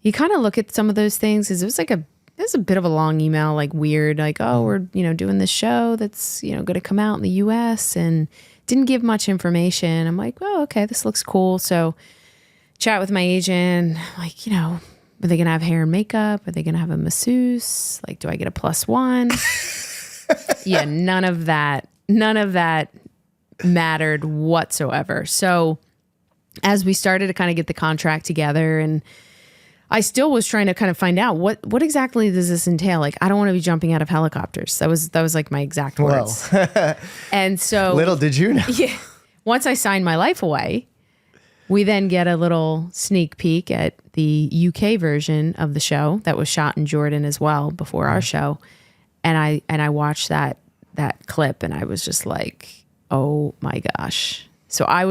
you kind of look at some of those things as it was like a There's a bit of a long email, like weird, like, oh, we're, doing this show that's, going to come out in the US, and didn't give much information. I'm like, oh, okay, this looks cool. So chat with my agent, like, are they going to have hair and makeup? Are they going to have a masseuse? Like, do I get a +1? Yeah, none of that mattered whatsoever. So as we started to kind of get the contract together, and I still was trying to kind of find out what exactly does this entail? Like, I don't want to be jumping out of helicopters. That was like my exact words. And so little did you know. Yeah. Once I signed my life away, we then get a little sneak peek at the UK version of the show that was shot in Jordan as well before our show. And I watched that clip, and I was just like, oh my gosh. So I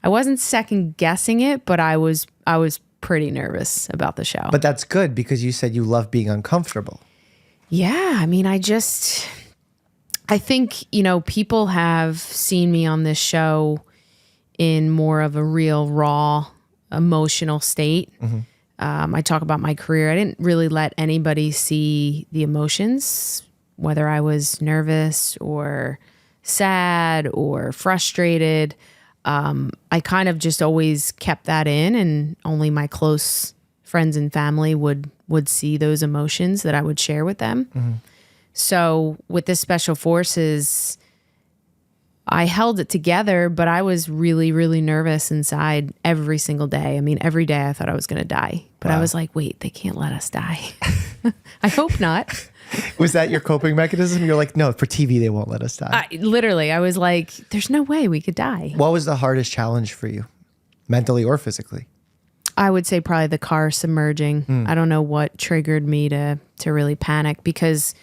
wasn't second guessing it, but I was pretty nervous about the show. But that's good, because you said you love being uncomfortable. Yeah. I mean, I think, people have seen me on this show in more of a real raw emotional state. I talk about my career. I didn't really let anybody see the emotions, whether I was nervous or sad or frustrated. I kind of just always kept that in, and only my close friends and family would see those emotions that I would share with them. So with the Special Forces, I held it together, but I was really, really nervous inside every single day. I mean, every day I thought I was going to die, but I was like, wait, they can't let us die. I hope not. Was that your coping mechanism? You're like, no, for TV, they won't let us die. I was like, there's no way we could die. What was the hardest challenge for you, mentally or physically? I would say probably the car submerging. I don't know what triggered me to really panic, because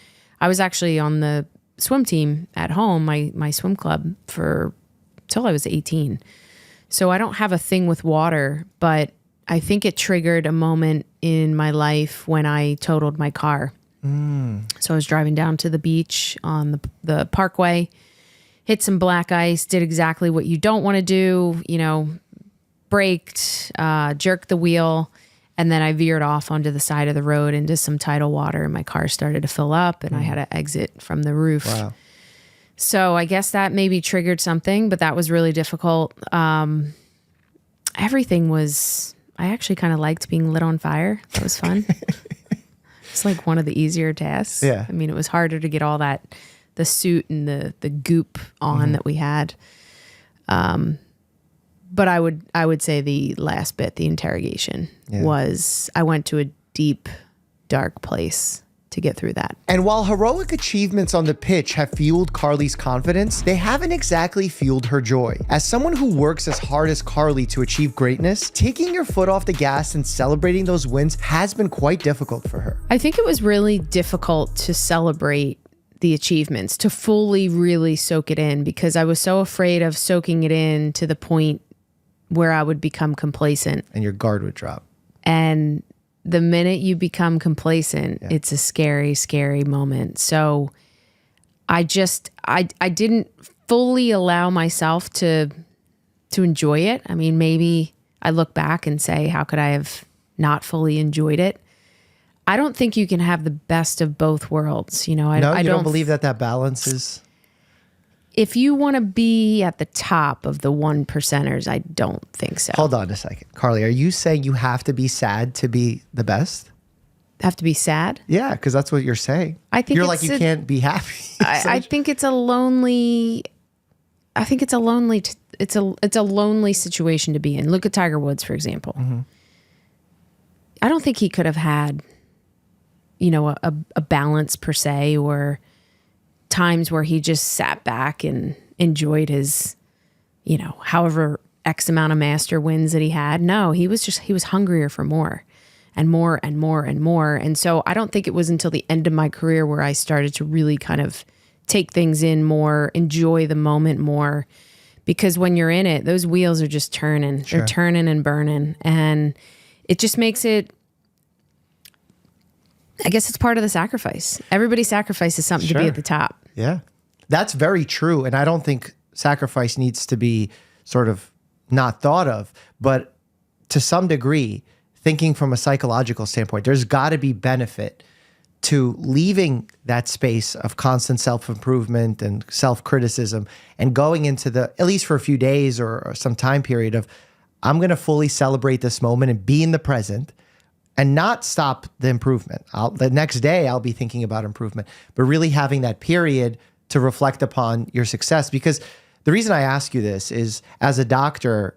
I was actually on the swim team at home, my swim club, till I was 18. So I don't have a thing with water, but I think it triggered a moment in my life when I totaled my car. So I was driving down to the beach on the parkway, hit some black ice, did exactly what you don't want to do, braked, jerked the wheel, and then I veered off onto the side of the road into some tidal water, and my car started to fill up, and I had to exit from the roof. Wow. So I guess that maybe triggered something, but that was really difficult. Everything was, I actually kind of liked being lit on fire. That was fun. It's like one of the easier tasks. Yeah. I mean, it was harder to get all that, the suit and the goop on that we had. But I would say the last bit, the interrogation, was, I went to a deep, dark place to get through that. And while heroic achievements on the pitch have fueled Carly's confidence, they haven't exactly fueled her joy. As someone who works as hard as Carly to achieve greatness, taking your foot off the gas and celebrating those wins has been quite difficult for her. I think it was really difficult to celebrate the achievements, to fully really soak it in, because I was so afraid of soaking it in to the point where I would become complacent. And your guard would drop. And the minute you become complacent, it's a scary, scary moment. So I didn't fully allow myself to enjoy it. I mean, maybe I look back and say, how could I have not fully enjoyed it? I don't think you can have the best of both worlds. I don't believe that balance is... If you want to be at the top of the 1%ers, I don't think so. Hold on a second. Carly, are you saying you have to be sad to be the best? Have to be sad? Yeah, because that's what you're saying. I think you're like, you can't be happy. I think it's a lonely... it's a lonely situation to be in. Look at Tiger Woods, for example. I don't think he could have had, a balance per se, or times where he just sat back and enjoyed his, however X amount of master wins that he had. No, he was hungrier for more and more and more and more. And so I don't think it was until the end of my career where I started to really kind of take things in more, enjoy the moment more, because when you're in it, those wheels are just turning. Sure. They're turning and burning. And it just makes it, I guess it's part of the sacrifice. Everybody sacrifices something to be at the top. Yeah, that's very true. And I don't think sacrifice needs to be sort of not thought of, but to some degree, thinking from a psychological standpoint, there's got to be benefit to leaving that space of constant self-improvement and self-criticism and going into at least for a few days or some time period of, I'm going to fully celebrate this moment and be in the present and not stop the improvement. The next day I'll be thinking about improvement, but really having that period to reflect upon your success. Because the reason I ask you this is, as a doctor,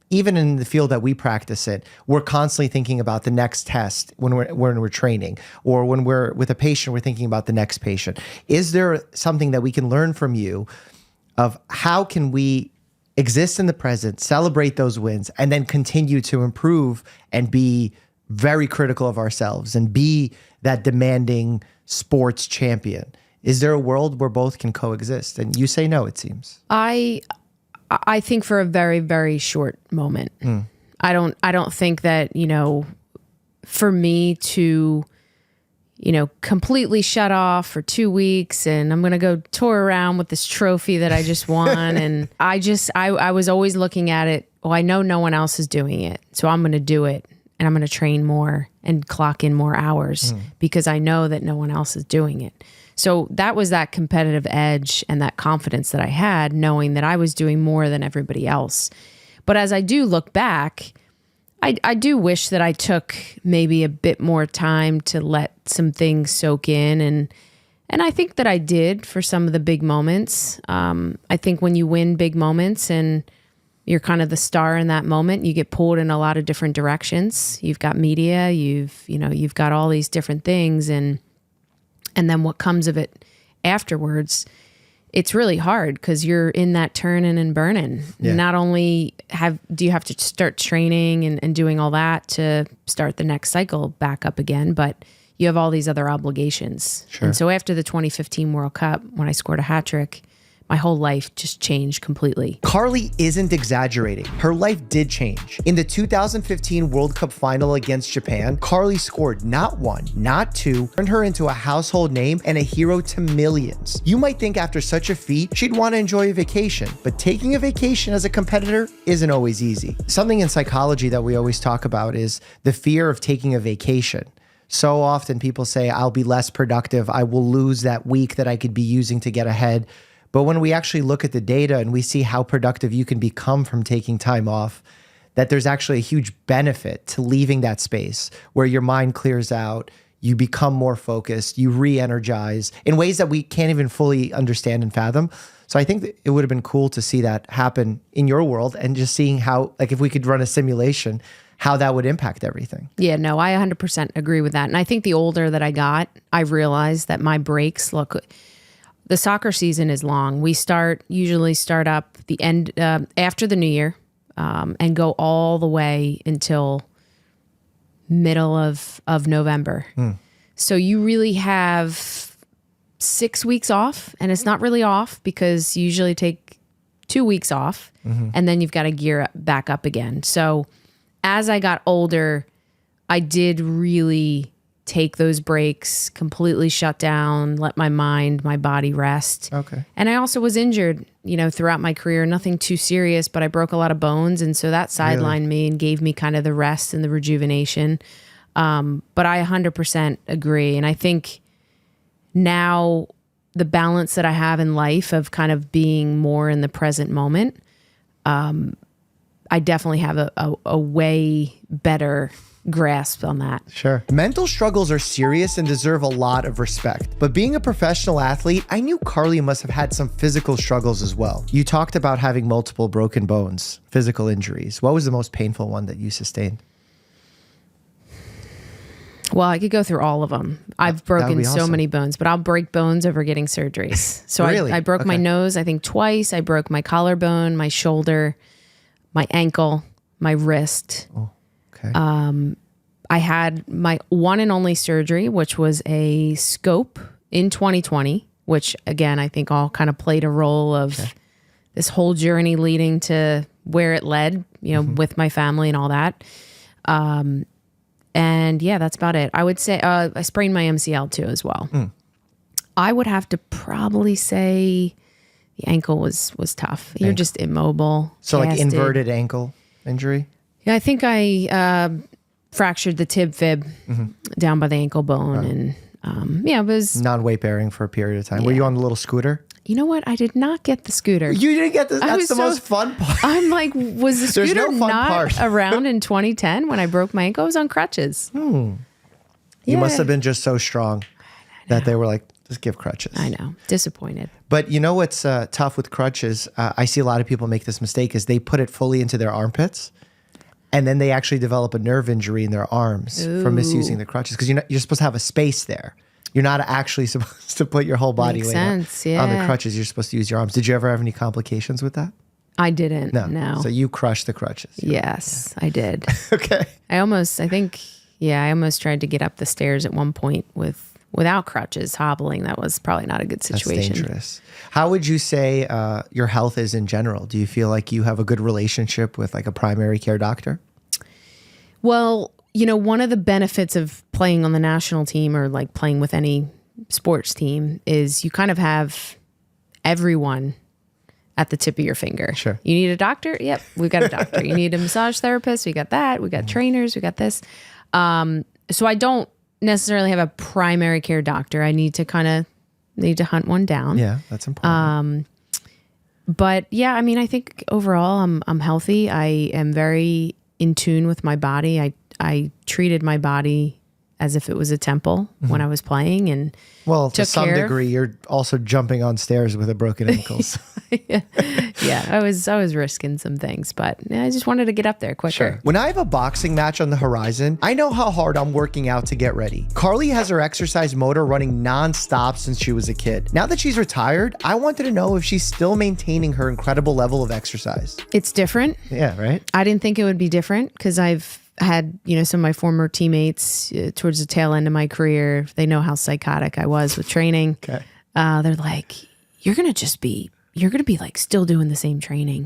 even in the field that we practice in, we're constantly thinking about the next test when we're training, or when we're with a patient, we're thinking about the next patient. Is there something that we can learn from you of how can we exist in the present, celebrate those wins, and then continue to improve and be very critical of ourselves and be that demanding sports champion? Is there a world where both can coexist? And you say no, it seems. I think for a very, very short moment. I don't think that, for me to, completely shut off for 2 weeks and I'm going to go tour around with this trophy that I just won. And I was always looking at it. Oh, I know no one else is doing it, so I'm going to do it. And I'm going to train more and clock in more hours because I know that no one else is doing it. So that was that competitive edge and that confidence that I had, knowing that I was doing more than everybody else. But as I do look back, I do wish that I took maybe a bit more time to let some things soak in. And I think that I did for some of the big moments. I think when you win big moments and you're kind of the star in that moment, you get pulled in a lot of different directions. You've got media, you've got all these different things. And then what comes of it afterwards, it's really hard because you're in that turning and burning. Yeah. Not only do you have to start training and doing all that to start the next cycle back up again, but you have all these other obligations. Sure. And so after the 2015 World Cup, when I scored a hat trick, my whole life just changed completely. Carly isn't exaggerating. Her life did change. In the 2015 World Cup final against Japan, Carly scored not one, not two, turned her into a household name and a hero to millions. You might think after such a feat, she'd want to enjoy a vacation, but taking a vacation as a competitor isn't always easy. Something in psychology that we always talk about is the fear of taking a vacation. So often people say, I'll be less productive. I will lose that week that I could be using to get ahead. But when we actually look at the data and we see how productive you can become from taking time off, that there's actually a huge benefit to leaving that space where your mind clears out, you become more focused, you re-energize in ways that we can't even fully understand and fathom. So I think that it would have been cool to see that happen in your world and just seeing how, like if we could run a simulation, how that would impact everything. Yeah, no, I 100% agree with that. And I think the older that I got, I realized that my breaks, the soccer season is long. We usually start up the end after the New Year and go all the way until middle of November. So you really have 6 weeks off, and it's not really off because you usually take 2 weeks off and then you've got to gear back up again. So as I got older, I did really take those breaks, completely shut down, let my mind, my body rest. Okay. And I also was injured, throughout my career, nothing too serious, but I broke a lot of bones. And so that sidelined me and gave me kind of the rest and the rejuvenation. But I 100% agree. And I think now the balance that I have in life of kind of being more in the present moment, I definitely have a way better grasp on that. Sure. Mental struggles are serious and deserve a lot of respect. But being a professional athlete, I knew Carly must have had some physical struggles as well. You talked about having multiple broken bones, physical injuries. What was the most painful one that you sustained? Well, I could go through all of them. I've broken so many bones, but I'll break bones over getting surgeries. So Really? I broke my nose, I think twice. I broke my collarbone, my shoulder, my ankle, my wrist. Oh, okay. I had my one and only surgery, which was a scope in 2020, which again, I think all kind of played a role of this whole journey leading to where it led, with my family and all that. And yeah, that's about it. I would say I sprained my MCL too as well. I would have to probably say the ankle was tough. You're just immobile. So casted. like inverted ankle injury? Yeah, I think I fractured the tib fib down by the ankle bone. And it was Non-weight bearing for a period of time. Were you on the little scooter? You know what? I did not get the scooter. You didn't get this. That's the most fun part. I'm like, was the There's scooter no fun not part. around in 2010 when I broke my ankle? I was on crutches. You must have been just so strong that they were like, just give crutches. I know. Disappointed. But you know what's tough with crutches? I see a lot of people make this mistake is they put it fully into their armpits. And then they actually develop a nerve injury in their arms from misusing the crutches. Because you're supposed to have a space there. You're not actually supposed to put your whole body weight on the crutches. You're supposed to use your arms. Did you ever have any complications with that? I didn't. No. So you crushed the crutches. Yes, I did. Okay. I almost tried to get up the stairs at one point without crutches, hobbling. That was probably not a good situation. That's dangerous. How would you say your health is in general? Do you feel like you have a good relationship with like a primary care doctor? Well, one of the benefits of playing on the national team or like playing with any sports team is you kind of have everyone at the tip of your finger. Sure. You need a doctor? Yep, we've got a doctor. You need a massage therapist? We got that. We got trainers. We got this. So I don't necessarily have a primary care doctor. I need to hunt one down. Yeah, that's important. But yeah, I mean, I think overall I'm healthy. I am very in tune with my body. I treated my body as if it was a temple when I was playing, and to some degree, you're also jumping on stairs with a broken ankle. yeah, I was risking some things, but I just wanted to get up there quicker. Sure. When I have a boxing match on the horizon, I know how hard I'm working out to get ready. Carly has her exercise motor running nonstop since she was a kid. Now that she's retired, I wanted to know if she's still maintaining her incredible level of exercise. It's different. Yeah, right? I didn't think it would be different because I've had, some of my former teammates towards the tail end of my career. They know how psychotic I was with training. Okay. They're like, you're going to be like still doing the same training.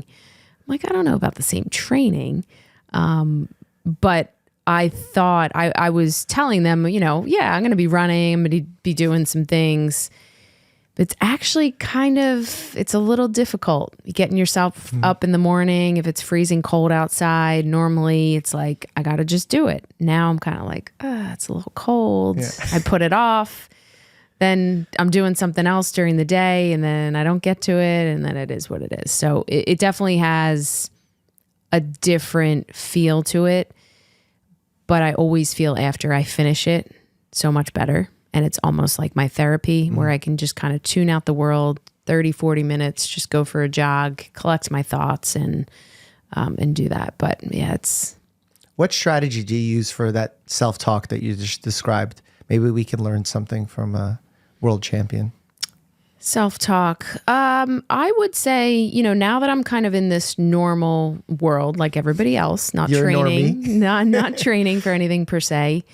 I'm like, I don't know about the same training. But I thought I was telling them, I'm going to be running. I'm going to be doing some things. But it's actually it's a little difficult getting yourself up in the morning. If it's freezing cold outside, normally it's like, I got to just do it. Now I'm kind of like, it's a little cold. Yeah. I put it off. Then I'm doing something else during the day and then I don't get to it. And then it is what it is. So it definitely has a different feel to it. But I always feel after I finish it so much better. And it's almost like my therapy where I can just kind of tune out the world, 30, 40 minutes, just go for a jog, collect my thoughts and do that. But yeah, What strategy do you use for that self-talk that you just described? Maybe we can learn something from a world champion. Self-talk. I would say, now that I'm kind of in this normal world, like everybody else, not You're training, not training for anything per se.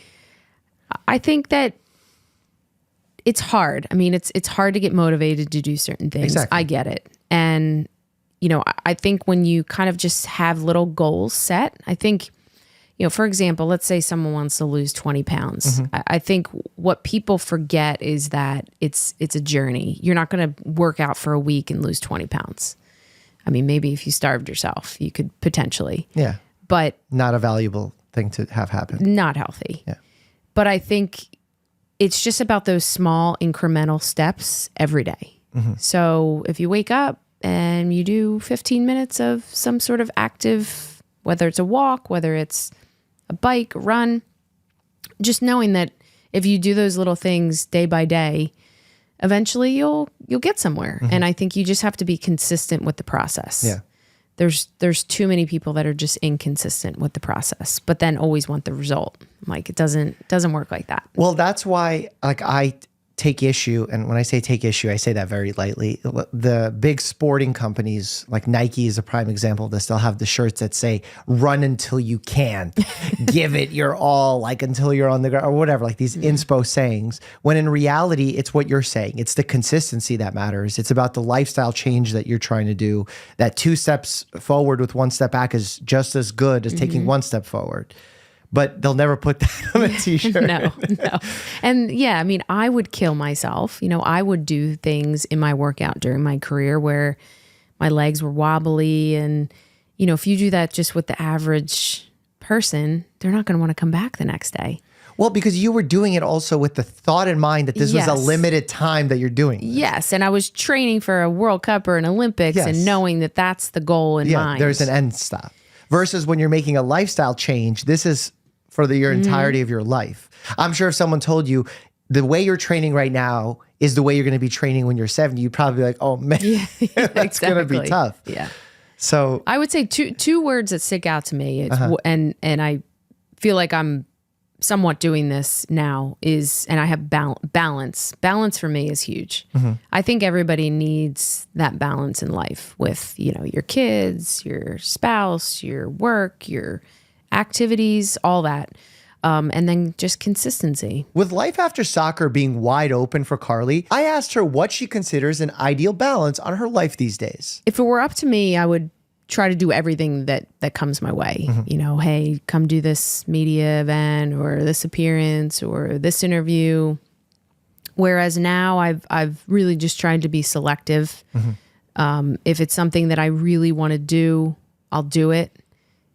I think that it's hard. I mean, it's hard to get motivated to do certain things. Exactly. I get it. And, I think when you kind of just have little goals set, I think, for example, let's say someone wants to lose 20 pounds. I think what people forget is that it's a journey. You're not going to work out for a week and lose 20 pounds. I mean, maybe if you starved yourself, you could potentially. Yeah. But not a valuable thing to have happen. Not healthy. Yeah. But I think it's just about those small incremental steps every day. So if you wake up and you do 15 minutes of some sort of active, whether it's a walk, whether it's a bike, run, just knowing that if you do those little things day by day, eventually you'll get somewhere. And I think you just have to be consistent with the process. Yeah. There's too many people that are just inconsistent with the process, but then always want the result. Like it doesn't work like that. Well, that's why I take issue. And when I say take issue, I say that very lightly. The big sporting companies like Nike is a prime example of this. They'll have the shirts that say run until you can, give it your all, like until you're on the ground or whatever, like these inspo sayings, when in reality, it's what you're saying. It's the consistency that matters. It's about the lifestyle change that you're trying to do. That 2 steps forward with 1 step back is just as good as taking 1 step forward. But they'll never put that on a t-shirt. No. And yeah, I mean, I would kill myself. I would do things in my workout during my career where my legs were wobbly. And, if you do that just with the average person, they're not going to want to come back the next day. Well, because you were doing it also with the thought in mind that this was a Yes. limited time that you're doing. Yes. And I was training for a World Cup or an Olympics Yes. and knowing that that's the goal in mind. There's an end stop. Versus when you're making a lifestyle change, this is for your entirety of your life. I'm sure if someone told you the way you're training right now is the way you're going to be training when you're 70, you'd probably be like, oh man, that's going to be tough. Yeah. So I would say two words that stick out to me, it's, and I feel like I'm somewhat doing this now is, and I have balance. Balance for me is huge. I think everybody needs that balance in life with, your kids, your spouse, your work, your activities, all that. And then just consistency. with life after soccer being wide open for Carly, I asked her what she considers an ideal balance on her life these days. If it were up to me, I would try to do everything that comes my way. Hey, come do this media event or this appearance or this interview. Whereas now I've really just tried to be selective. If it's something that I really want to do, I'll do it.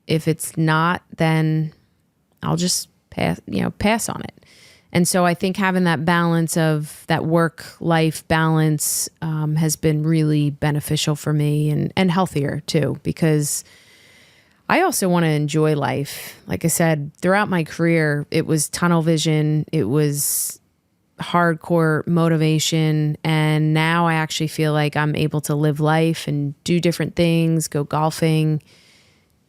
If it's not, then I'll just pass on it. And so I think having that balance of that work-life balance has been really beneficial for me and healthier too, because I also want to enjoy life. Like I said, throughout my career, it was tunnel vision. It was hardcore motivation. And now I actually feel like I'm able to live life and do different things, go golfing,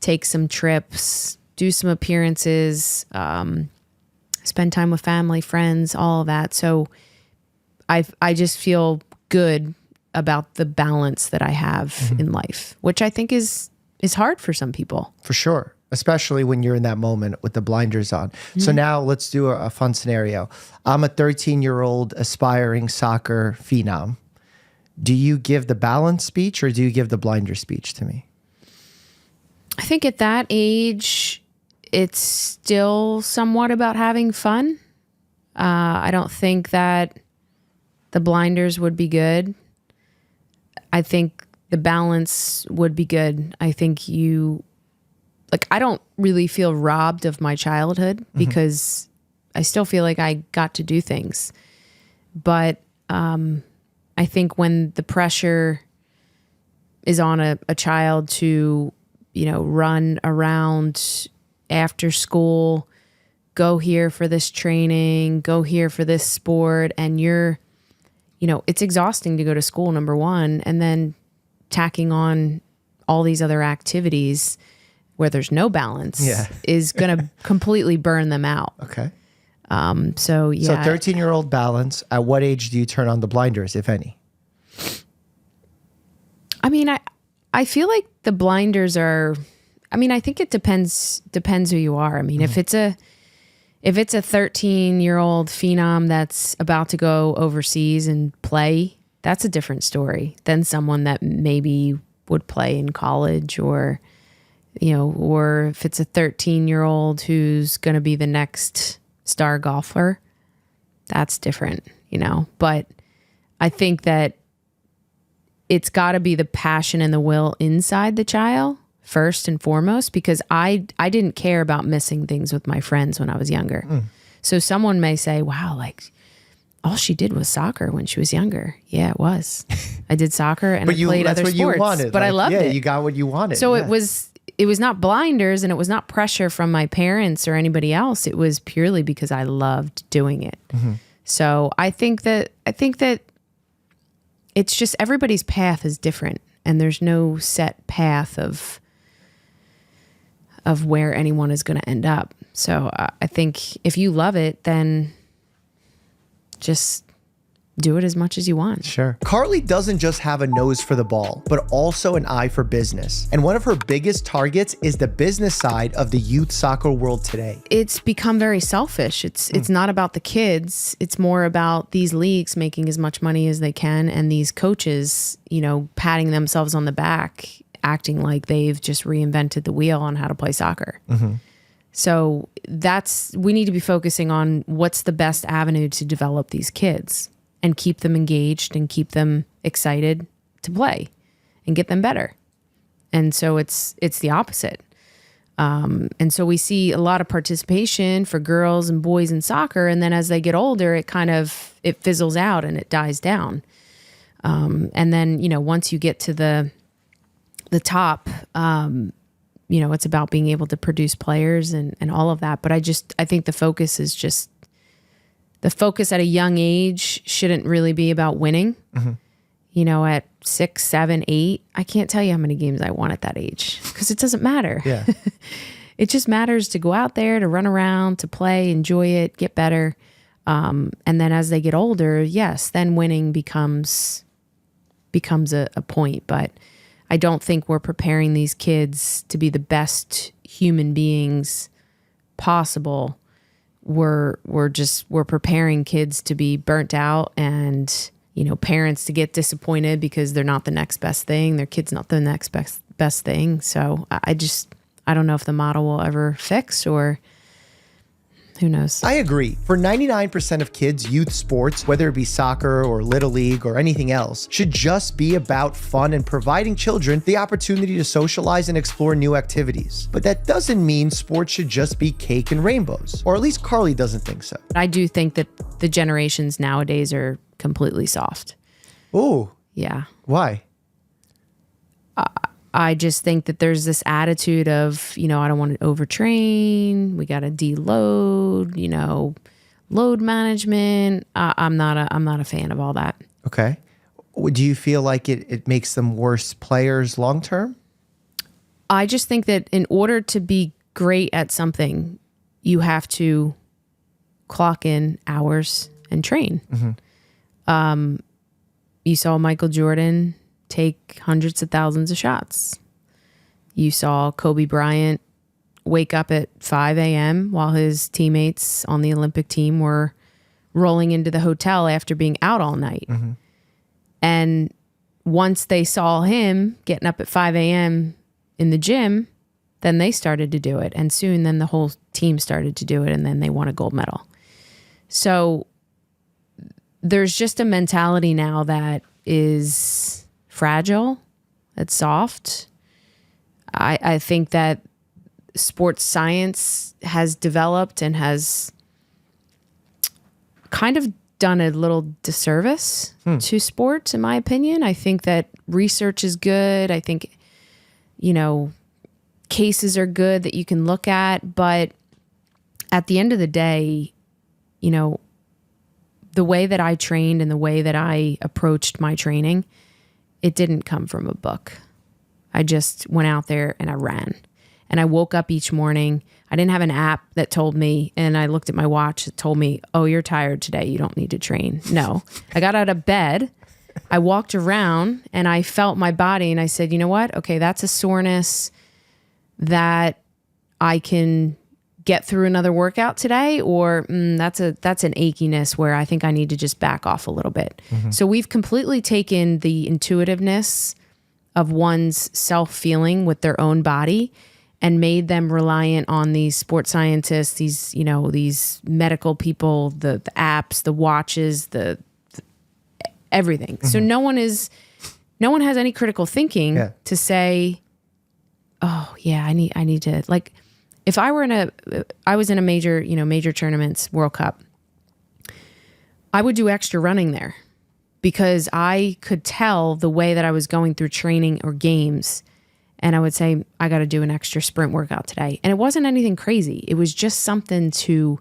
take some trips, do some appearances, spend time with family, friends, all of that. So I just feel good about the balance that I have in life, which I think is hard for some people. For sure, especially when you're in that moment with the blinders on. So now let's do a fun scenario. I'm a 13-year-old aspiring soccer phenom. Do you give the balance speech or do you give the blinder speech to me? I think at that age, it's still somewhat about having fun. I don't think that the blinders would be good. I think the balance would be good. I think I don't really feel robbed of my childhood because I still feel like I got to do things. But I think when the pressure is on a child to, run around after school, go here for this training, go here for this sport, and it's exhausting to go to school, number one, and then tacking on all these other activities where there's no balance is going to completely burn them out. Okay. So 13-year-old balance. At what age do you turn on the blinders, if any? I mean, I feel like the blinders are, I think it depends who you are. I mean, if it's a 13-year-old phenom that's about to go overseas and play, that's a different story than someone that maybe would play in college or if it's a 13-year-old who's going to be the next star golfer, that's different, But I think that it's got to be the passion and the will inside the child first and foremost, because I didn't care about missing things with my friends when I was younger. So someone may say, wow, like all she did was soccer when she was younger. Yeah, it was. I did soccer and I played other sports, you wanted. but I loved it. You got what you wanted. So it was not blinders and it was not pressure from my parents or anybody else. It was purely because I loved doing it. So I think that it's just everybody's path is different and there's no set path of where anyone is going to end up. So I think if you love it, then just do it as much as you want. Sure. Carly doesn't just have a nose for the ball, but also an eye for business. And one of her biggest targets is the business side of the youth soccer world today. It's become very selfish. It's not about the kids. It's more about these leagues making as much money as they can and these coaches, patting themselves on the back, acting like they've just reinvented the wheel on how to play soccer. So we need to be focusing on what's the best avenue to develop these kids and keep them engaged and keep them excited to play and get them better. And so it's the opposite. And so we see a lot of participation for girls and boys in soccer. And then as they get older, it fizzles out and it dies down. And then, once you get to the top, it's about being able to produce players and all of that. But I think the focus at a young age shouldn't really be about winning. At 6, 7, 8, I can't tell you how many games I won at that age because it doesn't matter. Yeah. It just matters to go out there, to run around, to play, enjoy it, get better. And then as they get older, yes, then winning becomes a point. But I don't think we're preparing these kids to be the best human beings possible. We're preparing kids to be burnt out and, parents to get disappointed because they're not the next best thing. Their kid's not the next best thing. So I don't know if the model will ever fix or who knows. I agree. For 99% of kids, youth sports, whether it be soccer or little league or anything else, should just be about fun and providing children the opportunity to socialize and explore new activities. But that doesn't mean sports should just be cake and rainbows, or at least Carly doesn't think so. I do think that the generations nowadays are completely soft. Oh, Yeah. why? I just think that there's this attitude of, I don't want to overtrain. We got to deload, load management. I'm not a fan of all that. Okay. Do you feel like it makes them worse players long term? I just think that in order to be great at something, you have to clock in hours and train. You saw Michael Jordan take hundreds of thousands of shots. You saw Kobe Bryant wake up at 5 a.m. while his teammates on the Olympic team were rolling into the hotel after being out all night. And once they saw him getting up at 5 a.m. in the gym, then they started to do it. And soon then the whole team started to do it, and then they won a gold medal. So there's just a mentality now that is fragile, that's soft. I think that sports science has developed and has kind of done a little disservice to sports, in my opinion. I think that research is good. I think, cases are good that you can look at. But at the end of the day, the way that I trained and the way that I approached my training, it didn't come from a book. I just went out there and I ran. And I woke up each morning. I didn't have an app that told me, and I looked at my watch that told me, oh, you're tired today. You don't need to train. No. I got out of bed. I walked around and I felt my body and I said, you know what? Okay, that's a soreness that I can get through another workout today, or that's an achiness where I think I need to just back off a little bit. So we've completely taken the intuitiveness of one's self-feeling with their own body and made them reliant on these sports scientists, these medical people, the apps, the watches, the everything. So no one has any critical thinking to say, oh yeah, I need to, like, if I was in a major tournaments, World Cup, I would do extra running there because I could tell the way that I was going through training or games. And I would say, I got to do an extra sprint workout today. And it wasn't anything crazy. It was just something to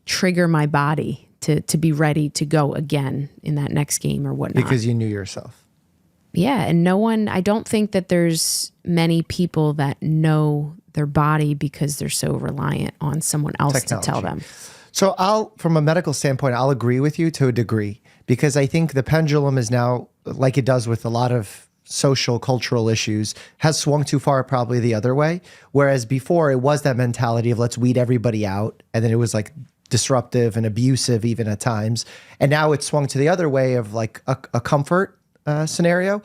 trigger my body to be ready to go again in that next game or whatnot. Because you knew yourself. Yeah. And I don't think that there's many people that know their body because they're so reliant on someone else to tell them. So from a medical standpoint, I'll agree with you to a degree, because I think the pendulum is now, like it does with a lot of social, cultural issues, has swung too far probably the other way. Whereas before it was that mentality of let's weed everybody out. And then it was like disruptive and abusive even at times. And now it's swung to the other way of like a comfort scenario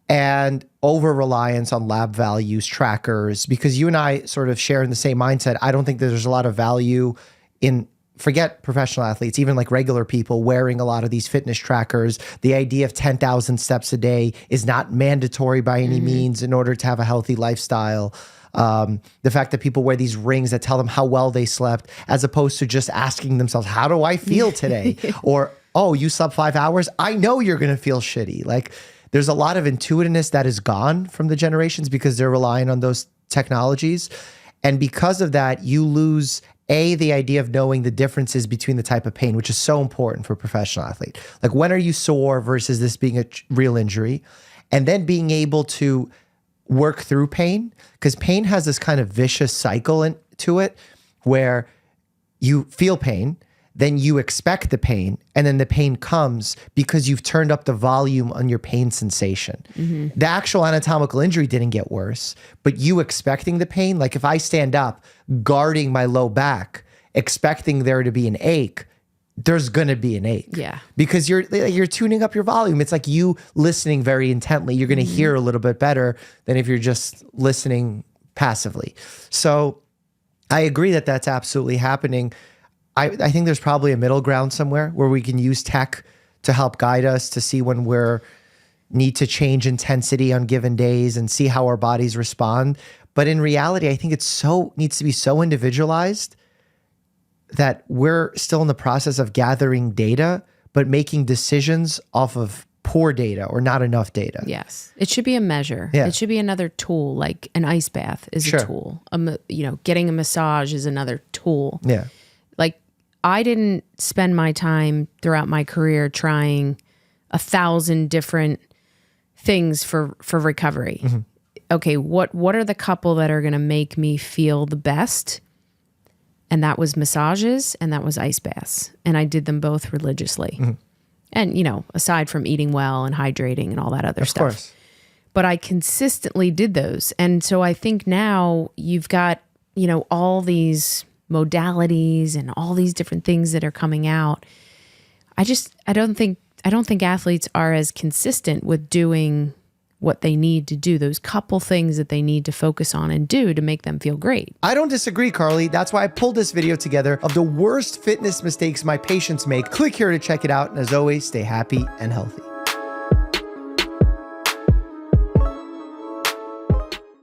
and over-reliance on lab values, trackers, because you and I sort of share in the same mindset. I don't think there's a lot of value in forget professional athletes, even like regular people wearing a lot of these fitness trackers. The idea of 10,000 steps a day is not mandatory by any means in order to have a healthy lifestyle. The fact that people wear these rings that tell them how well they slept, as opposed to just asking themselves, how do I feel today? Or, oh, you slept 5 hours? I know you're going to feel shitty. Like, there's a lot of intuitiveness that is gone from the generations because they're relying on those technologies. And because of that, you lose the idea of knowing the differences between the type of pain, which is so important for a professional athlete. Like, when are you sore versus this being a real injury? And then being able to work through pain, because pain has this kind of vicious cycle to it where you feel pain, then you expect the pain, and then the pain comes because you've turned up the volume on your pain sensation. The actual anatomical injury didn't get worse, but you expecting the pain, like if I stand up guarding my low back, expecting there to be an ache, there's gonna be an ache. Yeah. Because you're tuning up your volume. It's like you listening very intently. You're gonna hear a little bit better than if you're just listening passively. So I agree that that's absolutely happening. I think there's probably a middle ground somewhere where we can use tech to help guide us to see when need to change intensity on given days and see how our bodies respond. But in reality, I think needs to be so individualized that we're still in the process of gathering data, but making decisions off of poor data or not enough data. Yes. It should be a measure. Yeah. It should be another tool, like an ice bath is a tool. Getting a massage is another tool. Yeah. Like, I didn't spend my time throughout my career trying 1,000 different things for recovery. Okay, what are the couple that are going to make me feel the best? And that was massages and that was ice baths. And I did them both religiously. And, aside from eating well and hydrating and all that other stuff. Of course. But I consistently did those. And so I think now you've got, all these modalities and all these different things that are coming out. I don't think athletes are as consistent with doing what they need to do, those couple things that they need to focus on and do to make them feel great. I don't disagree, Carly. That's why I pulled this video together of the worst fitness mistakes my patients make. Click here to check it out. And as always, stay happy and healthy.